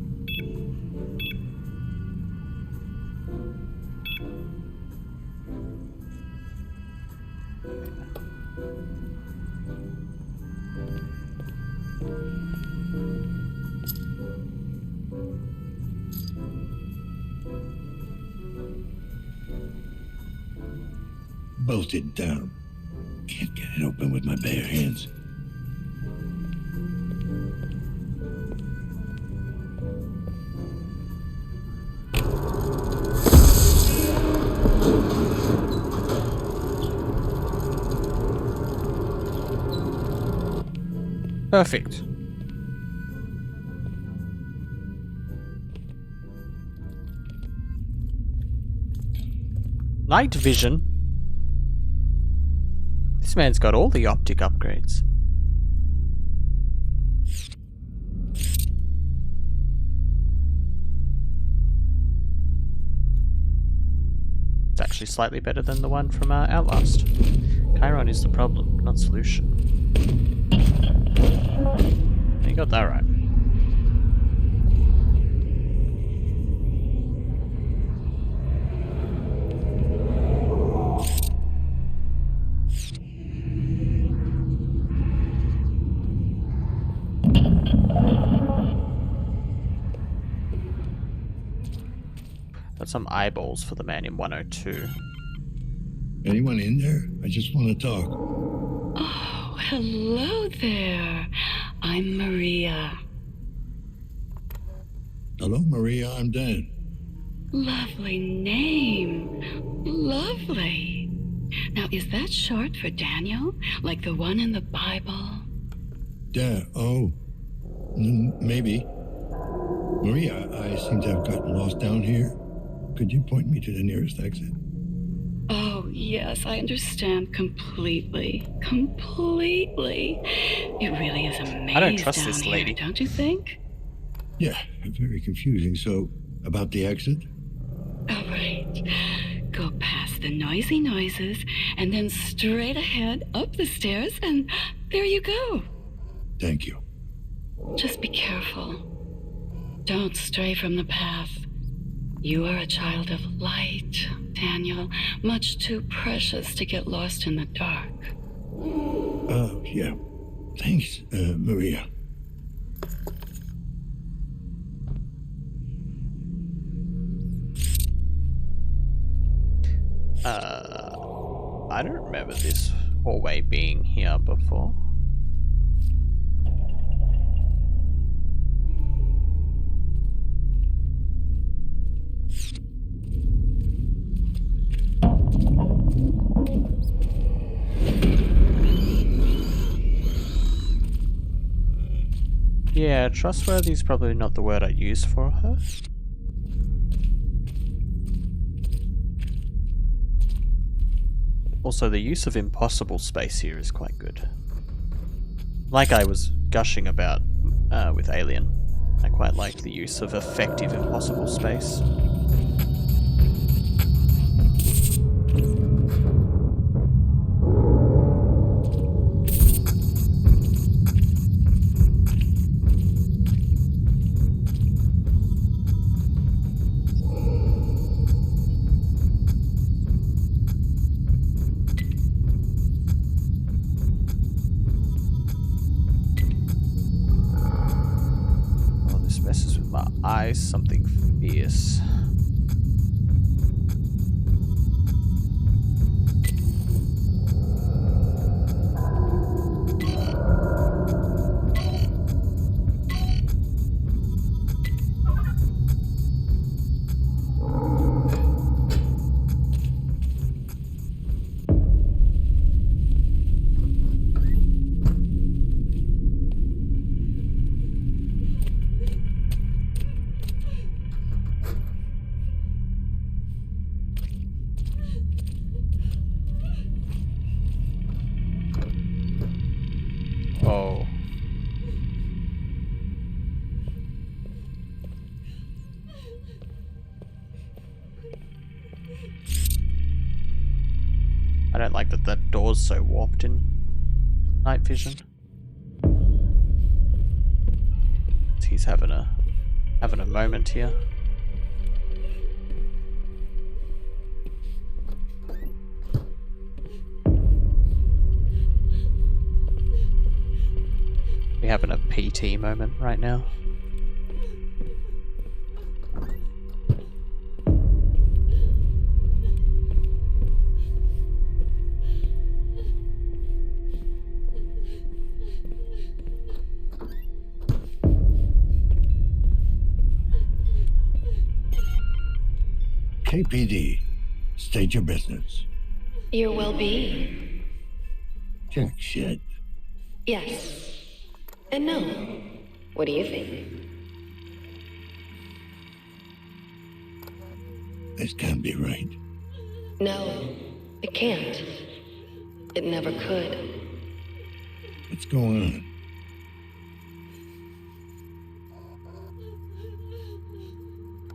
Bolted down. Can't get it open with my bare hands. Perfect. Night vision. This man's got all the optic upgrades. It's actually slightly better than the one from Outlast. Chiron is the problem, not solution. You got that right. Got some eyeballs for the man in 102. Anyone in there? I just want to talk. Oh, hello there. I'm Maria. Hello, Maria. I'm Dan. Lovely name. Lovely. Now, is that short for Daniel? Like the one in the Bible? Oh. Maybe. Maria, I seem to have gotten lost down here. Could you point me to the nearest exit? Oh, yes, I understand completely. Completely. It really is amazing. I don't trust down this lady. Here, don't you think? Yeah, very confusing. So, about the exit? All right. Go past the noisy noises and then straight ahead up the stairs, and there you go. Thank you. Just be careful. Don't stray from the path. You are a child of light, Daniel. Much too precious to get lost in the dark. Yeah. Thanks, Maria. I don't remember this hallway being here before. Yeah, trustworthy is probably not the word I use for her. Also, the use of impossible space here is quite good. Like I was gushing about with Alien, I quite like the use of effective impossible space. Messes with my eyes, something fierce. Oh. I don't like that door's so warped in night vision. He's having a moment here. We're having a PT moment right now. KPD, state your business. Your well-being. Jack shit. Yes. And no. What do you think? This can't be right. No, it can't. It never could. What's going on?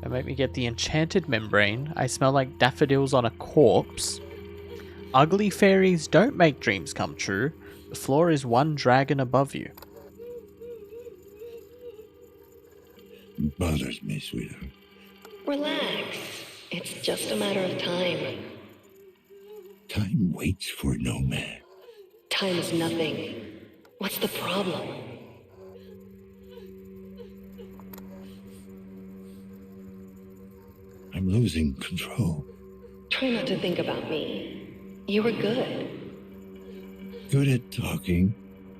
Don't make me get the enchanted membrane. I smell like daffodils on a corpse. Ugly fairies don't make dreams come true. The floor is one dragon above you. It bothers me, sweetheart. Relax. It's just a matter of time. Time waits for no man. Time is nothing. What's the problem? I'm losing control. Try not to think about me. You were good. Good at talking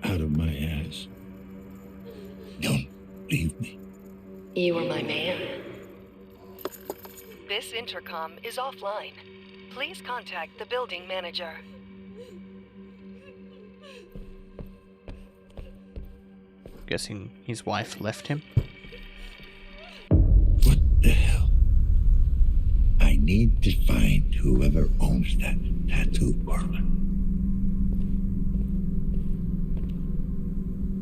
out of my ass. Don't leave me. You were my man. This intercom is offline. Please contact the building manager. Guessing his wife left him. What the hell? I need to find whoever owns that tattoo parlor.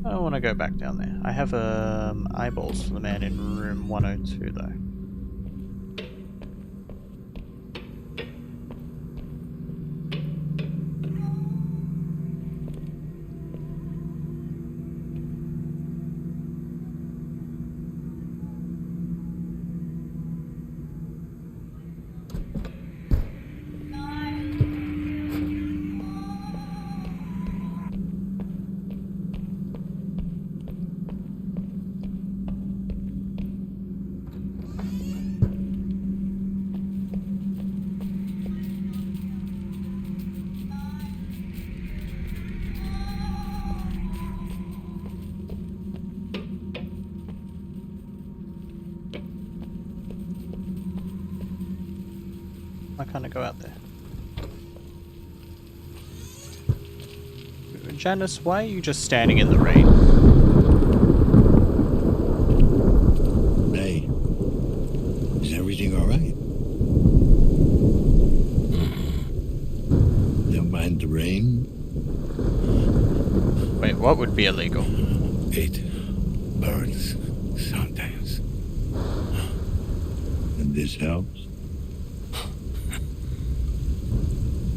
I don't want to go back down there. I have eyeballs for the man in room 102 though. Why can't I go out there? Janice, why are you just standing in the rain? Hey, is everything all right? Don't mind the rain? Wait, what would be illegal? It burns sometimes. And this helps?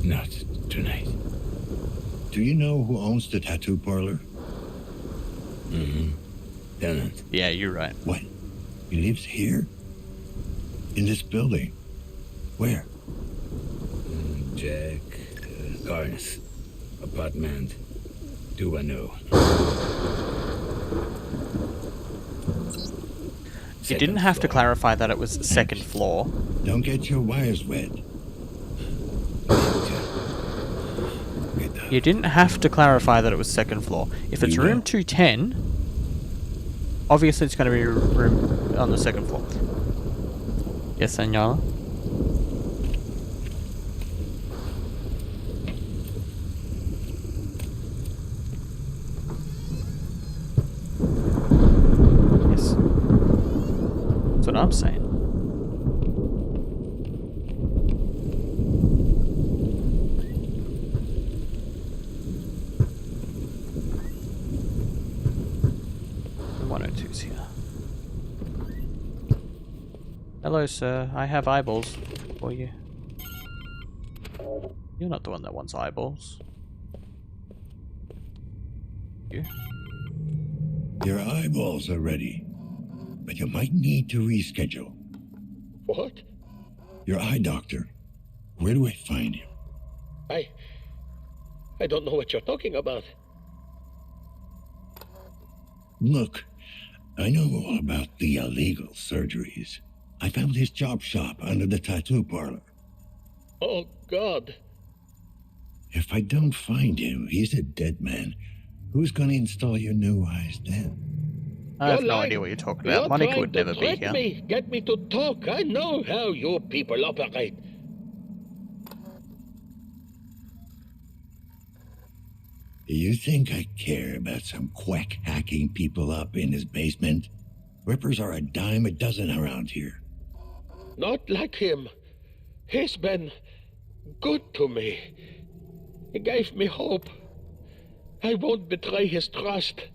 Not tonight. Do you know who owns the tattoo parlor? Mm-hmm. Tenant. Yeah, you're right. What? He lives here? In this building? Where? Jack Garnes. Apartment 210. You didn't have to clarify that it was second floor. Don't get your wires wet. You didn't have to clarify that it was second floor. If it's room 210, obviously it's going to be room on the second floor. Yes, senora? Yes. That's what I'm saying. Here. Hello, sir. I have eyeballs for you. You're not the one that wants eyeballs. You? Your eyeballs are ready, but you might need to reschedule. What? Your eye doctor. Where do I find him? I don't know what you're talking about. Look, I know all about the illegal surgeries. I found his job shop under the tattoo parlor. Oh, God. If I don't find him, he's a dead man. Who's gonna install your new eyes then? I have no idea what you're talking about. Monica would never be here. Get me to talk. I know how you people operate. You think I care about some quack hacking people up in his basement? Rippers are a dime a dozen around here. Not like him. He's been good to me. He gave me hope. I won't betray his trust.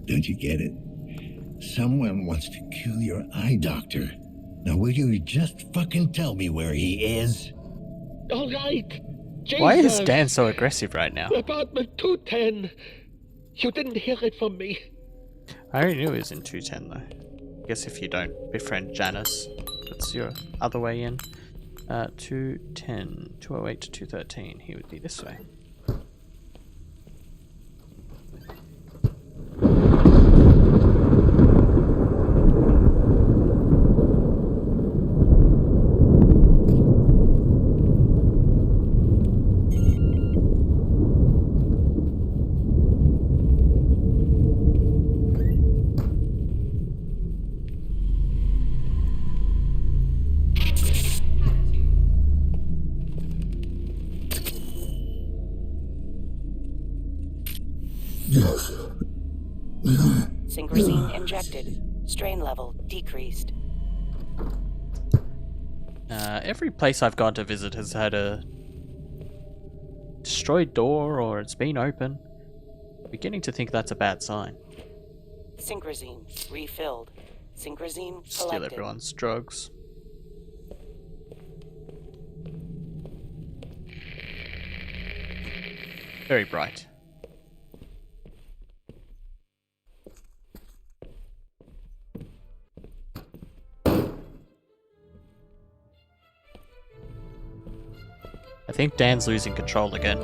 Don't you get it? Someone wants to kill your eye doctor. Now will you just fucking tell me where he is? All right. Jesus. Why is Dan so aggressive right now? Apartment 210. You didn't hear it from me. I already knew he was in 210 though. Guess if you don't befriend Janice, that's your other way in. 210, 208 to 213. He would be this way. Synchrosine injected. Strain level decreased. Every place I've gone to visit has had a destroyed door or it's been open. I'm beginning to think that's a bad sign. Synchrosine refilled. Synchrosine collected. Steal everyone's drugs. Very bright. I think Dan's losing control again.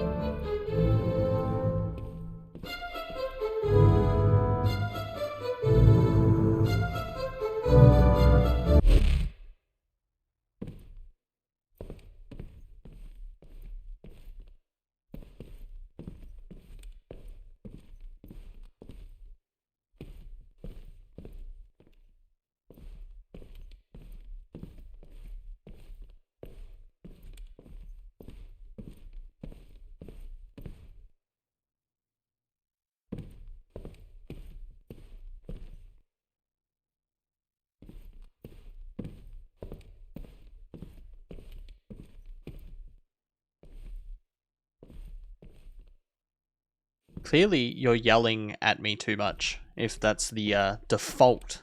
clearly you're yelling at me too much, if that's the default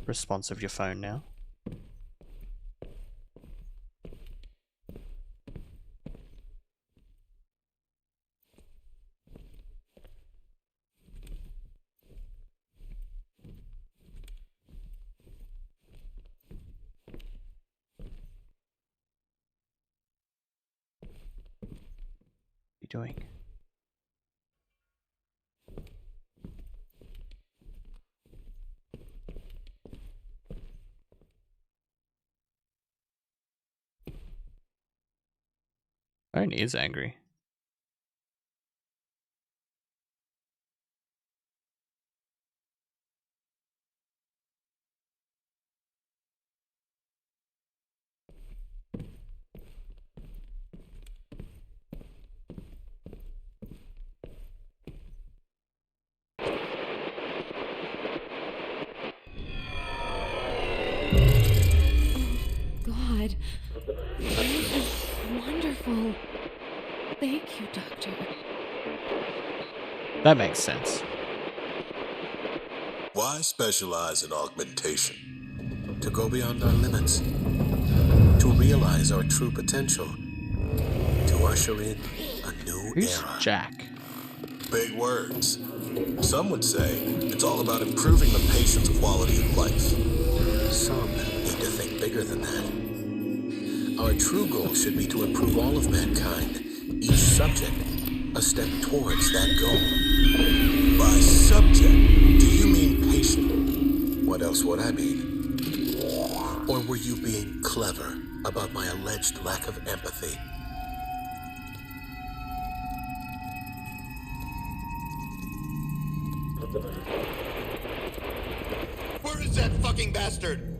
response of your phone now. What are you doing? Phone is angry. God, this is wonderful. Thank you, Doctor. That makes sense. Why specialize in augmentation? To go beyond our limits. To realize our true potential. To usher in a new era. Jack? Big words. Some would say it's all about improving the patient's quality of life. Some need to think bigger than that. Our true goal should be to improve all of mankind, each subject a step towards that goal. By subject, do you mean patient? What else would I mean? Or were you being clever about my alleged lack of empathy? Where is that fucking bastard?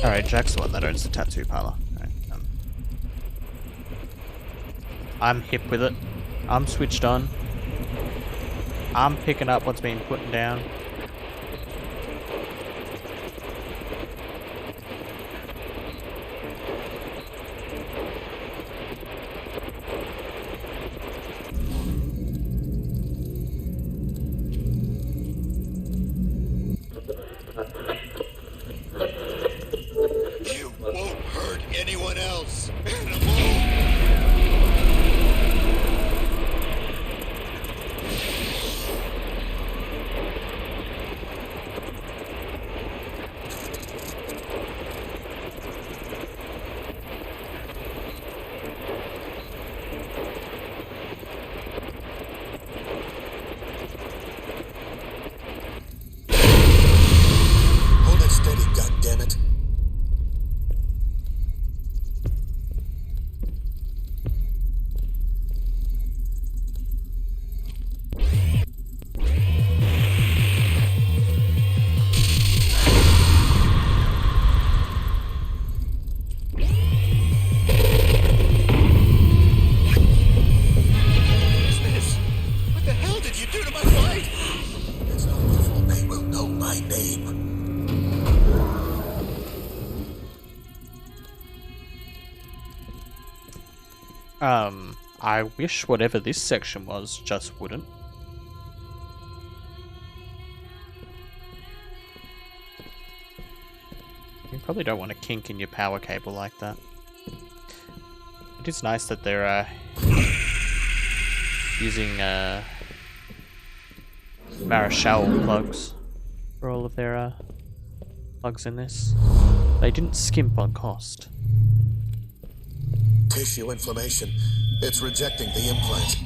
Alright, Jack's the one that owns the tattoo parlor. Right, I'm hip with it. I'm switched on. I'm picking up what's being put down. You won't hurt anyone else. Hold it steady, goddammit. What's this? What the hell did you do to my fight? It's not your fault they will know my name. I wish whatever this section was just wouldn't. You probably don't want a kink in your power cable like that. It is nice that they're using Marechal plugs for all of their plugs in this. They didn't skimp on cost. Tissue inflammation. It's rejecting the implant.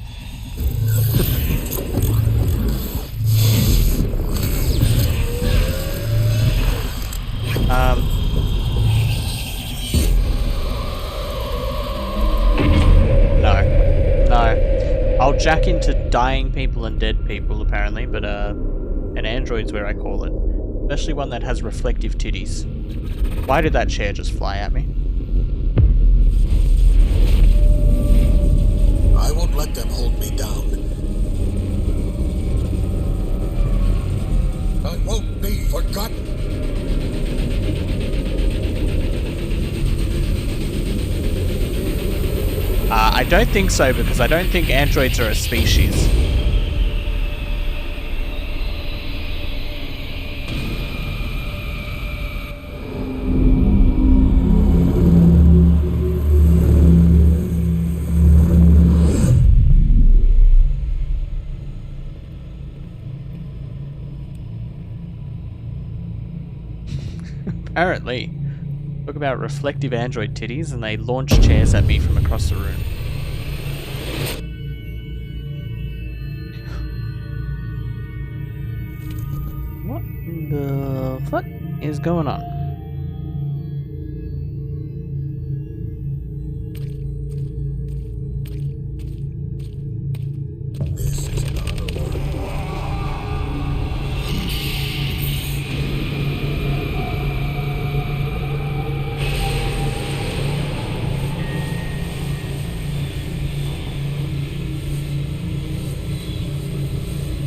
No. I'll jack into dying people and dead people apparently, but an android's where I call it. Especially one that has reflective titties. Why did that chair just fly at me? I won't let them hold me down. got... I don't think so, because I don't think androids are a species. Apparently. Talk about reflective android titties, and they launch chairs at me from across the room. What the fuck is going on? This is not over.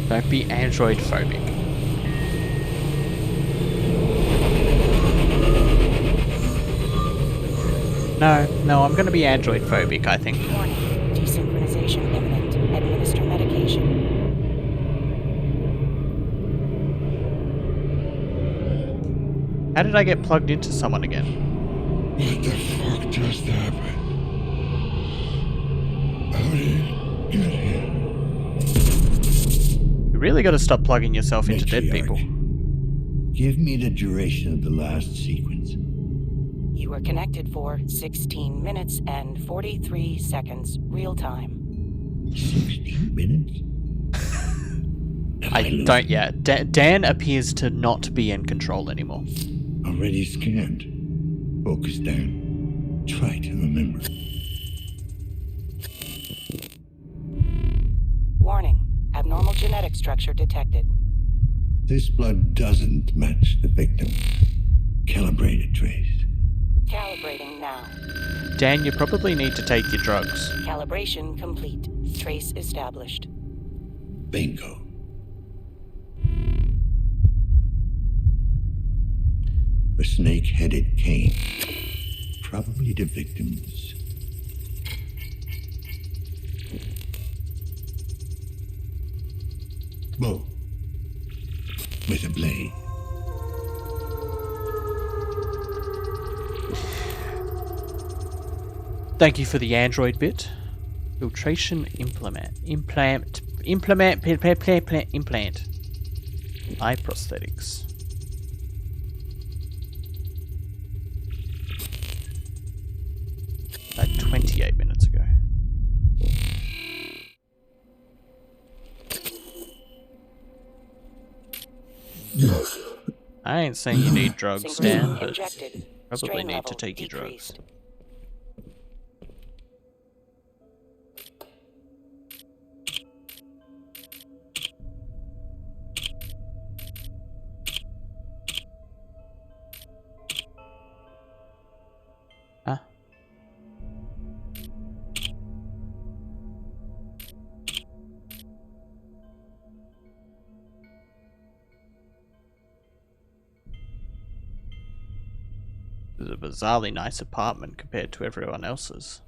Don't be android phobic. No, I'm gonna be android phobic, I think. Warning. Desynchronization imminent. Administer medication. How did I get plugged into someone again? What the fuck just happened? How did it get here? You really gotta stop plugging yourself into dead people. Give me the duration of the last sequence. You were connected for 16 minutes and 43 seconds, real time. 16 minutes? Dan appears to not be in control anymore. Already scanned. Focus down. Try to remember. Warning. Abnormal genetic structure detected. This blood doesn't match the victim's. Calibrated trace. Calibrating now. Dan, you probably need to take your drugs. Calibration complete. Trace established. Bingo. A snake-headed cane. Probably the victim's. Bow. With a blade. Thank you for the android bit. Filtration implant. Implant. Eye prosthetics. About 28 minutes ago. Yes. I ain't saying you need drugs, Dan, but Injected. probably Strain need to level take your drugs. decreased. Huh? This is a bizarrely nice apartment compared to everyone else's.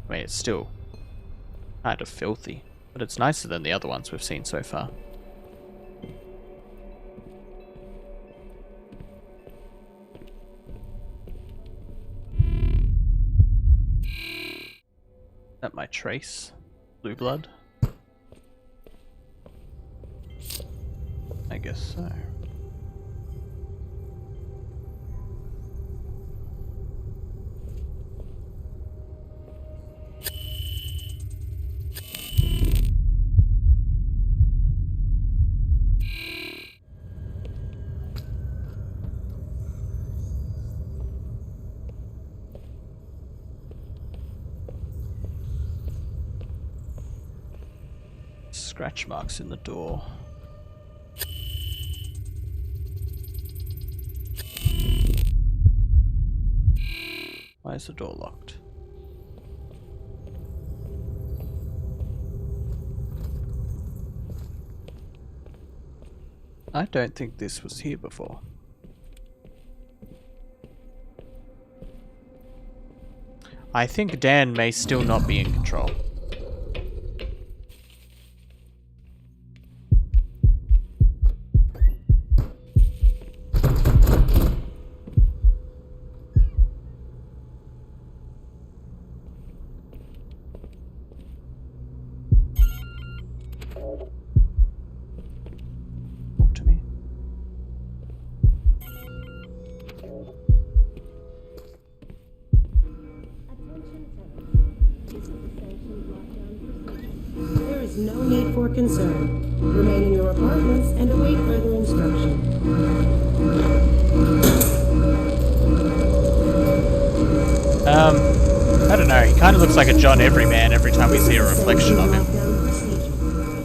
I mean, it's still kind of filthy, but it's nicer than the other ones we've seen so far. Is that my trace? Blue blood? I guess so. Scratch marks in the door. Why is the door locked? I don't think this was here before. I think Dan may still not be in control. Talk to me. There is no need for concern. Remain in your apartments and await further instruction. I don't know. He kind of looks like a John Everyman every time we see a reflection of him.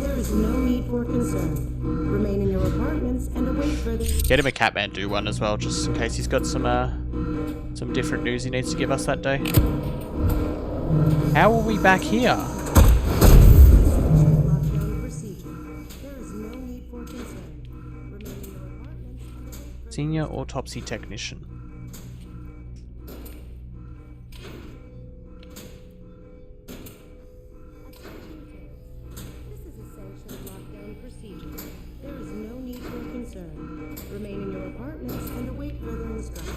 There is no need for concern. Remain in your apartments and await further. Get him a Catmandu one as well, just in case he's got some different news he needs to give us that day. How are we back here? Senior autopsy technician. This is essential lockdown procedure. There is no need for concern. Remain in your apartments and await further instruction.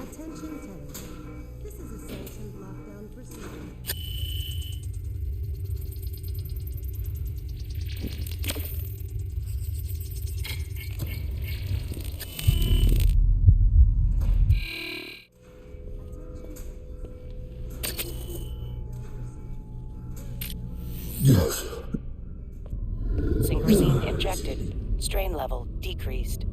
Attention tenants. This is essential lockdown procedure. Yes. Synchrosine injected. Strain level decreased.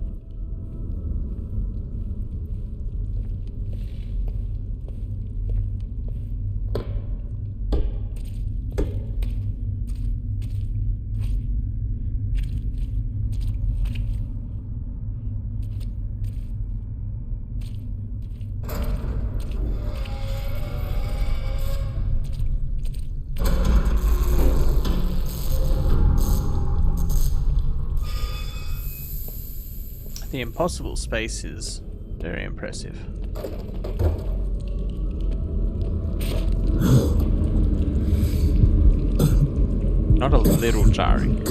The impossible space is very impressive. Not a little jarring.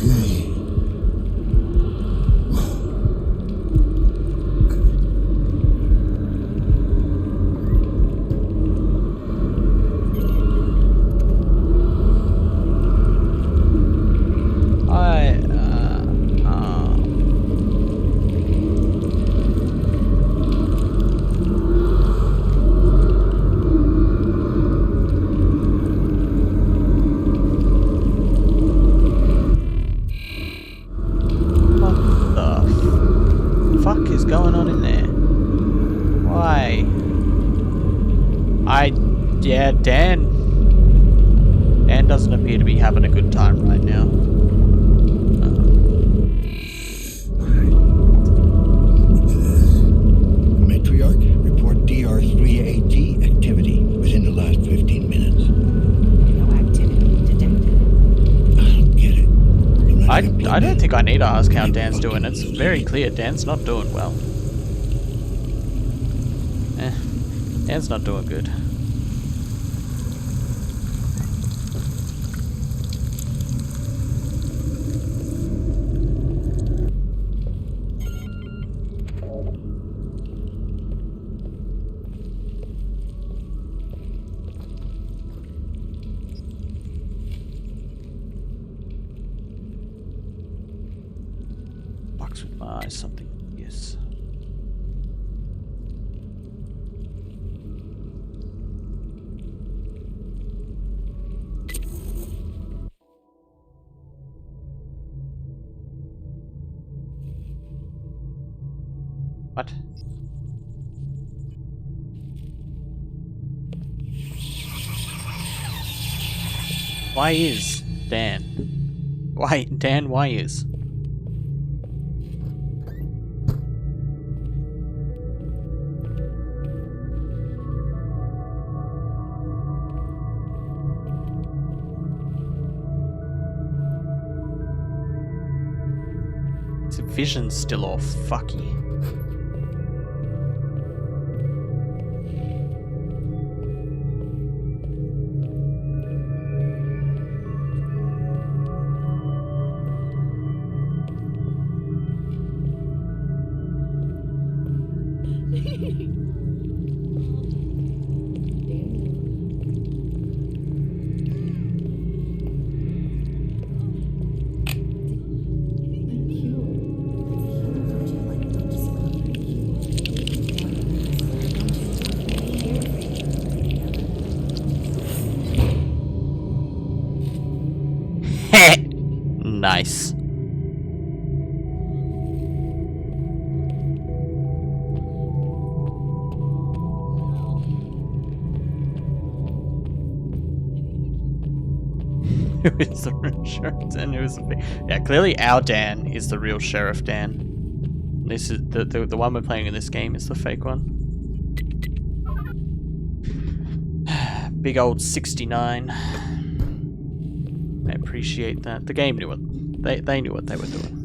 Yeah, Dan doesn't appear to be having a good time right now. Matriarch, report DR3AT activity within the last 15 minutes. No activity detected. I don't get it. I don't think I need to ask how Dan's doing. It's very clear Dan's not doing well. Dan's not doing good. Box with my eyes, something. Yes. What? Why is Dan? Why, Dan, why is? His vision's still all fucky. Nice. Who is the real sheriff Dan? Who is the yeah? Clearly, our Dan is the real sheriff Dan. This is the one we're playing in this game is the fake one. Big old 69. I appreciate that. The game knew what they knew what they were doing.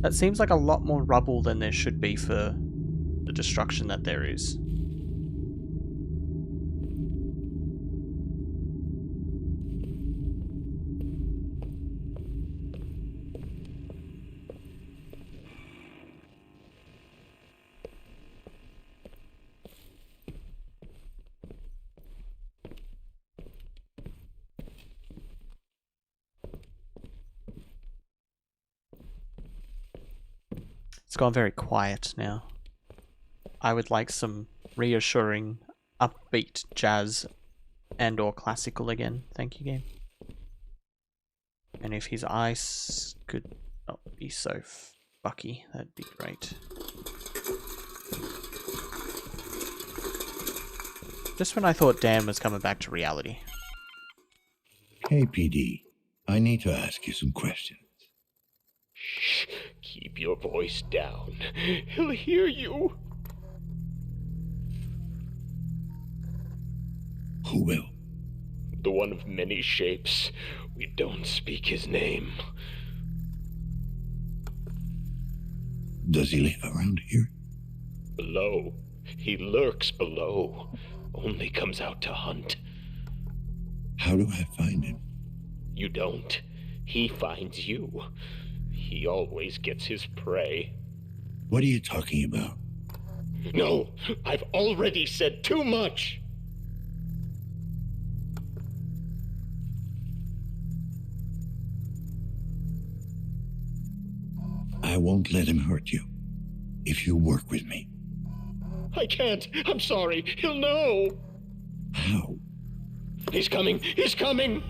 That seems like a lot more rubble than there should be for the destruction that there is. It's gone very quiet now. I would like some reassuring, upbeat jazz and or classical again. Thank you, game. And if his eyes could not be so fucky, that'd be great. Just when I thought Dan was coming back to reality. Hey, PD. I need to ask you some questions. Shh. Keep your voice down. He'll hear you. Who will? The one of many shapes. We don't speak his name. Does he live around here? Below. He lurks below. Only comes out to hunt. How do I find him? You don't. He finds you. He always gets his prey. What are you talking about? No, I've already said too much. I won't let him hurt you if you work with me. I can't. I'm sorry. He'll know. How? He's coming. He's coming.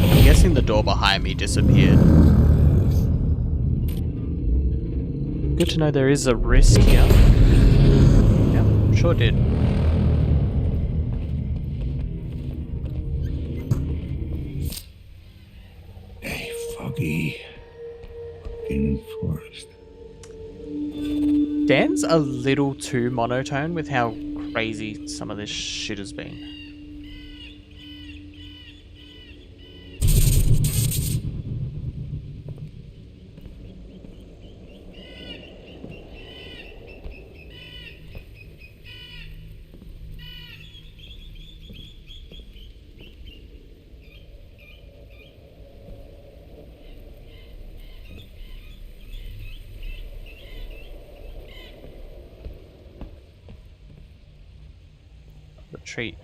I'm guessing the door behind me disappeared. Good to know there is a risk here. Yep, sure did. A foggy fucking forest. Dan's a little too monotone with how crazy some of this shit has been.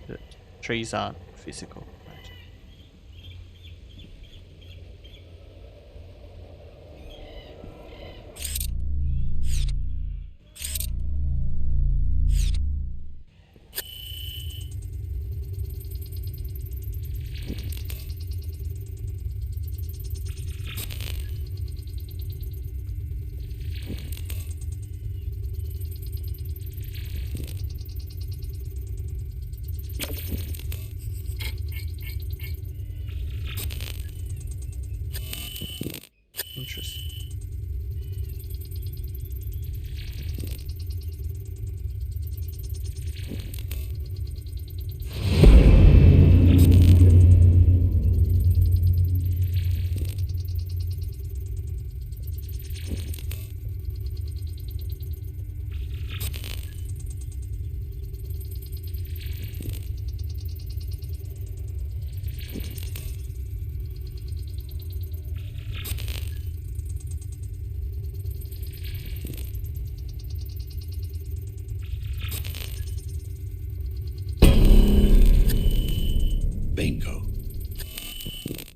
The trees aren't physical, right?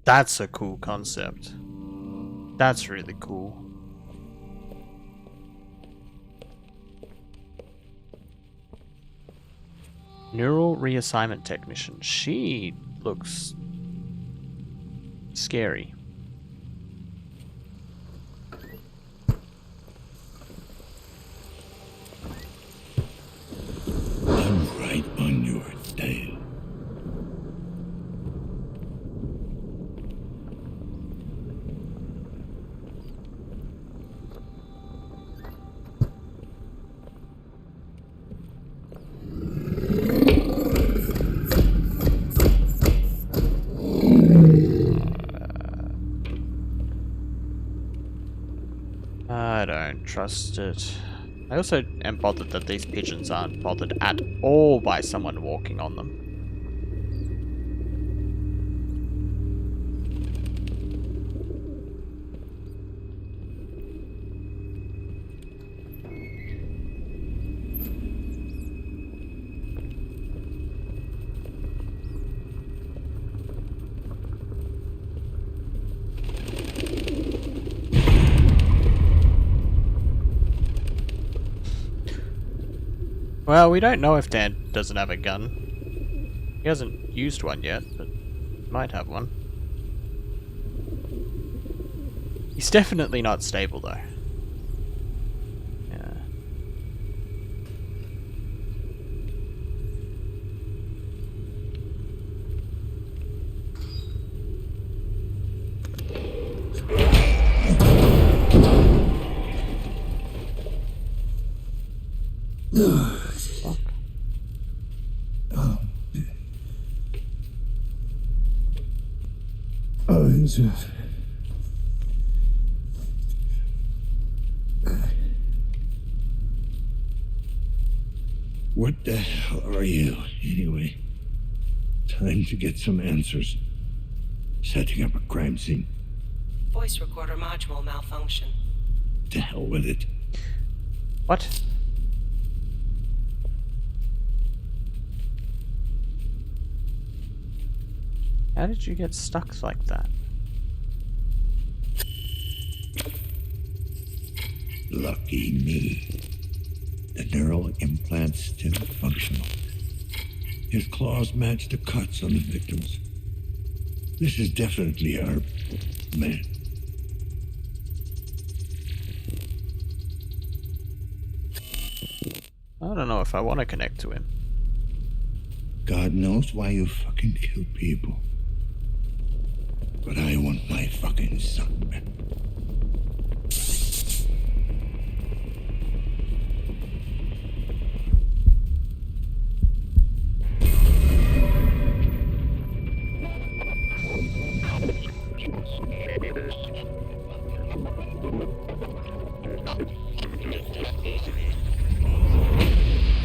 That's a cool concept. That's really cool. Neural reassignment technician. She looks scary. I'm right on your tail. I don't trust it. I also am bothered that these pigeons aren't bothered at all by someone walking on them. Well, we don't know if Dan doesn't have a gun. He hasn't used one yet, but he might have one. He's definitely not stable, though. Yeah. What the hell are you, anyway? Time to get some answers. Setting up a crime scene. Voice recorder module malfunction. To hell with it. What? How did you get stuck like that? Lucky me. The neural implant's still functional. His claws match the cuts on the victims. This is definitely our man. I don't know if I want to connect to him. God knows why you fucking kill people. But I want my fucking son back.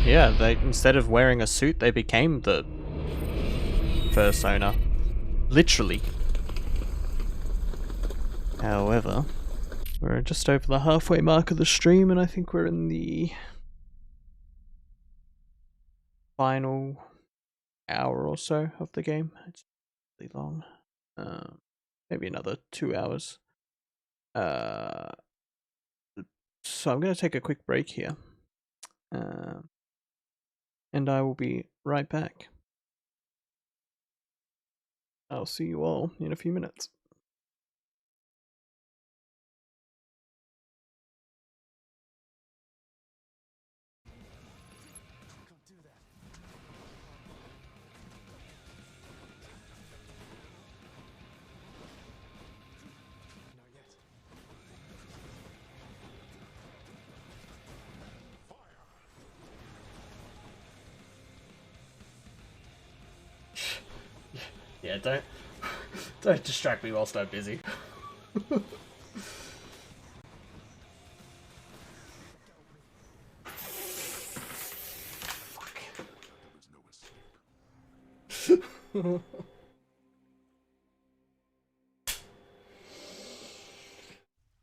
Yeah, they instead of wearing a suit, they became the first owner. Literally. However, we're just over the halfway mark of the stream, and I think we're in the final hour or so of the game. It's really long. Maybe another 2 hours. So I'm going to take a quick break here. And I will be right back. I'll see you all in a few minutes. Yeah, don't distract me whilst I'm busy.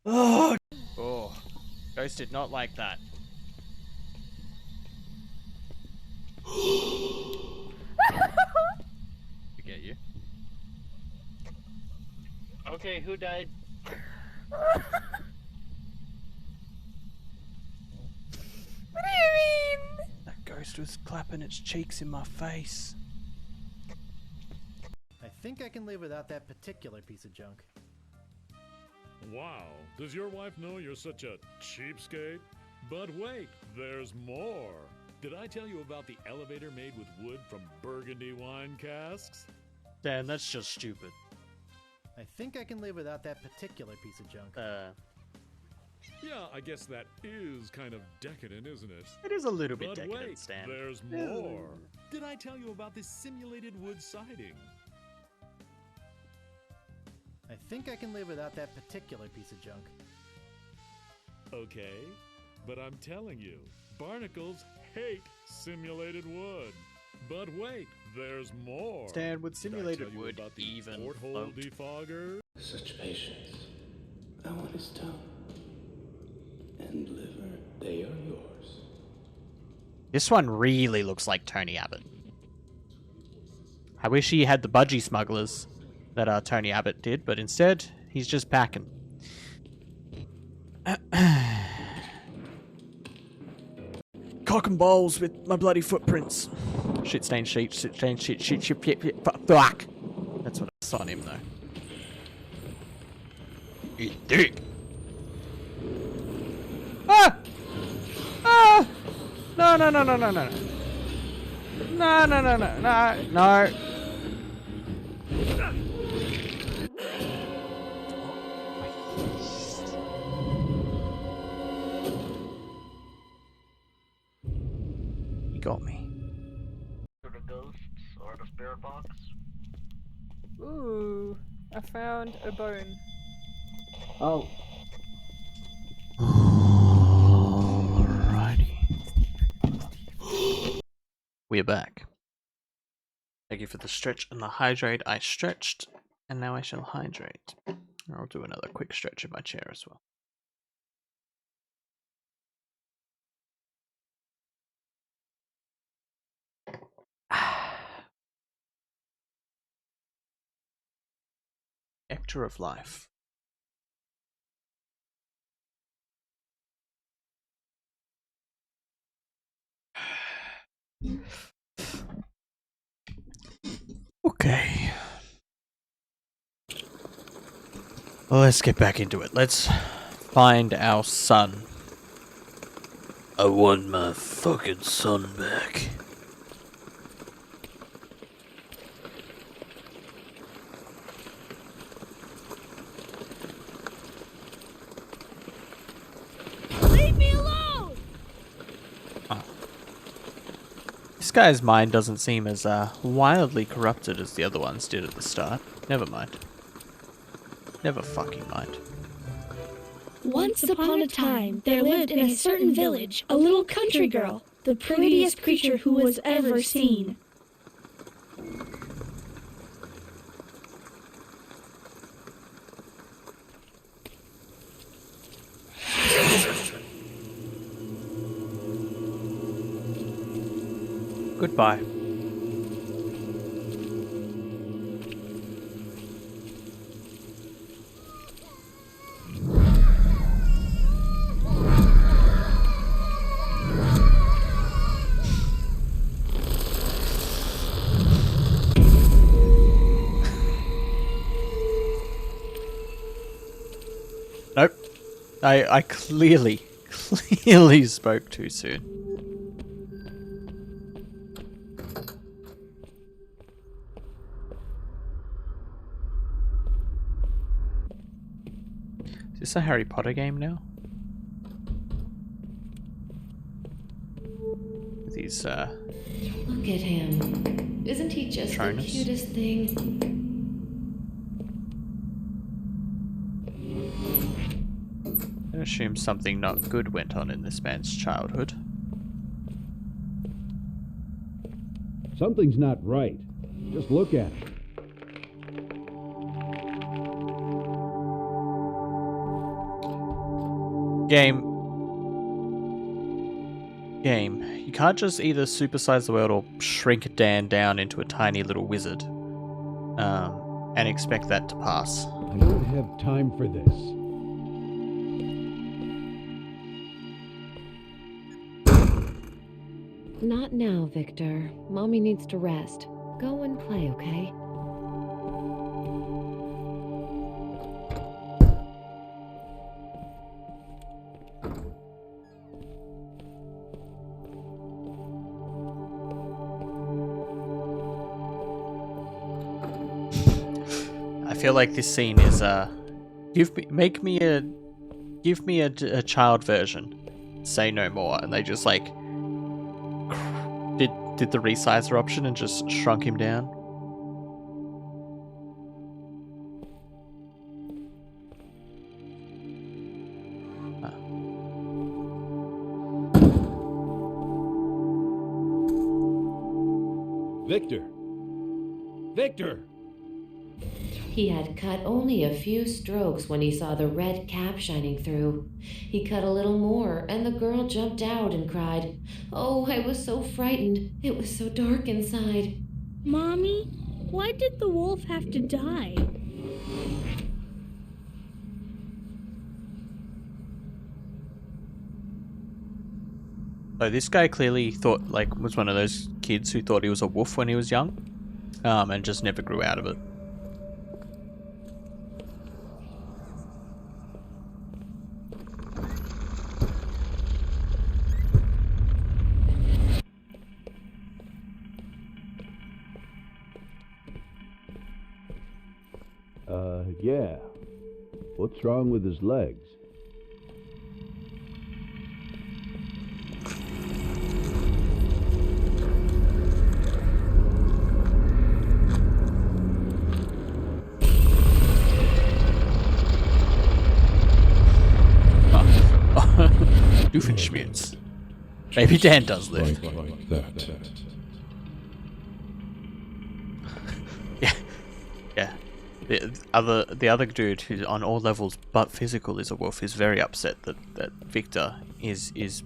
Oh, Ghost did not like that. Forget you. Okay, who died? What do you mean? That ghost was clapping its cheeks in my face. I think I can live without that particular piece of junk. Wow, does your wife know you're such a cheapskate? But wait, there's more. Did I tell you about the elevator made with wood from Burgundy wine casks? Dan, that's just stupid. I think I can live without that particular piece of junk. Yeah, I guess that is kind of decadent, isn't it? It is a little bit but decadent, wait, Stan. There's more. Did I tell you about this simulated wood siding? I think I can live without that particular piece of junk. Okay, but I'm telling you, barnacles hate simulated wood. But wait, there's more. Stan, would simulated Did I tell you wood about the even porthole float? defogger? Such patience. I want his tongue and liver. They are yours. This one really looks like Tony Abbott. I wish he had the budgie smugglers that Tony Abbott did, but instead, he's just packing. Cock and balls with my bloody footprints. Shit stained sheet, shit stained shit, fuck. That's what I saw on him, though. Eat dick. Ah! Ah! No, no, no, no, no, no. No, no, no, no, no, no. You got me. For the ghosts or the spirit box? Ooh, I found a bone. Oh. Alrighty. We're back. Thank you for the stretch and the hydrate. I stretched, and now I shall hydrate. I'll do another quick stretch in my chair as well. Nectar of life. Okay. Well, let's get back into it. Let's find our son. I want my fucking son back. Leave me alone! This guy's mind doesn't seem as wildly corrupted as the other ones did at the start. Never mind. Never fucking mind. Once upon a time, there lived in a certain village a little country girl, the prettiest creature who was ever seen. Goodbye. Nope. I clearly spoke too soon. Is this a Harry Potter game now? These, Look at him. Isn't he just Patronus? the cutest thing? I assume something not good went on in this man's childhood. Something's not right. Just look at it. Game. You can't just either supersize the world or shrink Dan down into a tiny little wizard. And expect that to pass. I don't have time for this. Not now, Victor. Mommy needs to rest. Go and play, okay? I feel like this scene is give me a child version. Say no more, and they just like did the resizer option and just shrunk him down. Victor! Victor! He had cut only a few strokes when he saw the red cap shining through. He cut a little more, and the girl jumped out and cried, "Oh, I was so frightened. It was so dark inside." Mommy, why did the wolf have to die? So this guy clearly thought, like, was one of those kids who thought he was a wolf when he was young, and just never grew out of it. Yeah. What's wrong with his legs? Doofenshmirtz. Maybe Dan does lift. Like that. Yeah. The other dude who's on all levels but physical is a wolf is very upset that Victor is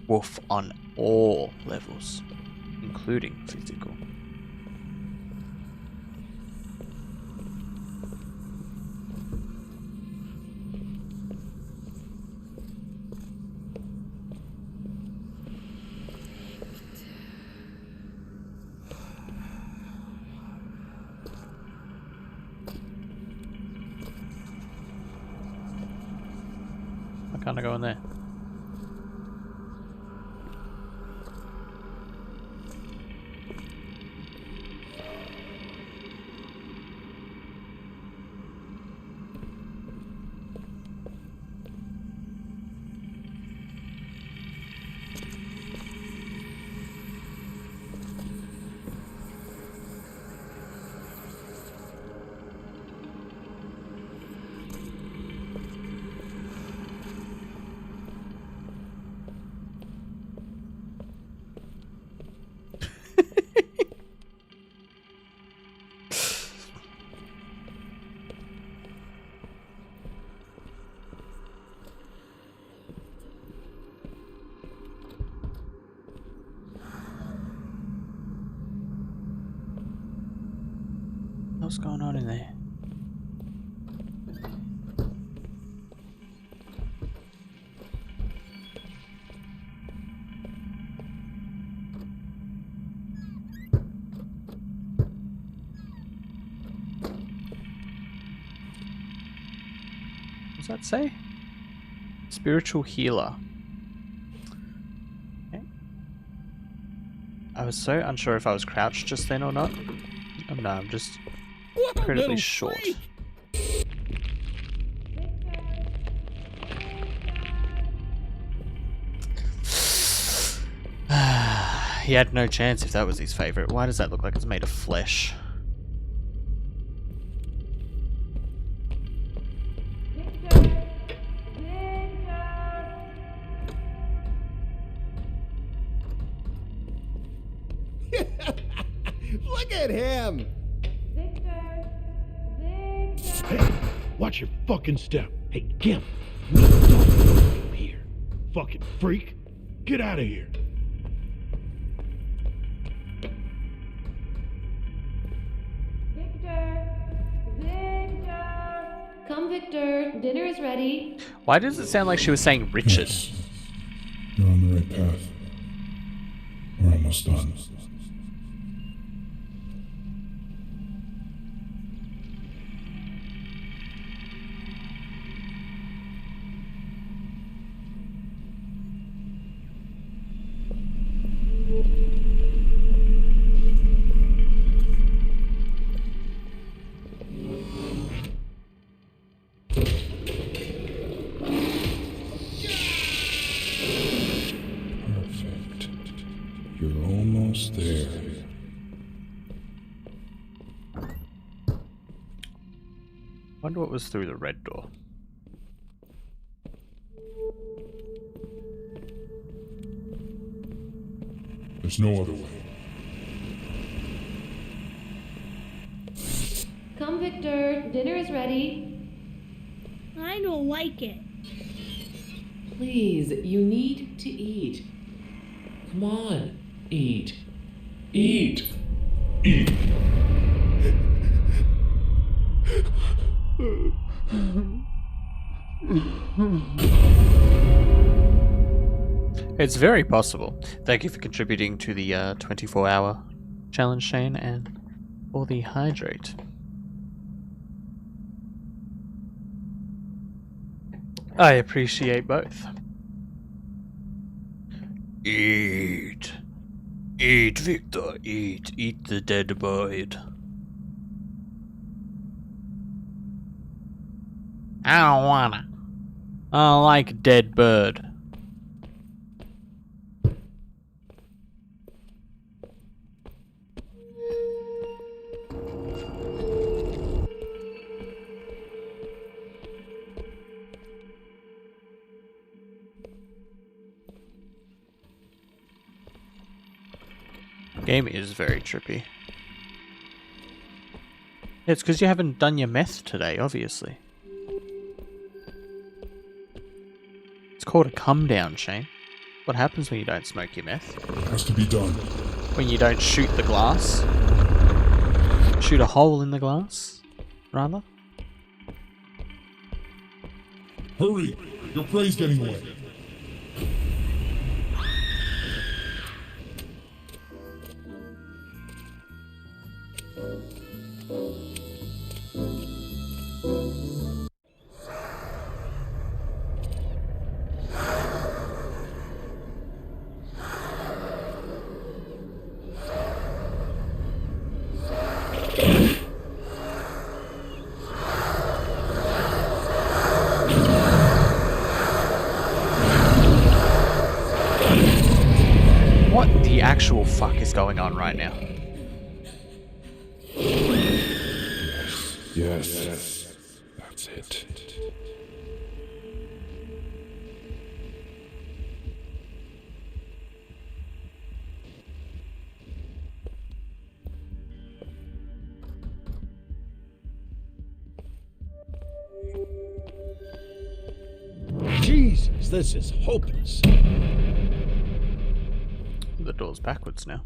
wolf on all levels, including physical. Why can't I go in there? What's going on in there? What does that say? Spiritual healer. Okay. I was so unsure if I was crouched just then or not. No, I'm just incredibly short. He had no chance if that was his favorite. Why does that look like it's made of flesh? Look at him! Hey, watch your fucking step. Hey, Kim, we don't talk here. Fucking freak. Get out of here. Victor! Come, Victor. Dinner is ready. Why does it sound like she was saying Richard? Yes. You're on the right path. We're almost done. Perfect. You're almost there. Wonder what was through the red door. There's no other way. Come, Victor. Dinner is ready. I don't like it. Please, you need to eat. Come on, eat. Eat. Eat. It's very possible. Thank you for contributing to the 24-hour challenge, Shane, and for the hydrate. I appreciate both. Eat. Eat, Victor, eat. Eat the dead bird. I don't wanna. I don't like dead bird. Game is very trippy. It's because you haven't done your meth today, obviously. It's called a come down, Shane. What happens when you don't smoke your meth? Has to be done. When you don't shoot the glass? Shoot a hole in the glass, rather? Hurry! Your prey's getting away. What the actual fuck is going on right now? Yes. That's it. Jesus, this is hopeless. The door's backwards now.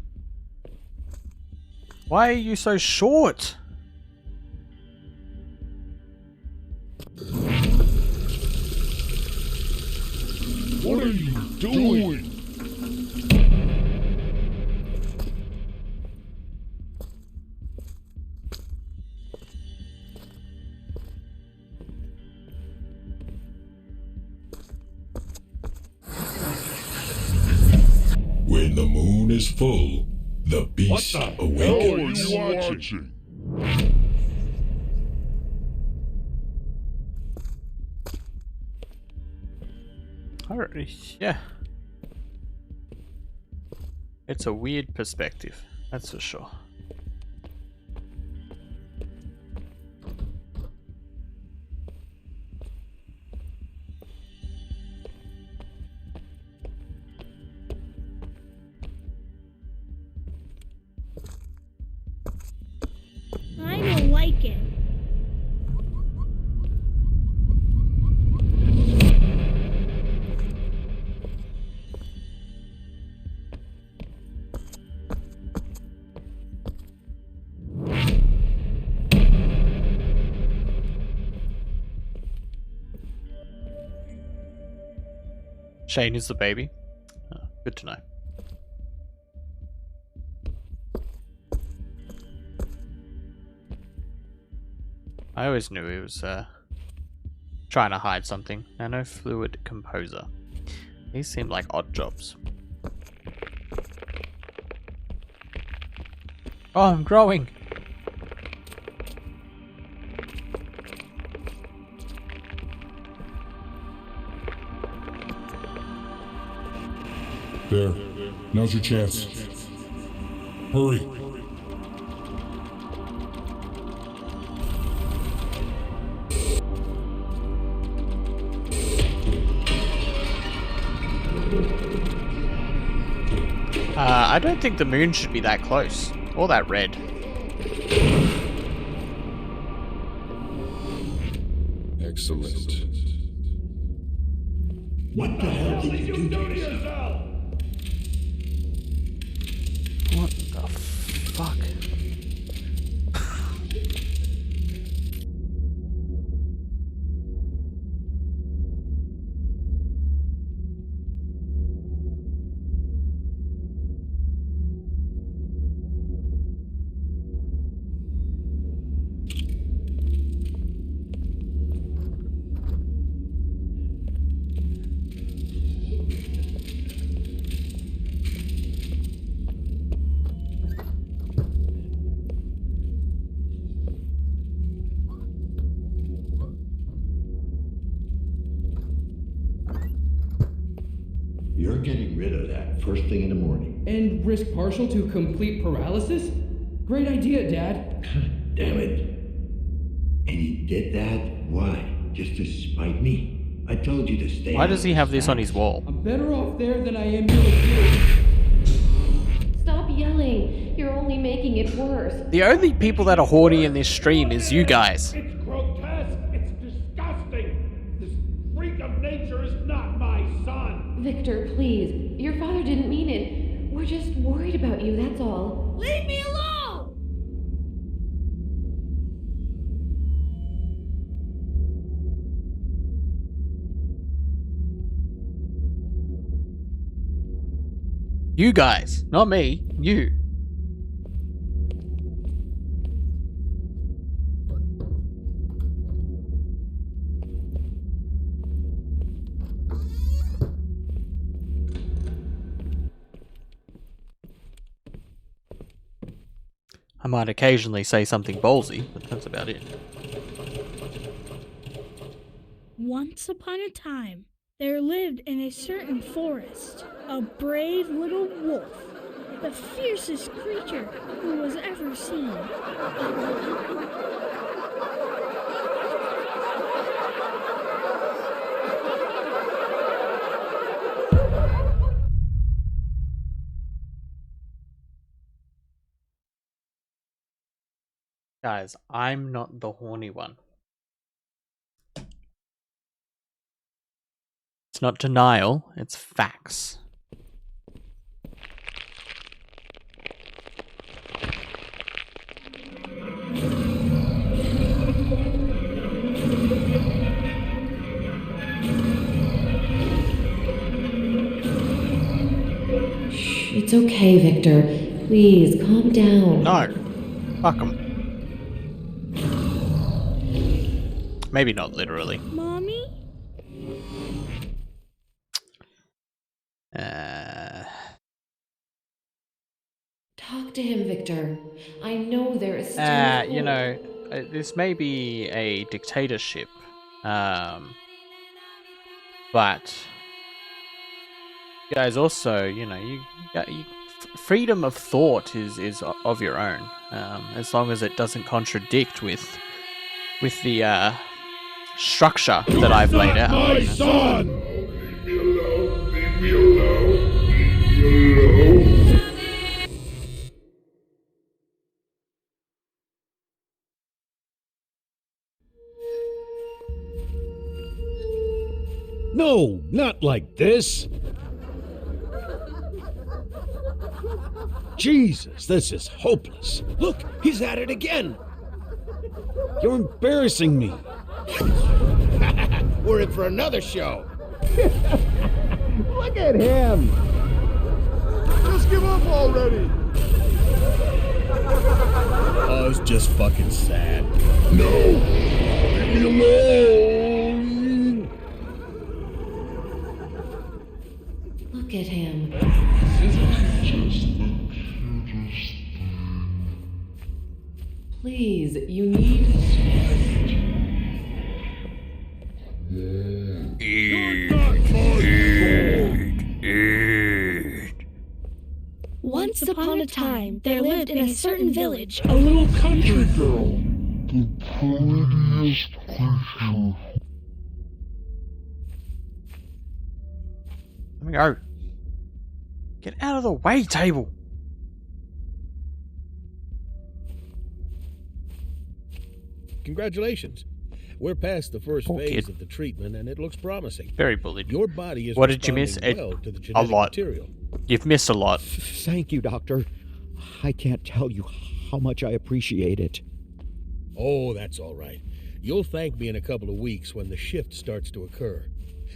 Why are you so short? What are you doing? When the moon is full, the beast awakens. What are you watching? Alright, yeah. It's a weird perspective, that's for sure. I don't like it. Shane is the baby. Oh, good to know. I always knew he was trying to hide something. Nanofluid composer. These seem like odd jobs. Oh, I'm growing. There. Now's your chance. Hurry. I don't think the moon should be that close. Or that red. Excellent. What the hell did you do to yourself? What the fuck? You're getting rid of that first thing in the morning. And risk partial to complete paralysis? Great idea, Dad. Damn it. And he did that? Why? Just to spite me? I told you to stay. Why does he have this on his wall? I'm better off there than I am here with you. Stop yelling. You're only making it worse. The only people that are horny in this stream is you guys. It's grotesque. It's disgusting. This freak of nature is not my son. Victor, please. Your father didn't mean it. We're just worried about you, that's all. Leave me alone! You guys, not me. You. I might occasionally say something ballsy, but that's about it. Once upon a time, there lived in a certain forest a brave little wolf, the fiercest creature who was ever seen. Guys, I'm not the horny one. It's not denial, it's facts. Shh, it's okay, Victor. Please, calm down. No. Fuck 'em. Maybe not literally. Mommy? Talk to him, Victor. I know there is still hope. You know, this may be a dictatorship, but you guys also, you know, freedom of thought is of your own, as long as it doesn't contradict with the structure that I've laid out. My son! Leave me alone, leave me alone, leave me alone. No, not like this. Jesus, this is hopeless. Look, he's at it again. You're embarrassing me. We're in for another show. Look at him! Just give up already! Oh, it's just fucking sad. No! Leave me alone! Look at him. Please, you need... Once upon a time, there lived in a certain village A little country girl. The prettiest creature. Let me go. Get out of the way, table. Congratulations. We're past the first Poor phase kid. of the treatment, and it looks promising. Very bullied. Your body is What did you miss? responding well to the A genetic lot. material. You've missed a lot. Thank you, Doctor. I can't tell you how much I appreciate it. Oh, that's all right. You'll thank me in a couple of weeks when the shift starts to occur.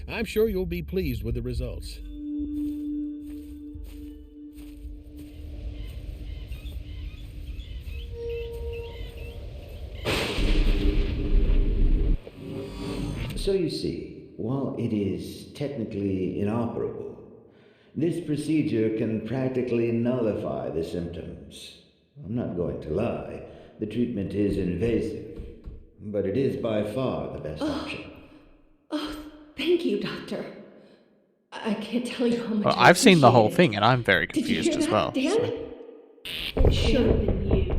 I'm sure you'll be pleased with the results. So you see, while it is technically inoperable, this procedure can practically nullify the symptoms. I'm not going to lie, the treatment is invasive, but it is by far the best option. Oh, thank you, Doctor. I can't tell you how much Well, I I've seen the whole appreciate it. thing, and I'm very Did you confused hear as that, well. Dan? so- It should have been you.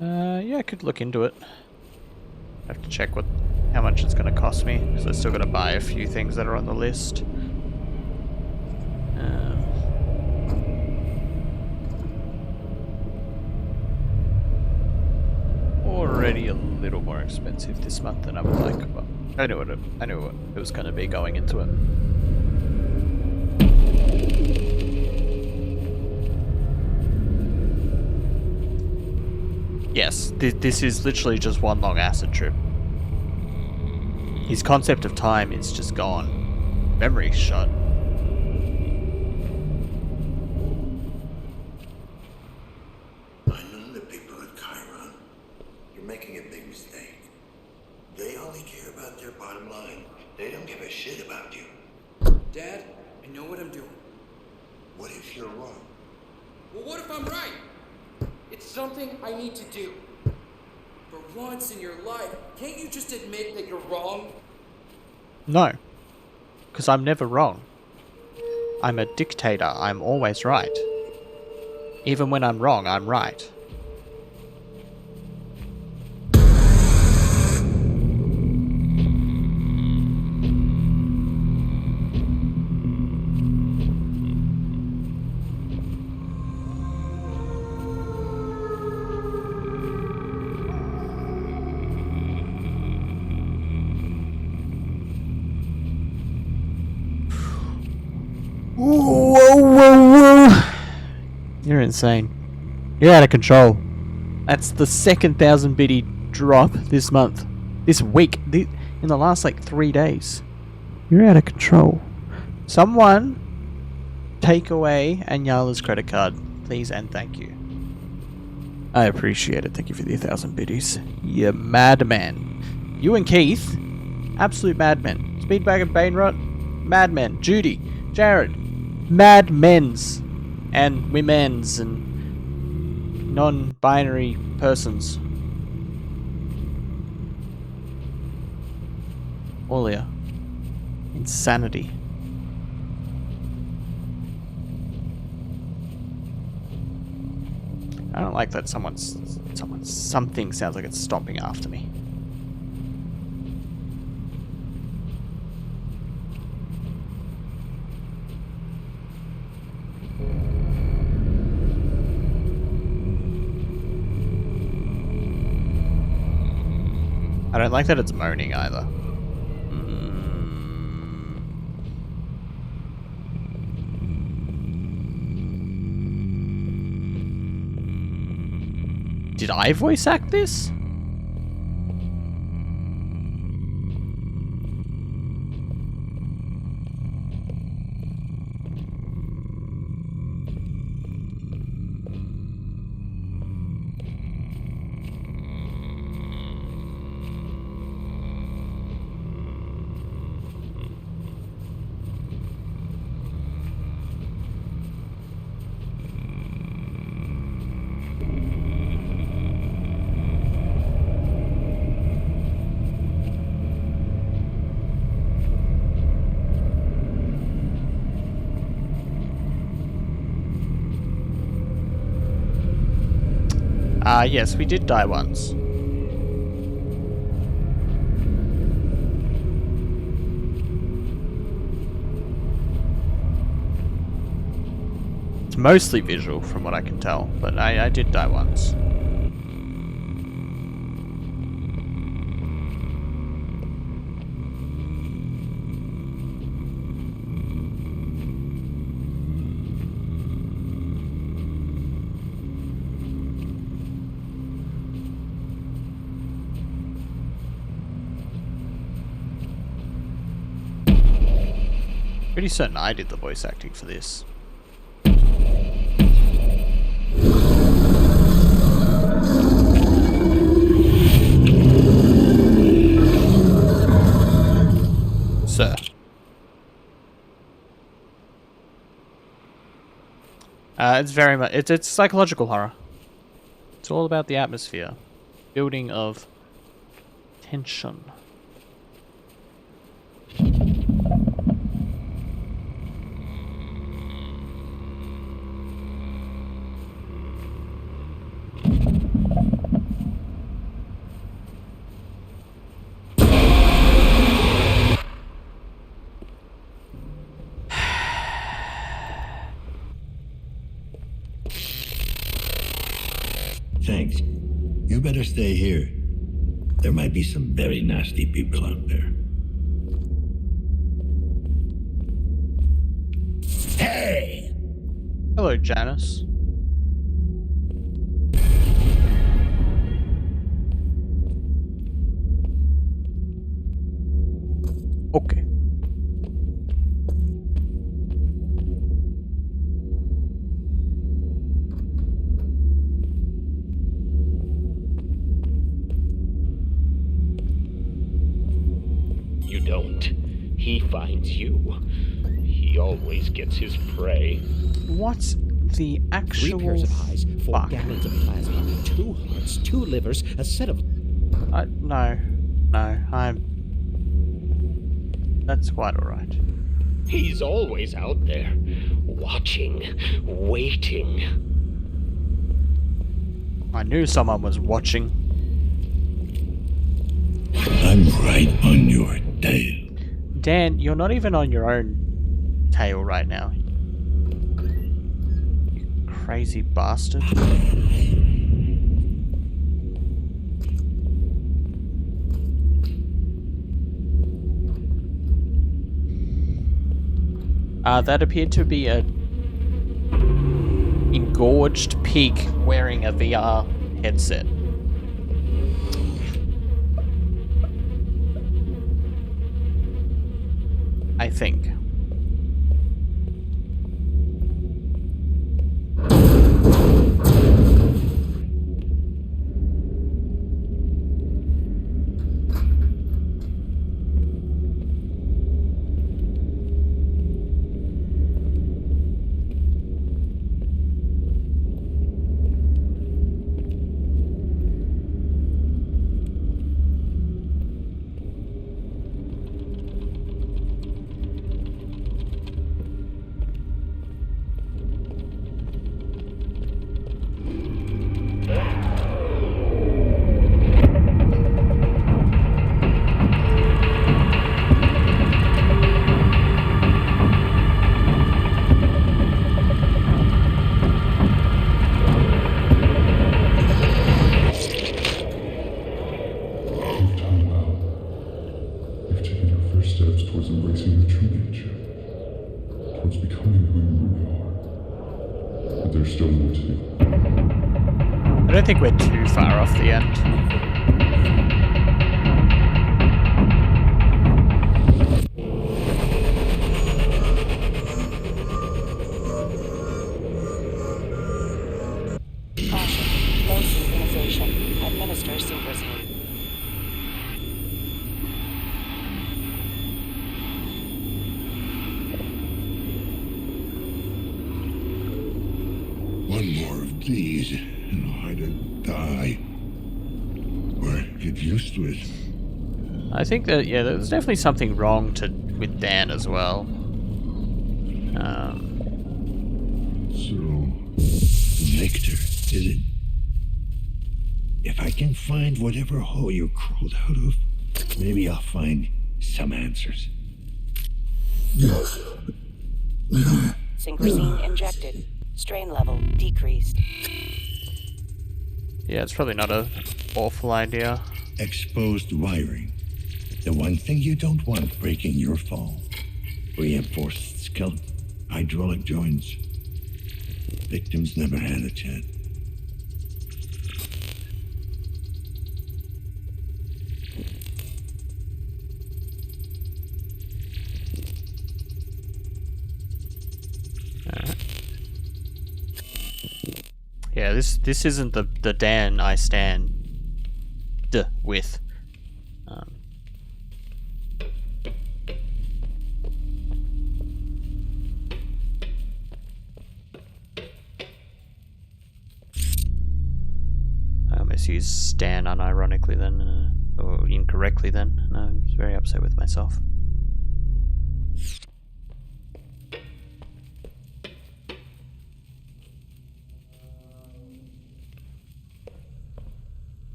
Yeah, I could look into it. I have to check how much it's going to cost me, because I still got to buy a few things that are on the list. Already a little more expensive this month than I would like, but I knew what it was going to be going into it. Yes, this is literally just one long acid trip. His concept of time is just gone. Memory's shot. I know the people at Chiron. You're making a big mistake. They only care about their bottom line. They don't give a shit about you. Dad, I know what I'm doing. What if you're wrong? Well, what if I'm right? It's something I need to do. For once in your life, can't you just admit that you're wrong? No, because I'm never wrong. I'm a dictator. I'm always right. Even when I'm wrong, I'm right. Whoa. You're insane. You're out of control. That's the second 1,000 biddy drop this month. This week. In the last 3 days. You're out of control. Someone take away Anyala's credit card, please and thank you. I appreciate it. Thank you for the 1,000 biddies. You madman. You and Keith, absolute madmen. Speedbag and Bainrot, madmen. Judy, Jared, madmen's and women's and non-binary persons. Olia. Insanity. I don't like that something sounds like it's stomping after me. I don't like that it's moaning either. Did I voice act this? Yes, we did die once. It's mostly visual from what I can tell, but I did die once. Pretty certain I did the voice acting for this. Sir. It's very much it's psychological horror. It's all about the atmosphere, building of tension. Thanks. You better stay here. There might be some very nasty people out there. Hey! Hello, Janice. Okay. You don't. He finds you. He always gets his prey. What's the actual 3 pairs of eyes, 4 fuck? gallons of plasma, 2 hearts, 2 livers, a set of... No, that's quite alright. He's always out there, watching, waiting. I knew someone was watching. I'm right on your tail. Dan, you're not even on your own tail right now. You crazy bastard. That appeared to be a engorged pig wearing a VR headset. I think. towards becoming who you are. But there's still more to do. I don't think we're too far off the end. Caution. Low synchronization. Administer Superzine. One more of these, and I'll either die or get used to it. I think that, yeah, there's definitely something wrong with Dan as well. So, Victor, is it? If I can find whatever hole you crawled out of, maybe I'll find some answers. Yes. Synchrosine injected. Strain level decreased. Yeah, it's probably not an awful idea. Exposed wiring. The one thing you don't want breaking your fall. Reinforced skeleton. Hydraulic joints. Victims never had a chance. Yeah, this isn't the Dan I stand with. I almost used Stan unironically then, or incorrectly then, and I was very upset with myself.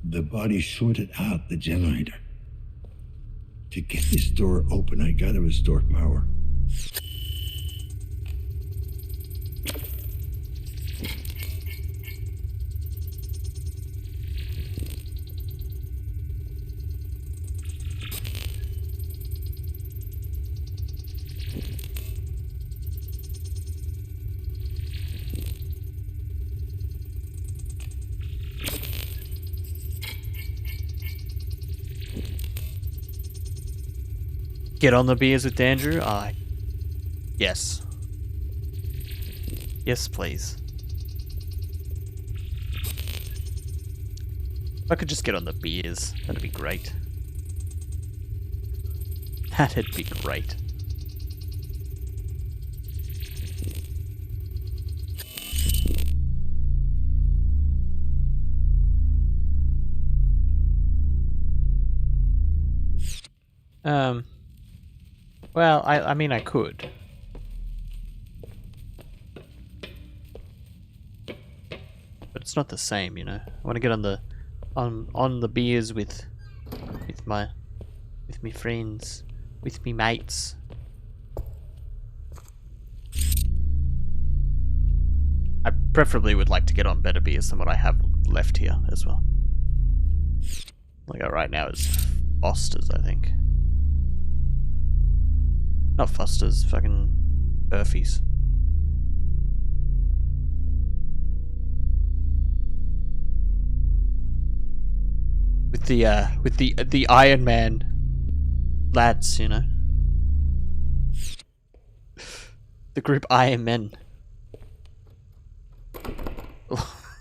The body shorted out the generator. To get this door open, I gotta restore power. Get on the beers with Andrew? Yes. Yes, please. If I could just get on the beers, that'd be great. That'd be great. Well, I mean, I could. But it's not the same, you know. I want to get on the beers with me friends, with me mates. I preferably would like to get on better beers than what I have left here as well. Like right now is Foster's, I think. Not Foster's, fucking Murphy's. With the Iron Man lads, you know. The group Iron Men.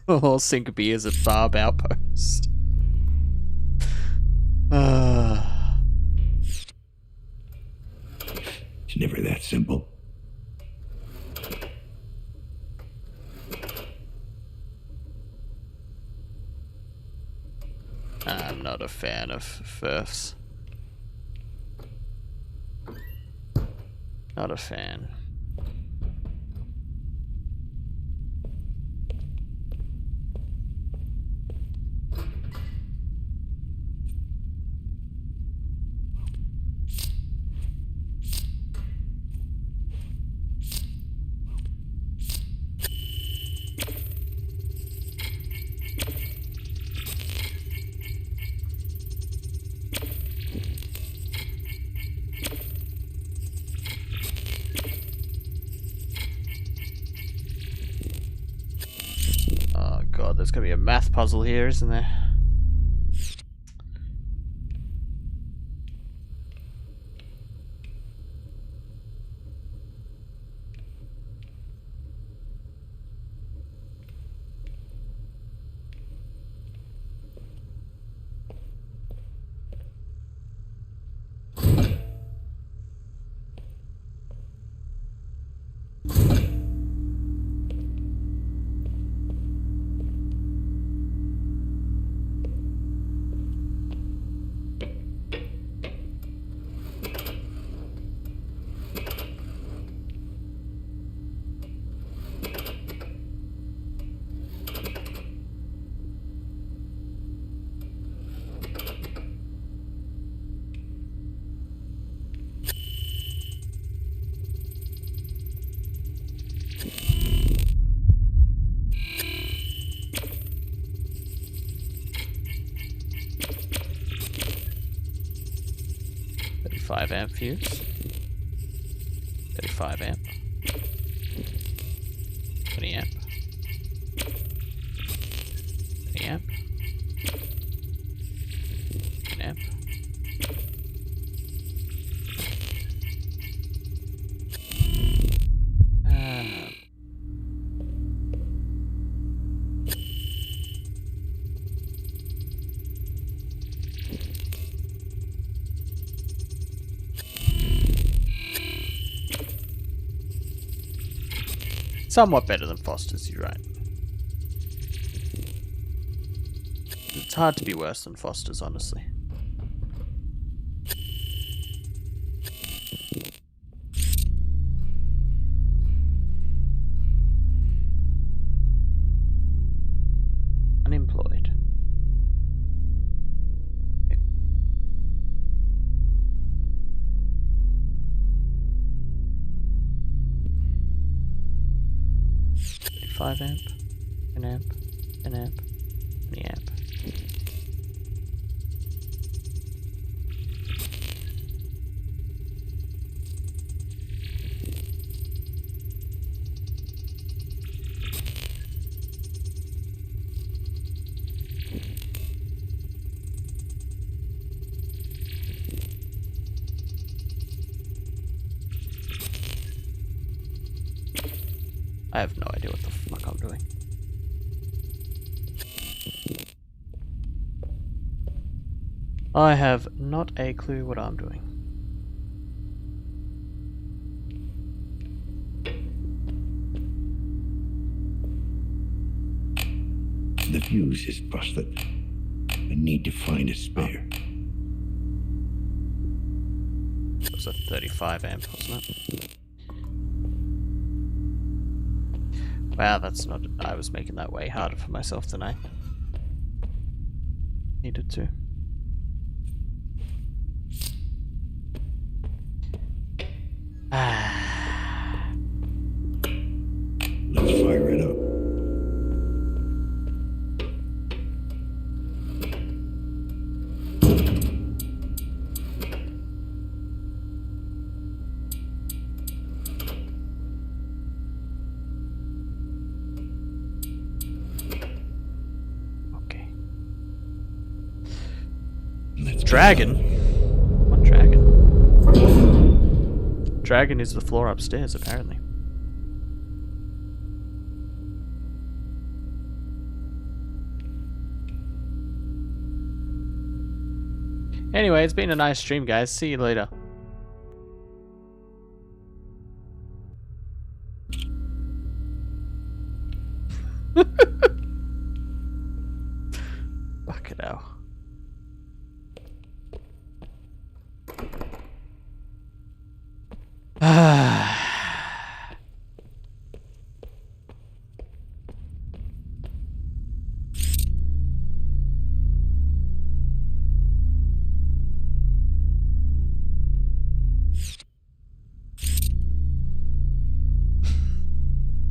All sink beers at Barb Outpost. It's never that simple. I'm not a fan of Furfs. Not a fan. there's gonna be a math puzzle here, isn't there? Amp fuse. 35 amp. 20 amp. 20 amp. 10 amp. Somewhat better than Foster's, you're right. It's hard to be worse than Foster's, honestly. Unemployed. Five amp, an amp, an amp, 20 amp. I have no idea what the fuck I'm doing. I have not a clue what I'm doing. The fuse is busted. I need to find a spare. It was a 35 amp, wasn't it? Wow, that's not... I was making that way harder for myself than I needed to. Let's fire it up. Dragon? What dragon? Dragon is the floor upstairs, apparently. Anyway, it's been a nice stream, guys. See you later. Fuck it out.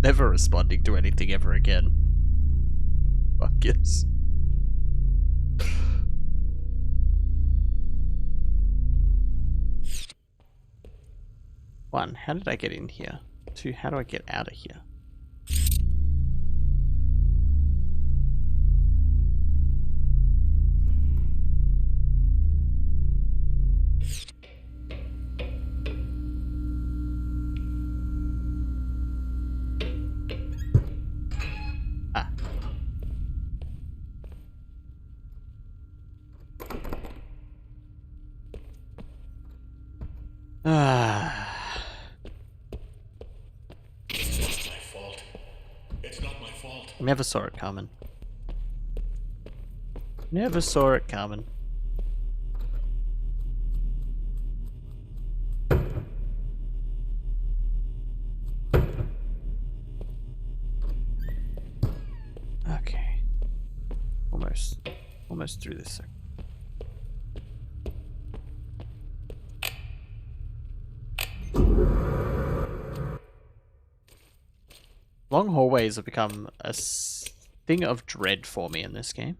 Never responding to anything ever again. Fuck yes. One, how did I get in here? Two, how do I get out of here? It's not my fault. It's not my fault. Never saw it coming. Never saw it coming. Okay. Almost through this. Long hallways have become a thing of dread for me in this game.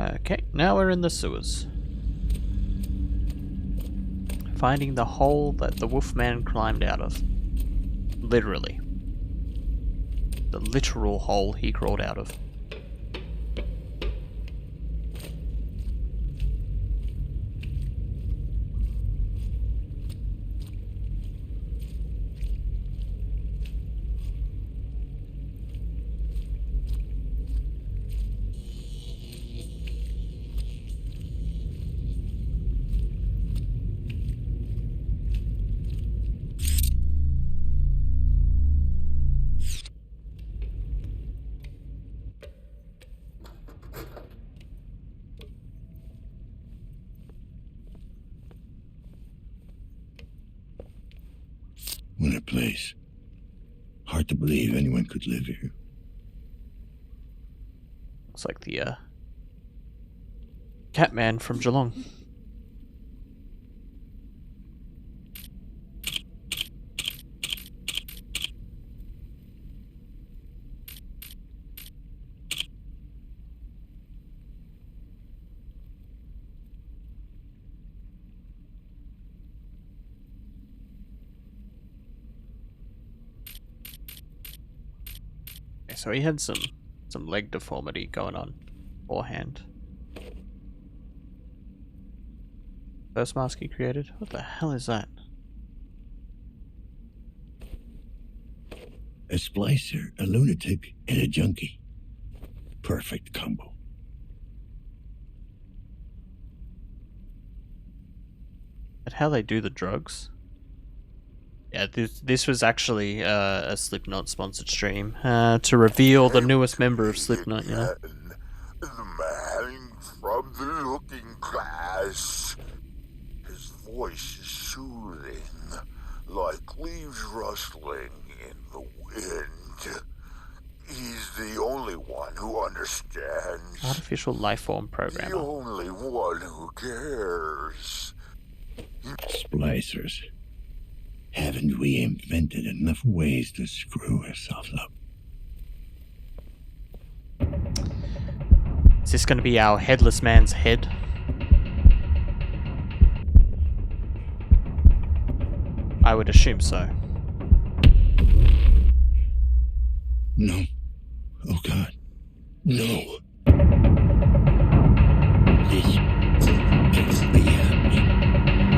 Okay, now we're in the sewers. Finding the hole that the Wolfman climbed out of. Literally. The literal hole he crawled out of. What a place. Hard to believe anyone could live here. Looks like the Catman from Geelong. So he had some leg deformity going on beforehand. First mask he created? What the hell is that? A splicer, a lunatic, and a junkie. Perfect combo. At how they do the drugs? Yeah, this was actually a Slipknot sponsored stream to reveal the newest member of Slipknot, you know. The man from the looking glass. His voice is soothing, like leaves rustling in the wind. He's the only one who understands. Artificial life form programmer. The only one who cares. Splicers. Haven't we invented enough ways to screw ourselves up? Is this going to be our headless man's head? I would assume so. No. Oh God. No. This can't be happening.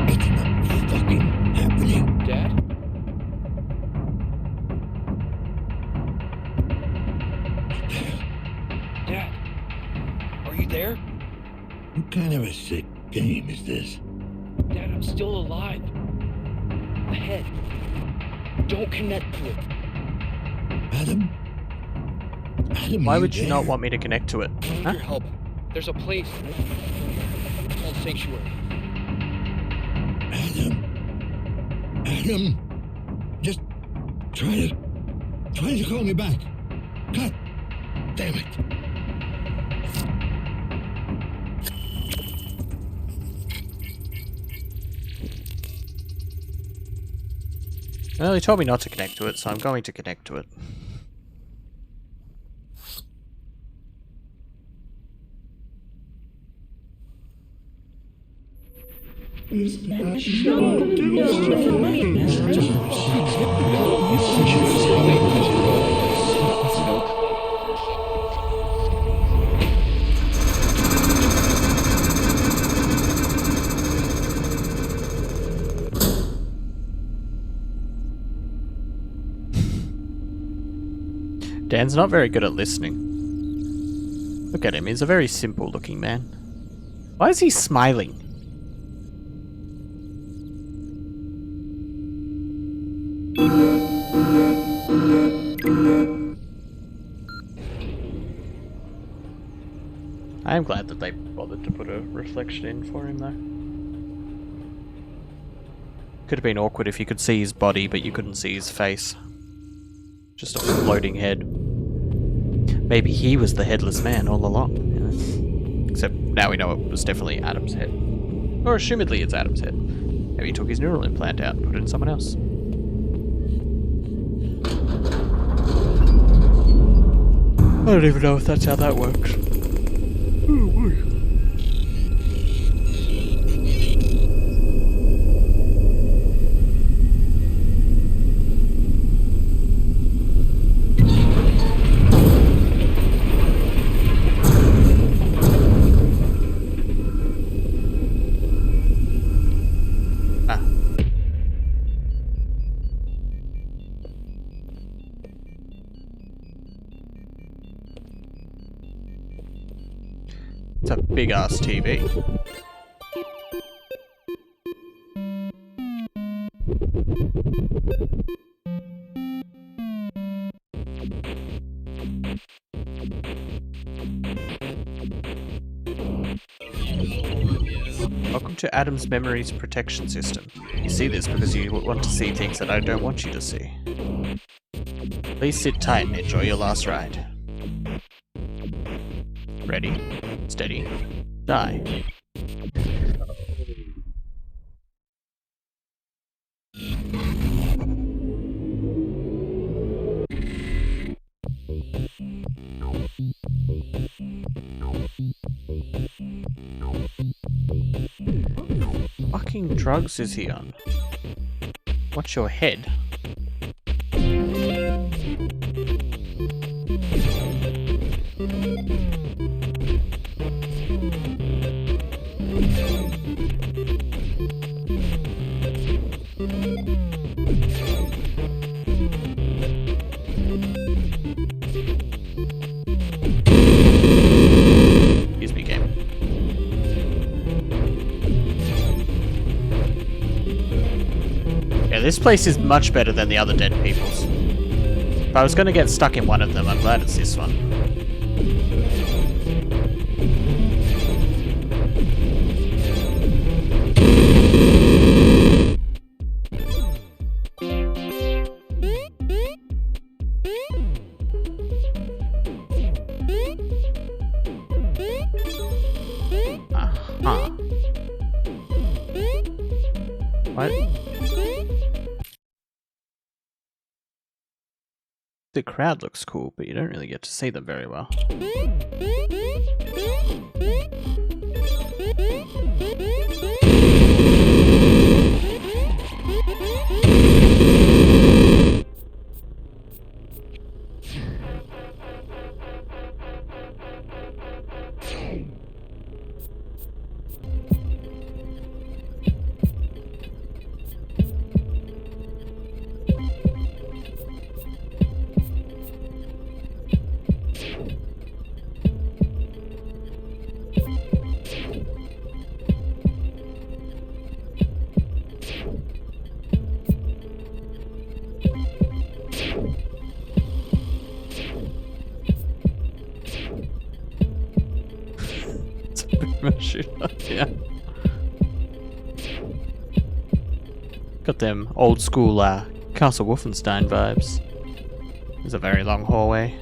It's not fucking happening. Dad? Dad? Are you there? What kind of a sick game is this? Dad, I'm still alive. Ahead. Don't connect to it. Adam? Adam, why would you not want me to connect to it? I need Huh? your help. There's a place called Sanctuary. Adam, just try to call me back. God damn it. Well, he told me not to connect to it, so I'm going to connect to it. Dan's not very good at listening. Look at him, he's a very simple looking man. Why is he smiling? I am glad that they bothered to put a reflection in for him, though. Could have been awkward if you could see his body, but you couldn't see his face. Just a floating head. Maybe he was the headless man all along. You know? Except now we know it was definitely Adam's head. Or assumedly it's Adam's head. Maybe he took his neural implant out and put it in someone else. I don't even know if that's how that works. Oh boy. It's a big ass TV. Welcome to Adam's Memories Protection System. You see this because you want to see things that I don't want you to see. Please sit tight and enjoy your last ride. Ready, steady, die. What fucking drugs is he on? What's your head? Excuse me, game. Yeah, this place is much better than the other Dead Peoples. If I was going to get stuck in one of them, I'm glad it's this one. What? The crowd looks cool, but you don't really get to see them very well. Yeah. Got them old school Castle Wolfenstein vibes. There's a very long hallway.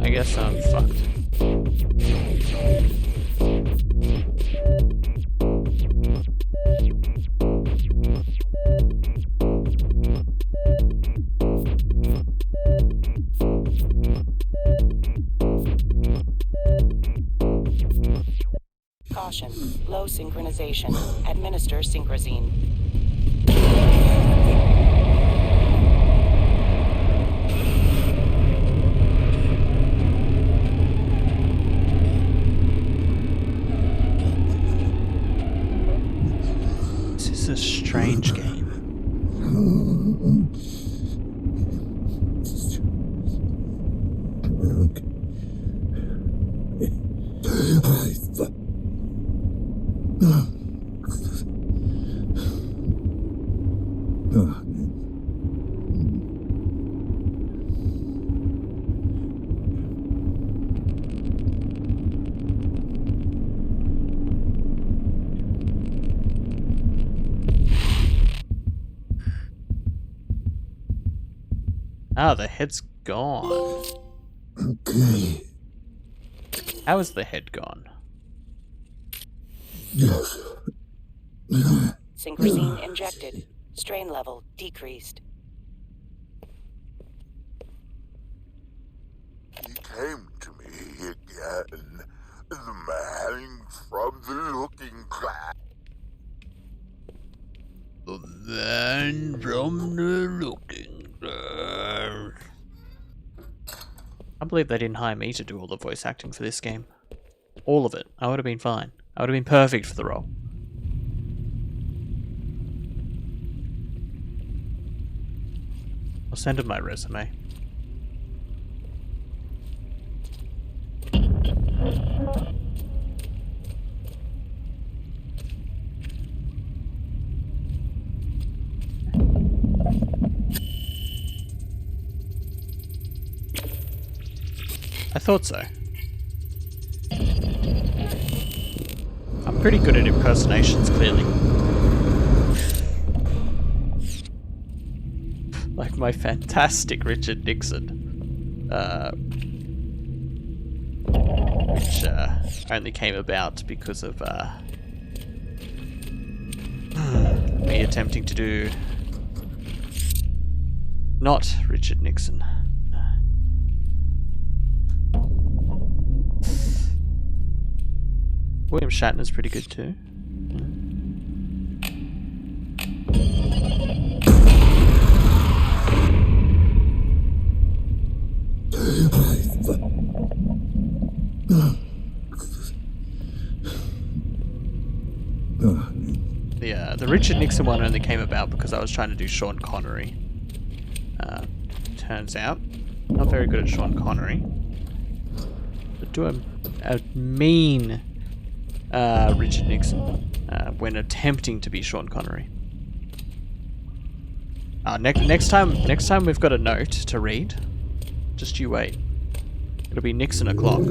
I guess I'm fucked. Low synchronization. Administer synchrosine. This is a strange game. Ah, the head's gone. Okay. How is the head gone? Yes. Synchrosine injected. Strain level decreased. He came to me again. The man from the looking glass. The man from the looking glass. I believe they didn't hire me to do all the voice acting for this game. All of it. I would have been fine. I would have been perfect for the role. I'll send him my resume. I thought so. I'm pretty good at impersonations, clearly. Like my fantastic Richard Nixon, which only came about because of me attempting to do not Richard Nixon. William Shatner's pretty good too. The Richard Nixon one only came about because I was trying to do Sean Connery. Turns out, not very good at Sean Connery. But do a mean Richard Nixon when attempting to be Sean Connery. Next time we've got a note to read. Just you wait. It'll be Nixon o'clock.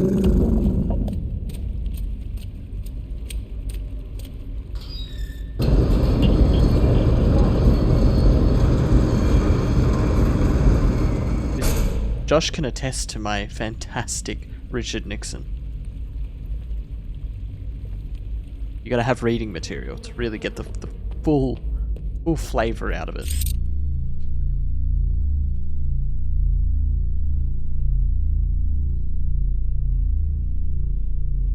Josh can attest to my fantastic Richard Nixon. You gotta have reading material to really get the full flavor out of it.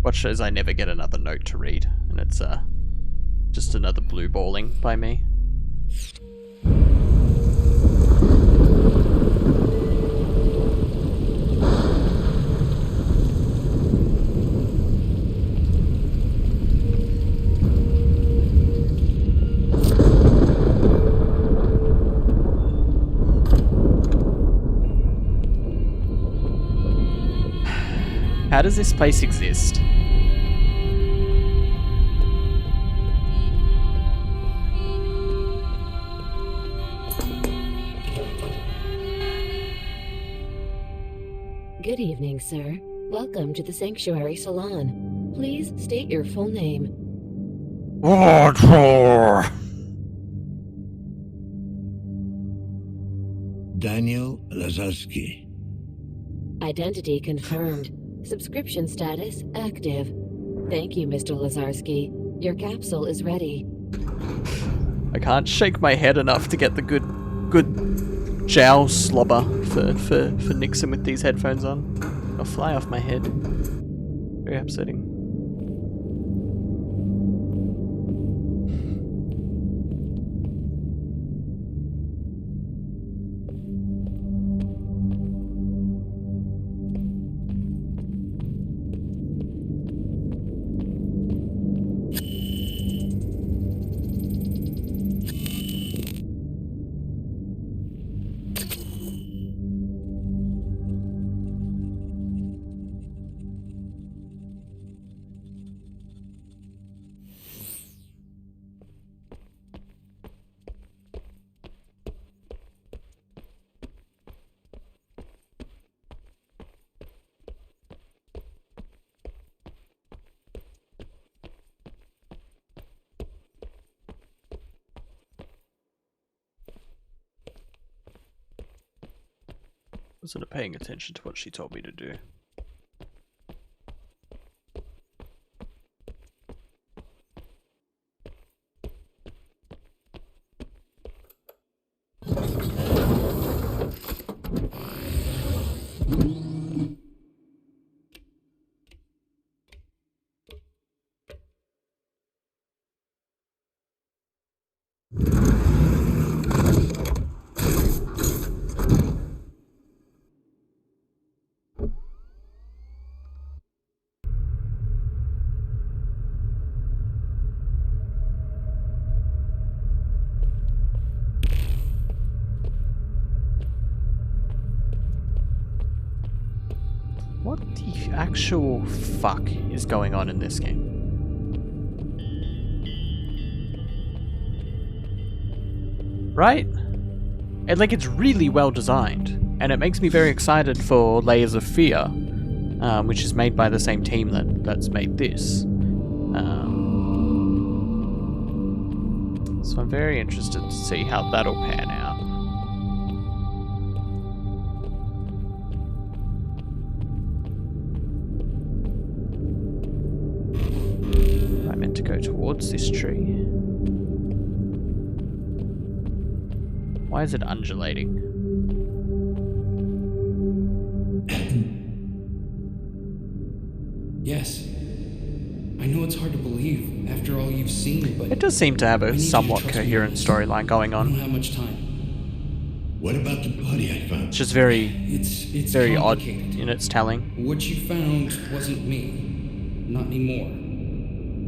Watch as I never get another note to read, and it's just another blue balling by me. How does this place exist? Good evening, sir. Welcome to the Sanctuary Salon. Please state your full name. Daniel Lazarski. Identity confirmed. Subscription status active. Thank you, Mr. Lazarski. Your capsule is ready. I can't shake my head enough to get the good jowl slobber for Nixon with these headphones on. It'll fly off my head. Very upsetting. Wasn't paying attention to what she told me to do. What the actual fuck is going on in this game? Right? And like, it's really well designed, and it makes me very excited for Layers of Fear, which is made by the same team that's made this. So I'm very interested to see how that'll pan out. I meant to go towards this tree. Why is it undulating? Yes. I know it's hard to believe after all you've seen, but it does seem to have a somewhat coherent storyline going on. I don't have much time. What about the body I found? It's just very, it's very odd in its telling. What you found wasn't me. Not anymore.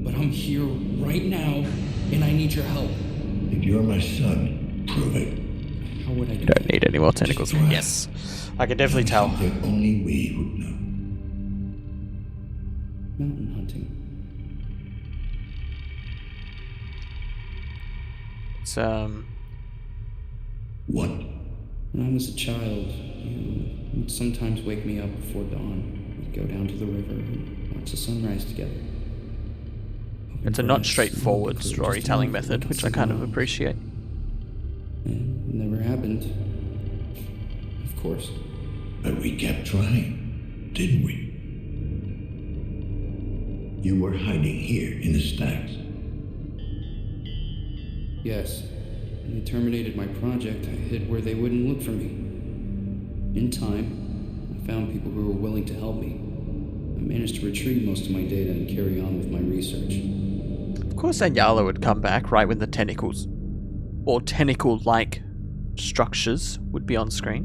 But I'm here right now, and I need your help. If you're my son, prove it. How would I do You don't need any more tentacles. Yes. I can definitely tell. The only we would know. Mountain hunting. It's, What? When I was a child, you would sometimes wake me up before dawn. We'd go down to the river and watch the sunrise together. It's a not straightforward storytelling method, which I kind of appreciate. It never happened. Of course. But we kept trying, didn't we? You were hiding here in the stacks. Yes. When they terminated my project, I hid where they wouldn't look for me. In time, I found people who were willing to help me. I managed to retrieve most of my data and carry on with my research. Of course Anyala would come back right when the tentacles, or tentacle-like structures, would be on screen.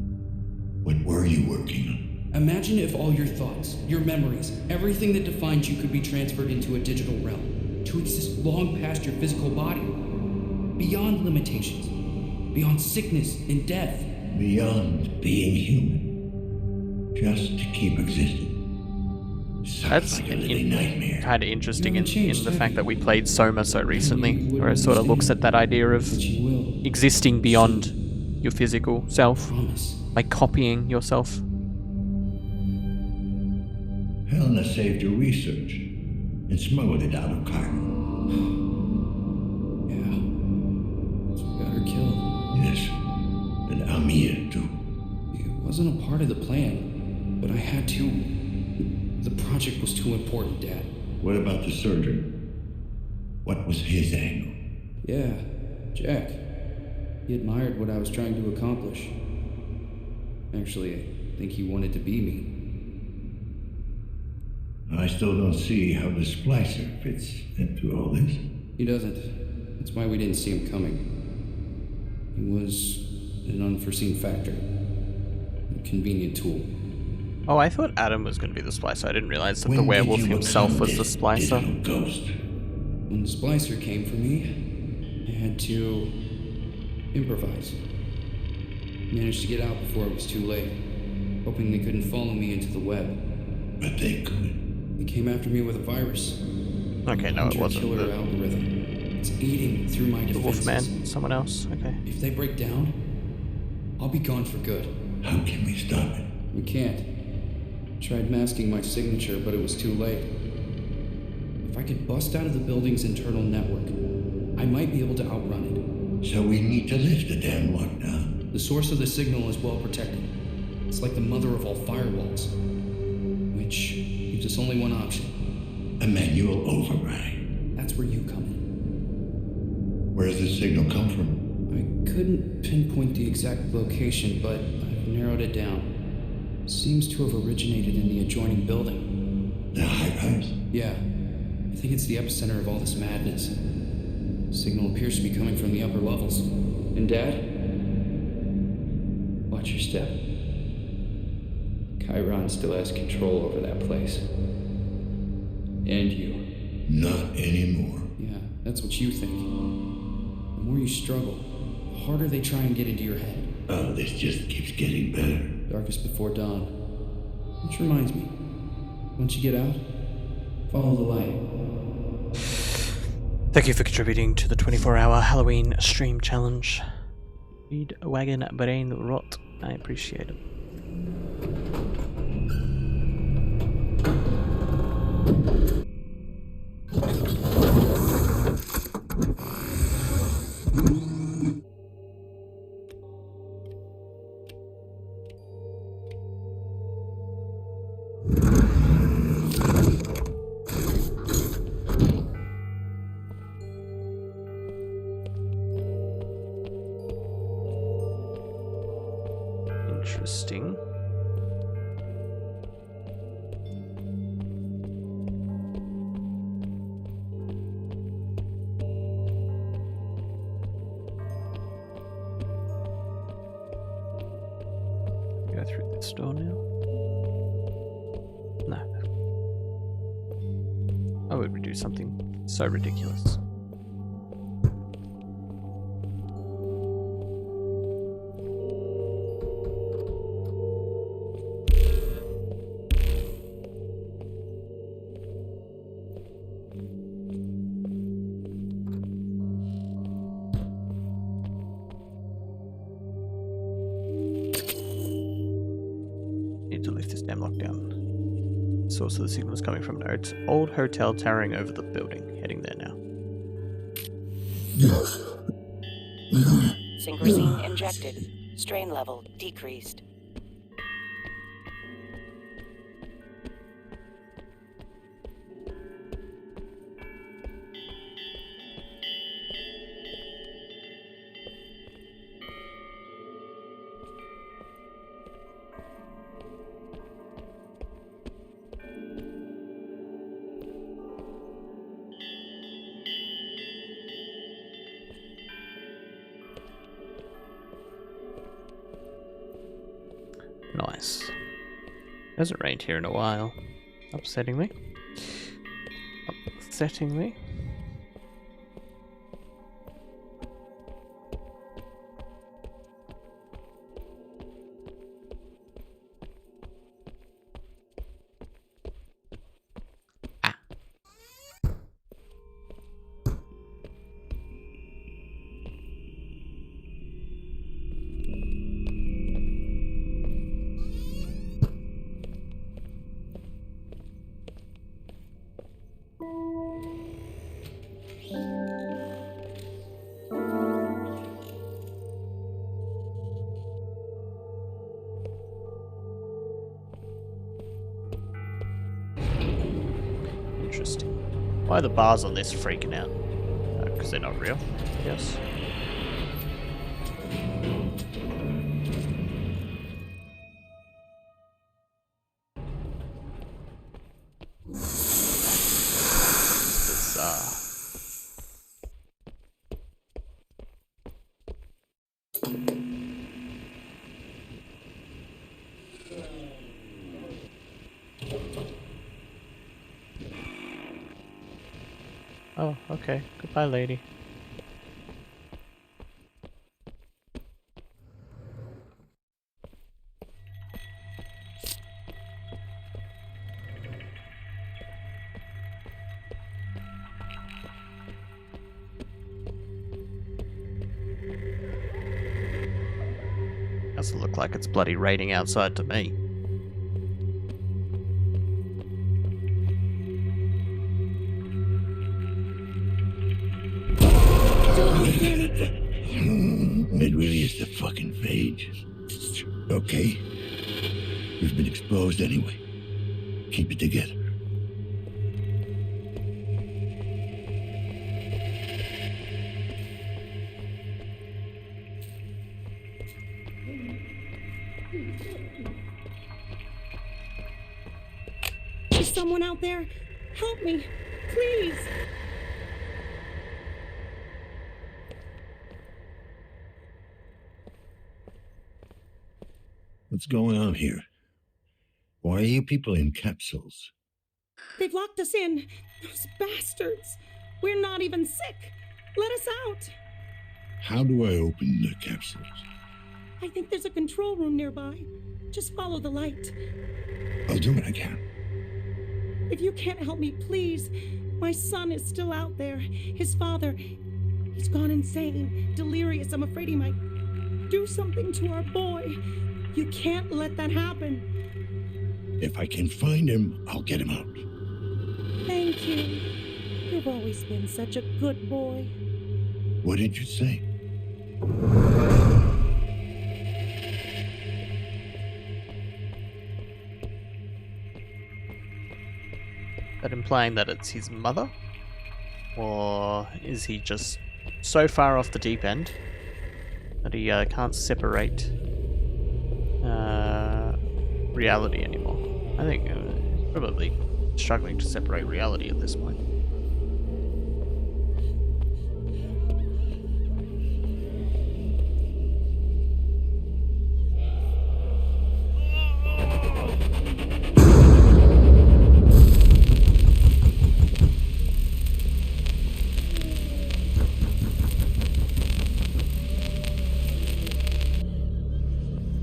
What were you working on? Imagine if all your thoughts, your memories, everything that defines you could be transferred into a digital realm, to exist long past your physical body, beyond limitations, beyond sickness and death. Beyond being human, just to keep existing. That's like a living nightmare. Kind of interesting in the fact that we played Soma so recently, where it sort of looks at that idea of existing beyond your physical self, like copying yourself. Helena saved your research and smuggled it out of cargo. Yeah. So we got her killed. Yes. And Amir, too. It wasn't a part of the plan, but I had to. The project was too important, Dad. What about the surgeon? What was his angle? Yeah, Jack. He admired what I was trying to accomplish. Actually, I think he wanted to be me. I still don't see how the splicer fits into all this. He doesn't. That's why we didn't see him coming. He was an unforeseen factor. A convenient tool. Oh, I thought Adam was going to be the splicer. I didn't realize that the werewolf himself was the splicer. Ghost? When the splicer came for me, I had to improvise. Managed to get out before it was too late, hoping they couldn't follow me into the web. But they could. They came after me with a virus. Okay, no, it wasn't. Killer algorithm. It's eating through my defenses. The Wolfman, someone else. Okay. If they break down, I'll be gone for good. How can we stop it? We can't. Tried masking my signature, but it was too late. If I could bust out of the building's internal network, I might be able to outrun it. So we need to lift the damn lockdown. The source of the signal is well protected. It's like the mother of all firewalls. Which leaves us only one option. A manual override. That's where you come in. Where does the signal come from? I couldn't pinpoint the exact location, but I've narrowed it down. Seems to have originated in the adjoining building. The high-rise? Yeah. I think it's the epicenter of all this madness. Signal appears to be coming from the upper levels. And Dad? Watch your step. Chiron still has control over that place. And you. Not anymore. Yeah, that's what you think. The more you struggle, the harder they try and get into your head. Oh, this just keeps getting better. Darkest before dawn. Which reminds me, once you get out, follow the light. Thank you for contributing to the 24-hour Halloween stream challenge. Feed Wagon Brain Rot. I appreciate it. Interesting. Go through this door now. No. Why would we do something so ridiculous? Need to lift this damn lockdown. Source of the signal is coming from an old hotel towering over the building. Heading there now. Synchrosine injected. Strain level decreased. Nice. Hasn't rained here in a while. Upsettingly. Upsettingly. Interesting. Why are the bars on this freaking out? Because they're not real, I guess. Bizarre. Oh, okay. Goodbye, lady. Doesn't look like it's bloody raining outside to me. It really is the fucking phage. Okay. We've been exposed anyway. Keep it together. Is someone out there? Help me, please. What's going on here? Why are you people in capsules? They've locked us in. Those bastards. We're not even sick. Let us out. How do I open the capsules? I think there's a control room nearby. Just follow the light. I'll do what I can. If you can't help me, please. My son is still out there. His father, he's gone insane, delirious. I'm afraid he might do something to our boy. You can't let that happen. If I can find him, I'll get him out. Thank you. You've always been such a good boy. What did you say? That implying that it's his mother? Or is he just so far off the deep end that he can't separate reality anymore? I think he's probably struggling to separate reality at this point.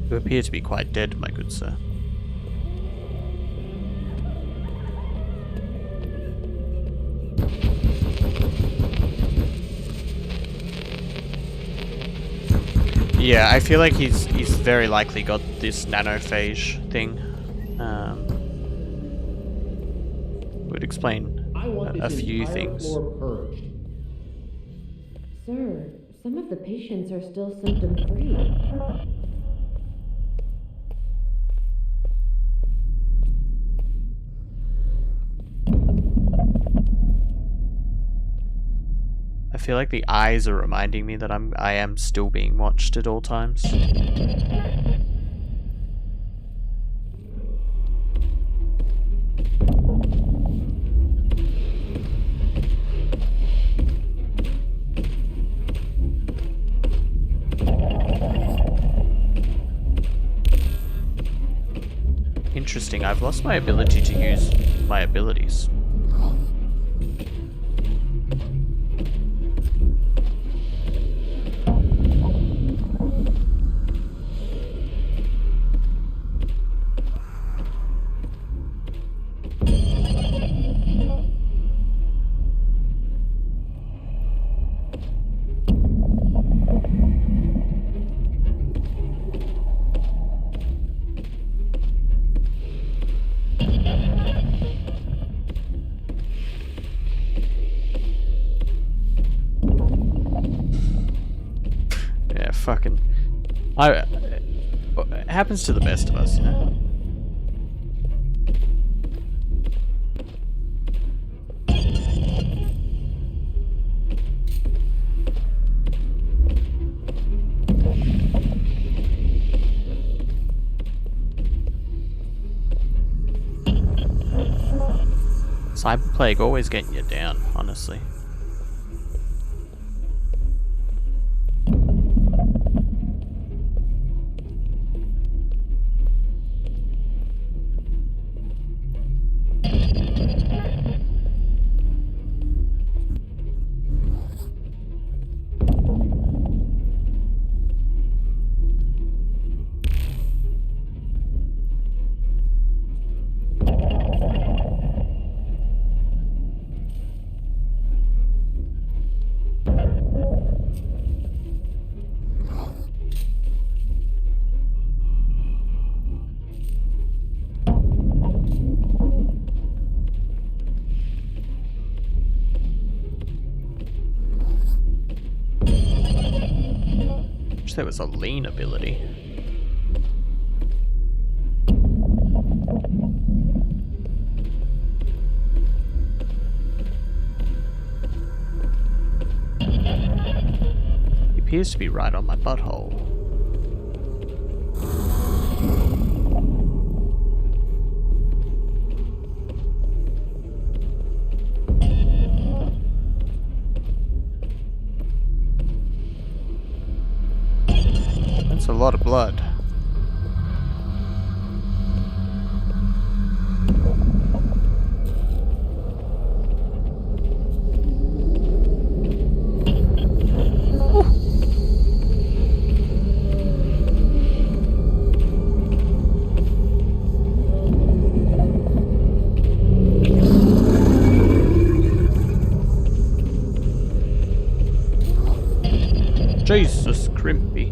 You appear to be quite dead, my good sir. Yeah, I feel like he's very likely got this nanophage thing. Would explain a few things. Sir, some of the patients are still symptom-free. I feel like the eyes are reminding me that I am still being watched at all times. Interesting, I've lost my ability to use my abilities. Fucking, it happens to the best of us, you know. Cyber Plague always getting you down, honestly. There was a lean ability. appears to be right on my butthole. That's a lot of blood. Jesus crimpy.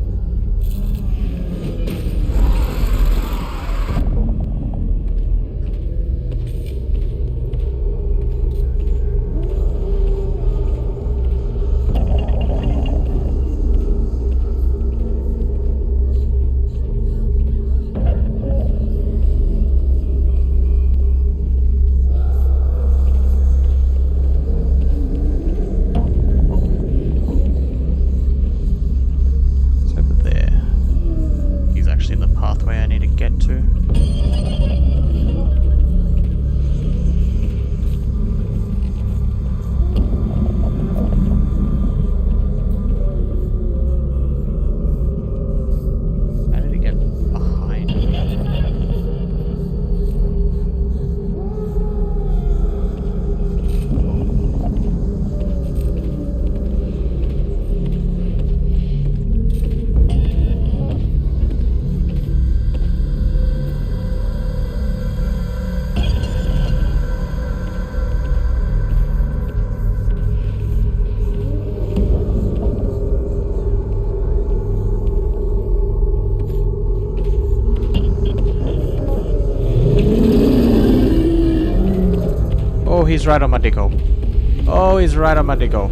He's right on my dicko. Oh, he's right on my dicko.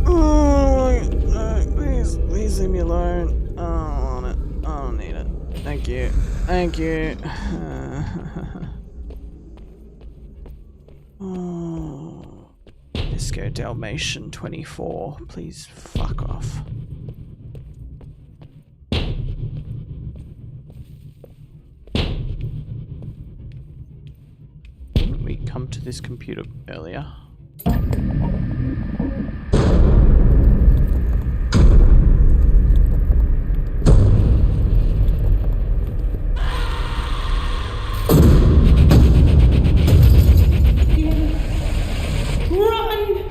Oh, please leave me alone. I don't want it. I don't need it. Thank you. Thank you. Oh, Disco Dalmatian 24. Please fuck off. We come to this computer earlier. Run!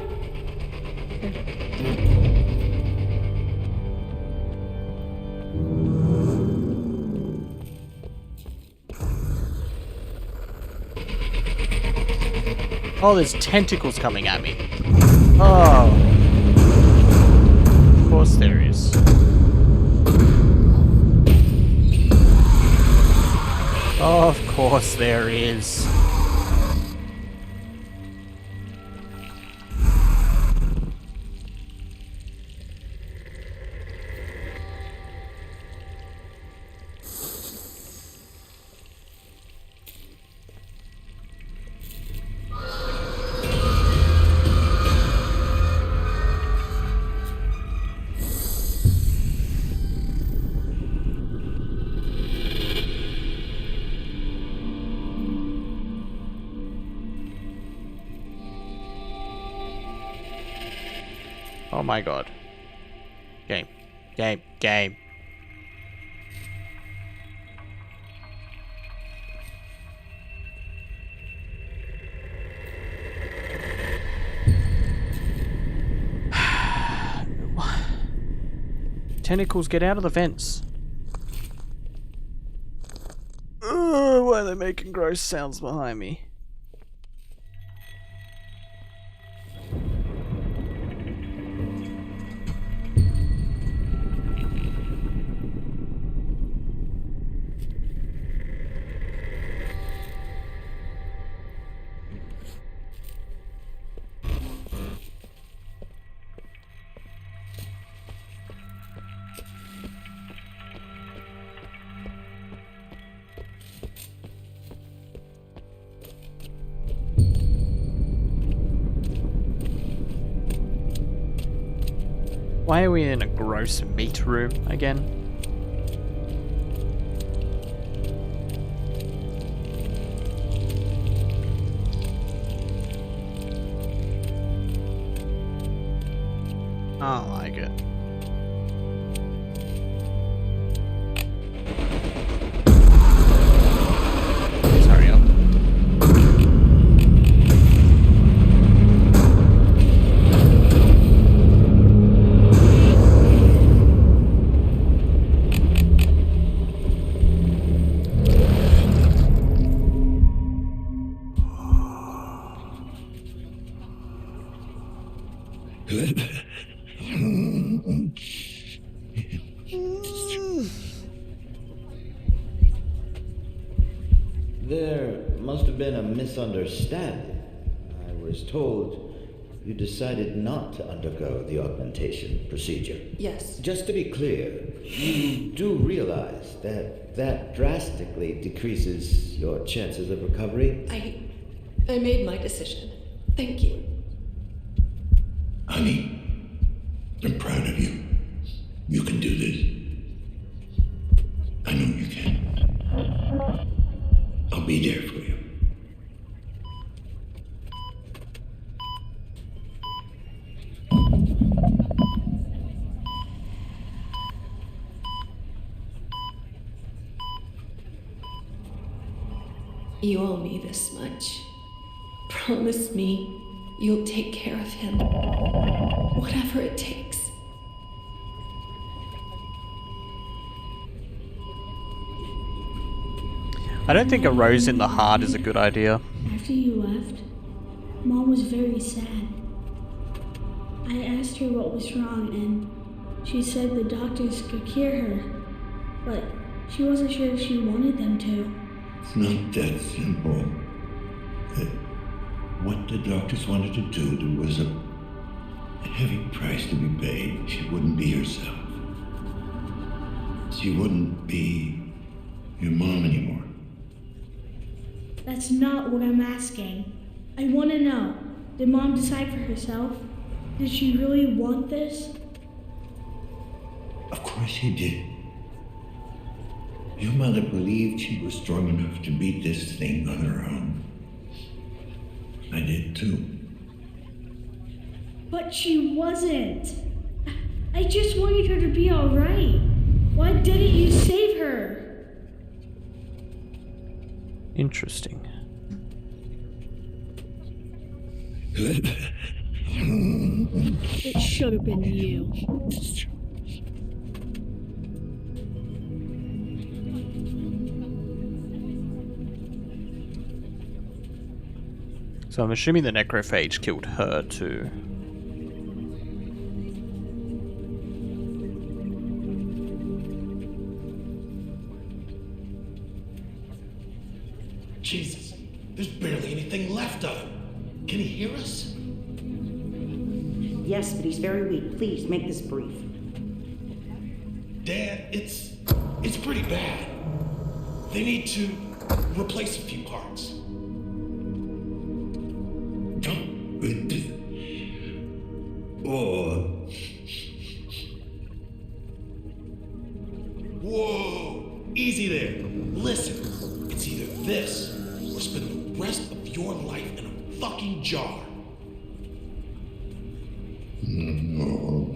Oh, there's tentacles coming at me. Oh. Of course there is. Oh, of course there is. Oh my god. Game. Game. Game. Tentacles, get out of the vents. Why are they making gross sounds behind me? Why are we in a gross meat room again? I don't like it. Please hurry up. There must have been a misunderstanding. I was told you decided not to undergo the augmentation procedure. Yes. Just to be clear, you do realize that that drastically decreases your chances of recovery? I made my decision. Thank you. Honey, I'm proud of you. You can do this. I know you can. I'll be there for you. You owe me this much. Promise me you'll take care of him. Whatever it takes. I don't think a rose in the heart is a good idea. After you left, Mom was very sad. I asked her what was wrong, and she said the doctors could cure her, but she wasn't sure if she wanted them to. It's not that simple. What the doctors wanted to do, there was a heavy price to be paid. She wouldn't be herself. She wouldn't be your mom anymore. That's not what I'm asking. I want to know, did Mom decide for herself? Did she really want this? Of course she did. Your mother believed she was strong enough to beat this thing on her own. I did too. But she wasn't. I just wanted her to be alright. Why didn't you save her? Interesting. It should have been you. So I'm assuming the necrophage killed her too. Jesus, there's barely anything left of him. Can he hear us? Yes, but he's very weak. Please, make this brief. Dad, it's pretty bad. They need to replace a few parts. Oh. Whoa! Easy there. Listen, it's either this or spend the rest of your life in a fucking jar. No.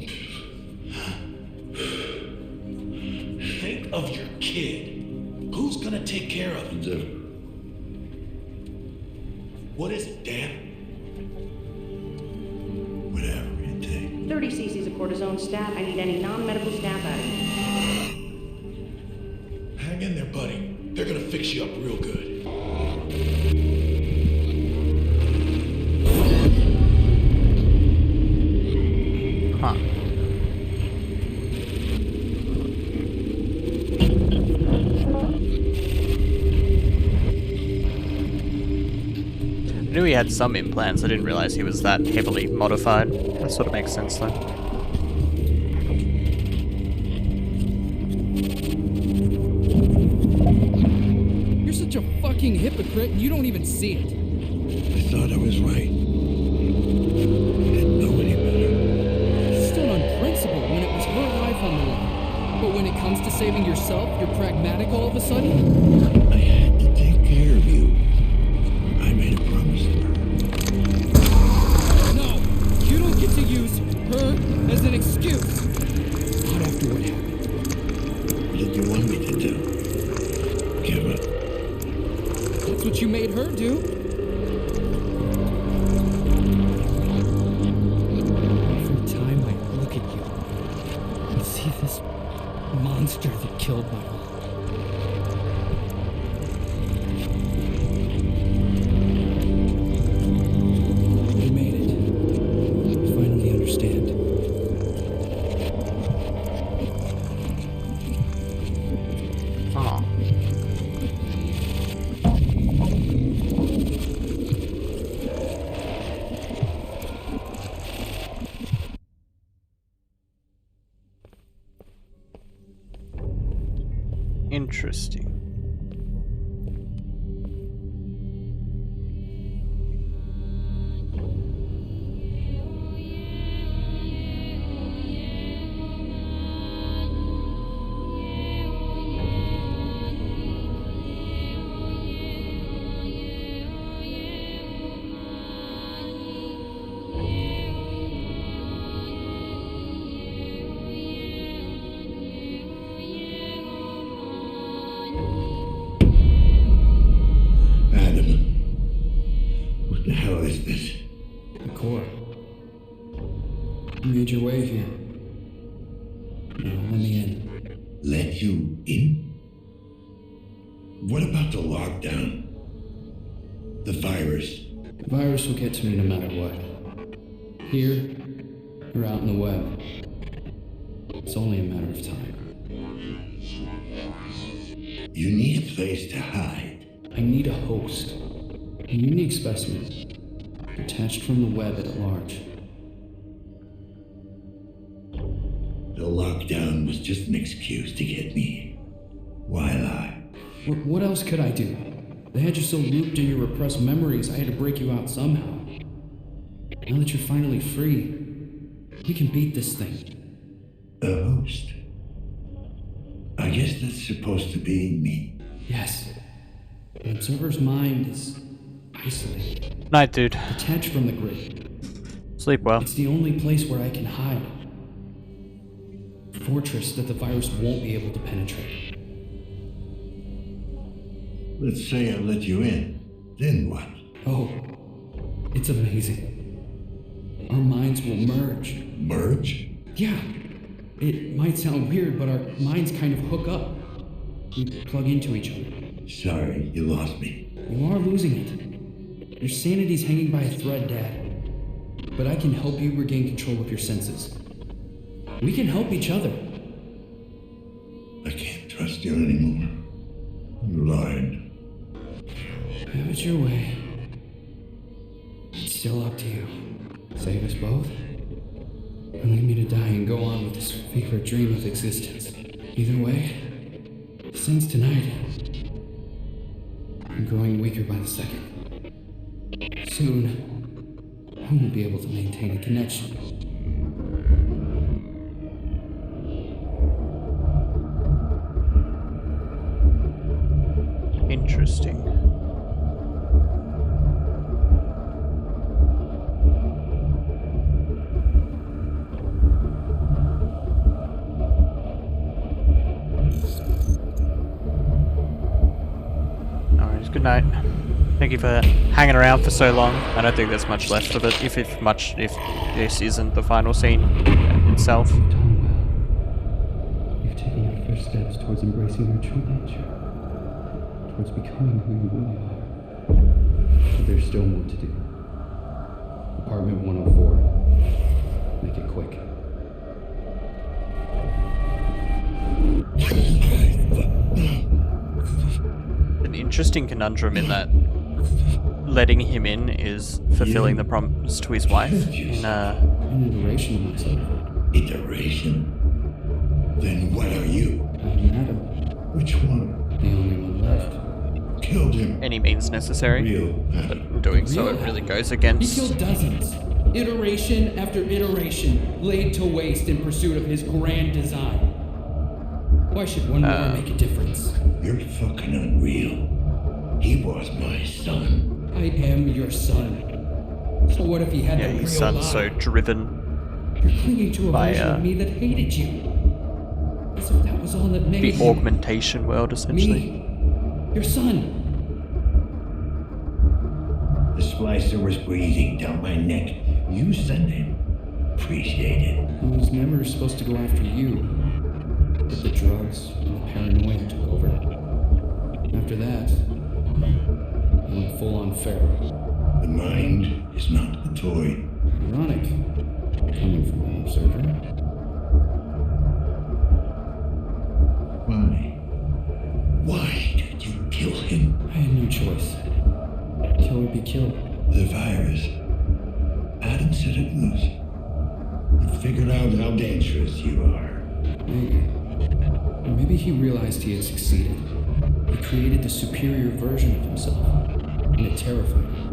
Think of your kid. Who's gonna take care of him? What is it, Dan? Whatever you take. 30 cc's of cortisone stat. I need any non-medical staff out of here. Hang in there, buddy. They're gonna fix you up real good. Huh. I knew he had some implants, I didn't realize he was that heavily modified. That sort of makes sense though. You're such a fucking hypocrite and you don't even see it. I thought I was right. I didn't know any better. Stood on principle. But when it comes to saving yourself, you're pragmatic all of a sudden? I had to take care of you. I made a promise to her. No! You don't get to use her as an excuse! Not after what happened. What did you want me to do? Give up? That's what you made her do. Every time I look at you, I see this monster that killed my mom. You made it. I finally understand. Oh. Interesting. What the hell is this? The core. You made your way here. Now, let me in. Let you in? What about the lockdown? The virus? The virus will get to me no matter what. Here, or out in the web. It's only a matter of time. You need a place to hide. I need a host. A unique specimen. Detached from the web at large. The lockdown was just an excuse to get me. Why lie? What else could I do? They had you so looped in your repressed memories, I had to break you out somehow. Now that you're finally free, we can beat this thing. A host? I guess that's supposed to be me. Yes. The observer's mind is isolated. Night, dude. Detached from the grid. Sleep well. It's the only place where I can hide. A fortress that the virus won't be able to penetrate. Let's say I let you in. Then what? Oh, it's amazing. Our minds will merge. Merge? Yeah. It might sound weird, but our minds kind of hook up. We plug into each other. Sorry, you lost me. You are losing it. Your sanity's hanging by a thread, Dad. But I can help you regain control of your senses. We can help each other. I can't trust you anymore. You lied. Have it your way. It's still up to you. Save us both, or leave me to die and go on with this fever dream of existence. Either way, since tonight, I'm growing weaker by the second. Soon, I won't be able to maintain a connection. Interesting. Alright, good night. Thank you for hanging around for so long. I don't think there's much left of it, if this isn't the final scene itself. You've taken your first steps towards embracing your true nature. Towards becoming who you really are. But there's still more to do. Apartment 104. Make it quick. An interesting conundrum in that letting him in is fulfilling the promise to his wife in An iteration of myself. Iteration? Then what are you? I'm Adam. Which one? The only one left. Killed him. any means necessary. But in doing so, it really goes He against. killed dozens. Iteration after iteration laid to waste in pursuit of his grand design. Why should one more make a difference? You're fucking unreal. He was my son. I am your son. So what if he had the real his son's lie? so driven You're clinging to a by version of me that hated you. As if that was all that made the you. augmentation world, essentially. Me, your son. The splicer was breathing down my neck. You sent him. Appreciate it. He was never supposed to go after you. But the drugs and the paranoia took over. After that, he went full on feral. The mind is not a toy. Ironic, coming from an observer. Why? Why did you kill him? I had no choice. Kill or be killed. The virus. Adam set it loose. You figured out how dangerous you are. Maybe. Or maybe he realized he had succeeded. He created the superior version of himself. And it terrified him.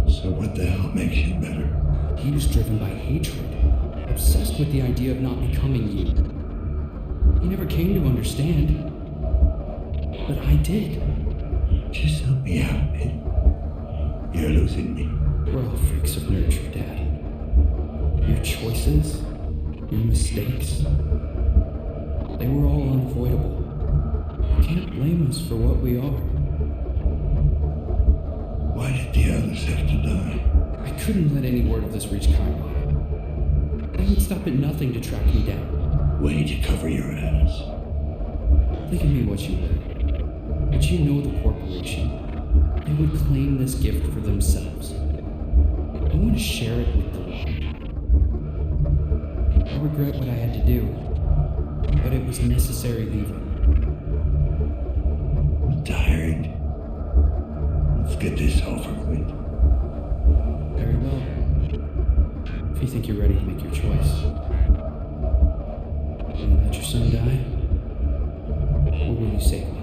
So what the hell makes you better? He was driven by hatred. Obsessed with the idea of not becoming you. He never came to understand. But I did. Just help me out, man. You're losing me. We're all freaks of nurture, Dad. Your choices, your mistakes, they were all unavoidable. You can't blame us for what we are. Why did the others have to die? I couldn't let any word of this reach Cairo. They would stop at nothing to track me down. Way to cover your ass. Think of me what you were. But you know the corporation. They would claim this gift for themselves. I want to share it with the world. I regret what I had to do, but it was necessary evil. I'm tired. Let's get this over with. Very well. If you think you're ready to make your choice. Will you let your son die? Or will you save me?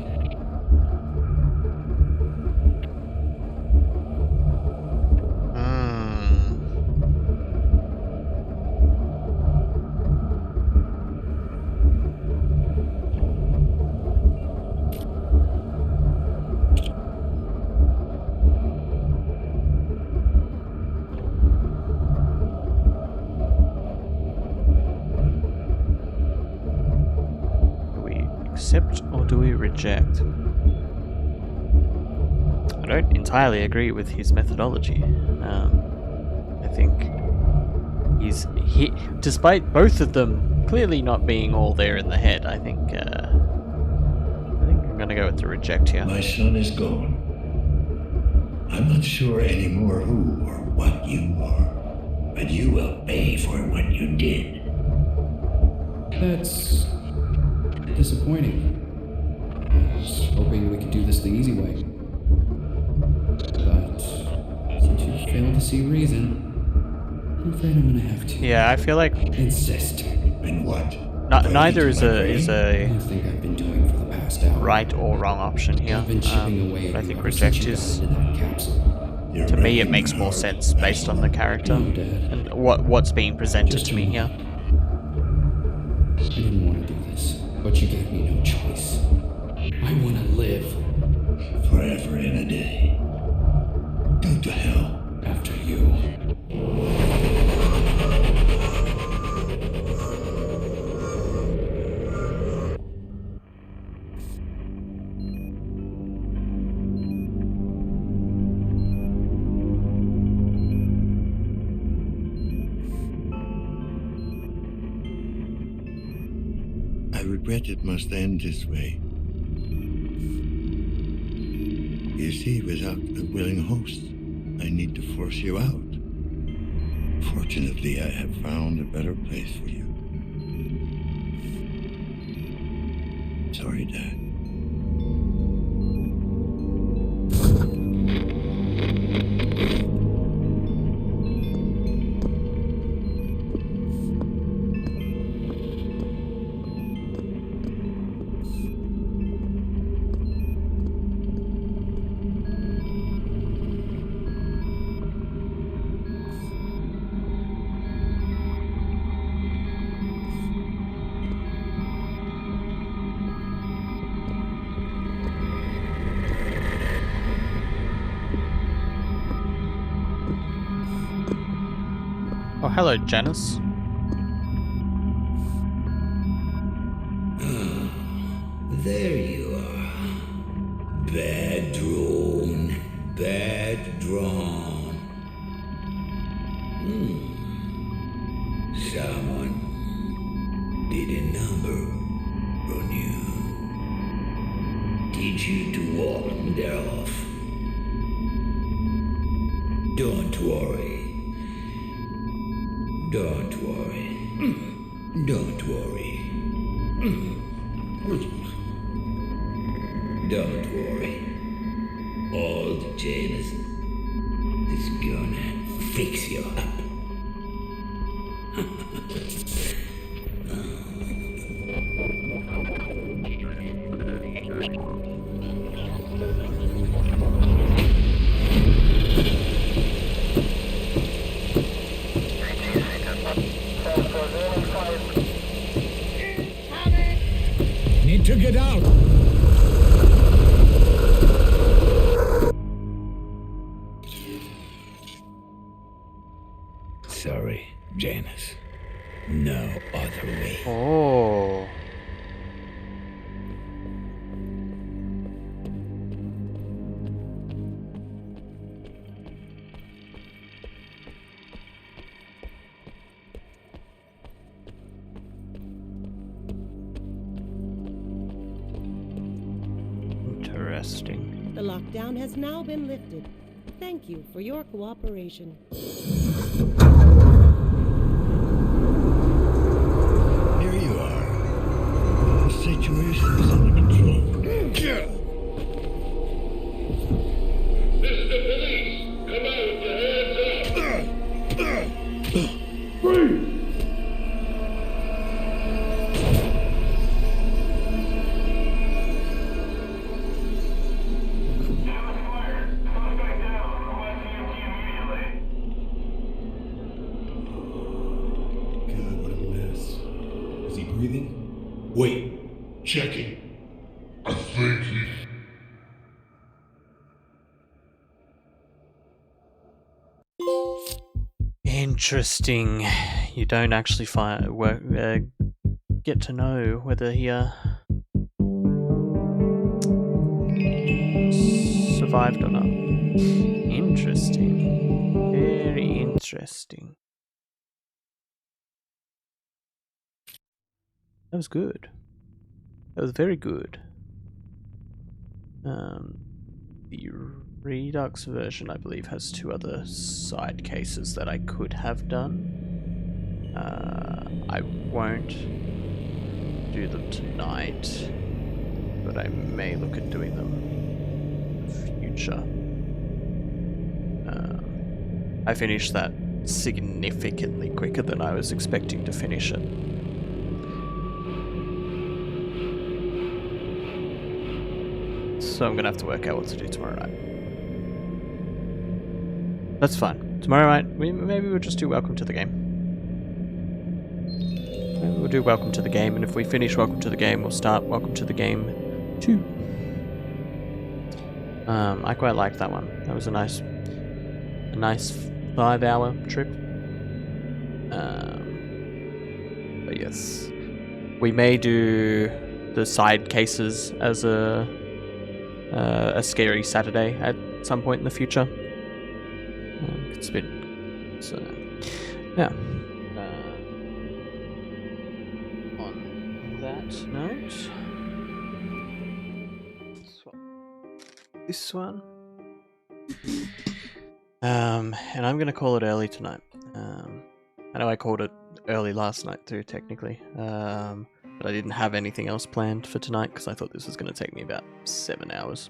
Accept or do we reject? I don't entirely agree with his methodology. I think despite both of them clearly not being all there in the head, I think I'm gonna go with the reject here. My son is gone. I'm not sure anymore who or what you are, but you will pay for what you did. That's disappointing. I was hoping we could do this the easy way. But since you failed to see reason, I'm afraid I'm gonna have to. Yeah, I feel like insist. In what? Neither is a I think I've been doing for the past hour. right or wrong option here. I've been chipping away But I think ever since reject you got is. into that capsule. To me, it makes more sense based on the character and what's being presented to me here. I didn't want to do this, but you gave me no choice. I want to live. Forever and a day. Go to hell. After you. I regret it must end this way. You see, without a willing host, I need to force you out. Fortunately, I have found a better place for you. Sorry, Dad. Oh, hello, Janice. There you are. Bad drone. Bad drawn. Someone did a number on you. Teach you to walk thereof. Don't worry. Don't worry. Don't worry. Don't worry. Old James is gonna fix you up. Need to get out. Sorry, Janice. No other way. Oh. Interesting. The lockdown has now been lifted. Thank you for your cooperation. Here you are. The situation is under control. This is the police. Come out with your hands up. Freeze! Breathing? Wait, checking. I think he... Interesting. You don't actually get to know whether he survived or not. Interesting. Very interesting. That was good. That was very good. The Redux version, I believe, has 2 other side cases that I could have done. I won't do them tonight, but I may look at doing them in the future. I finished that significantly quicker than I was expecting to finish it. So I'm gonna have to work out what to do tomorrow night. That's fine. Tomorrow night, maybe we'll just do Welcome to the Game. Maybe we'll do Welcome to the Game, and if we finish Welcome to the Game, we'll start Welcome to the Game 2. I quite liked that one. That was a nice 5-hour trip. But yes, we may do the side cases as a scary Saturday at some point in the future. It's been so yeah. On that note, this one, and I'm gonna call it early tonight. I know I called it early last night too, technically. But I didn't have anything else planned for tonight because I thought this was going to take me about 7 hours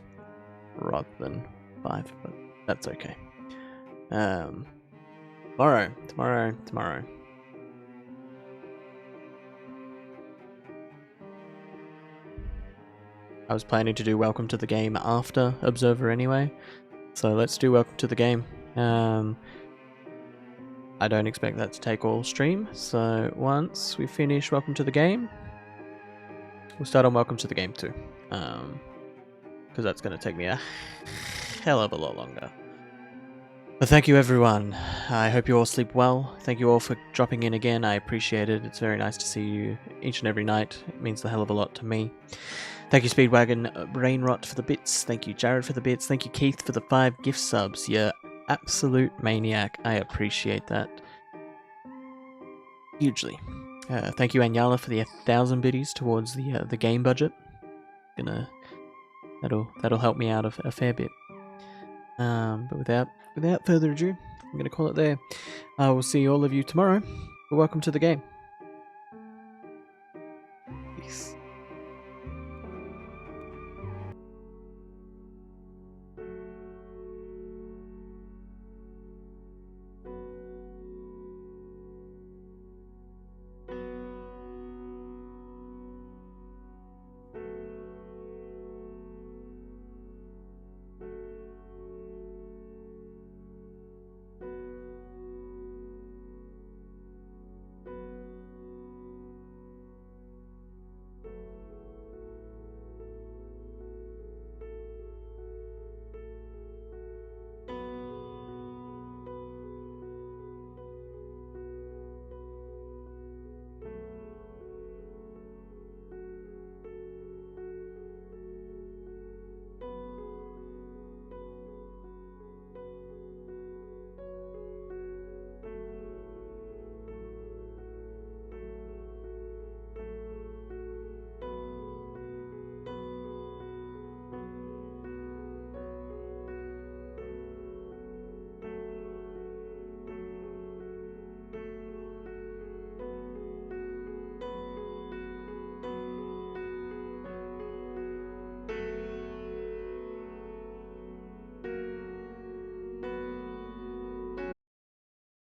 rather than 5, but that's okay. Tomorrow. I was planning to do Welcome to the Game after Observer anyway, so let's do Welcome to the Game. I don't expect that to take all stream, so once we finish Welcome to the Game, we'll start on Welcome to the Game 2, because that's going to take me a hell of a lot longer. But thank you, everyone. I hope you all sleep well. Thank you all for dropping in again. I appreciate it. It's very nice to see you each and every night. It means a hell of a lot to me. Thank you, Speedwagon Brainrot, for the bits. Thank you, Jared, for the bits. Thank you, Keith, for the 5 gift subs. You absolute maniac. I appreciate that hugely. Thank you, Anyala, for the 1,000 biddies towards the game budget. That'll help me out a fair bit. But without further ado, I'm gonna call it there. I will see all of you tomorrow. Welcome to the game. Peace.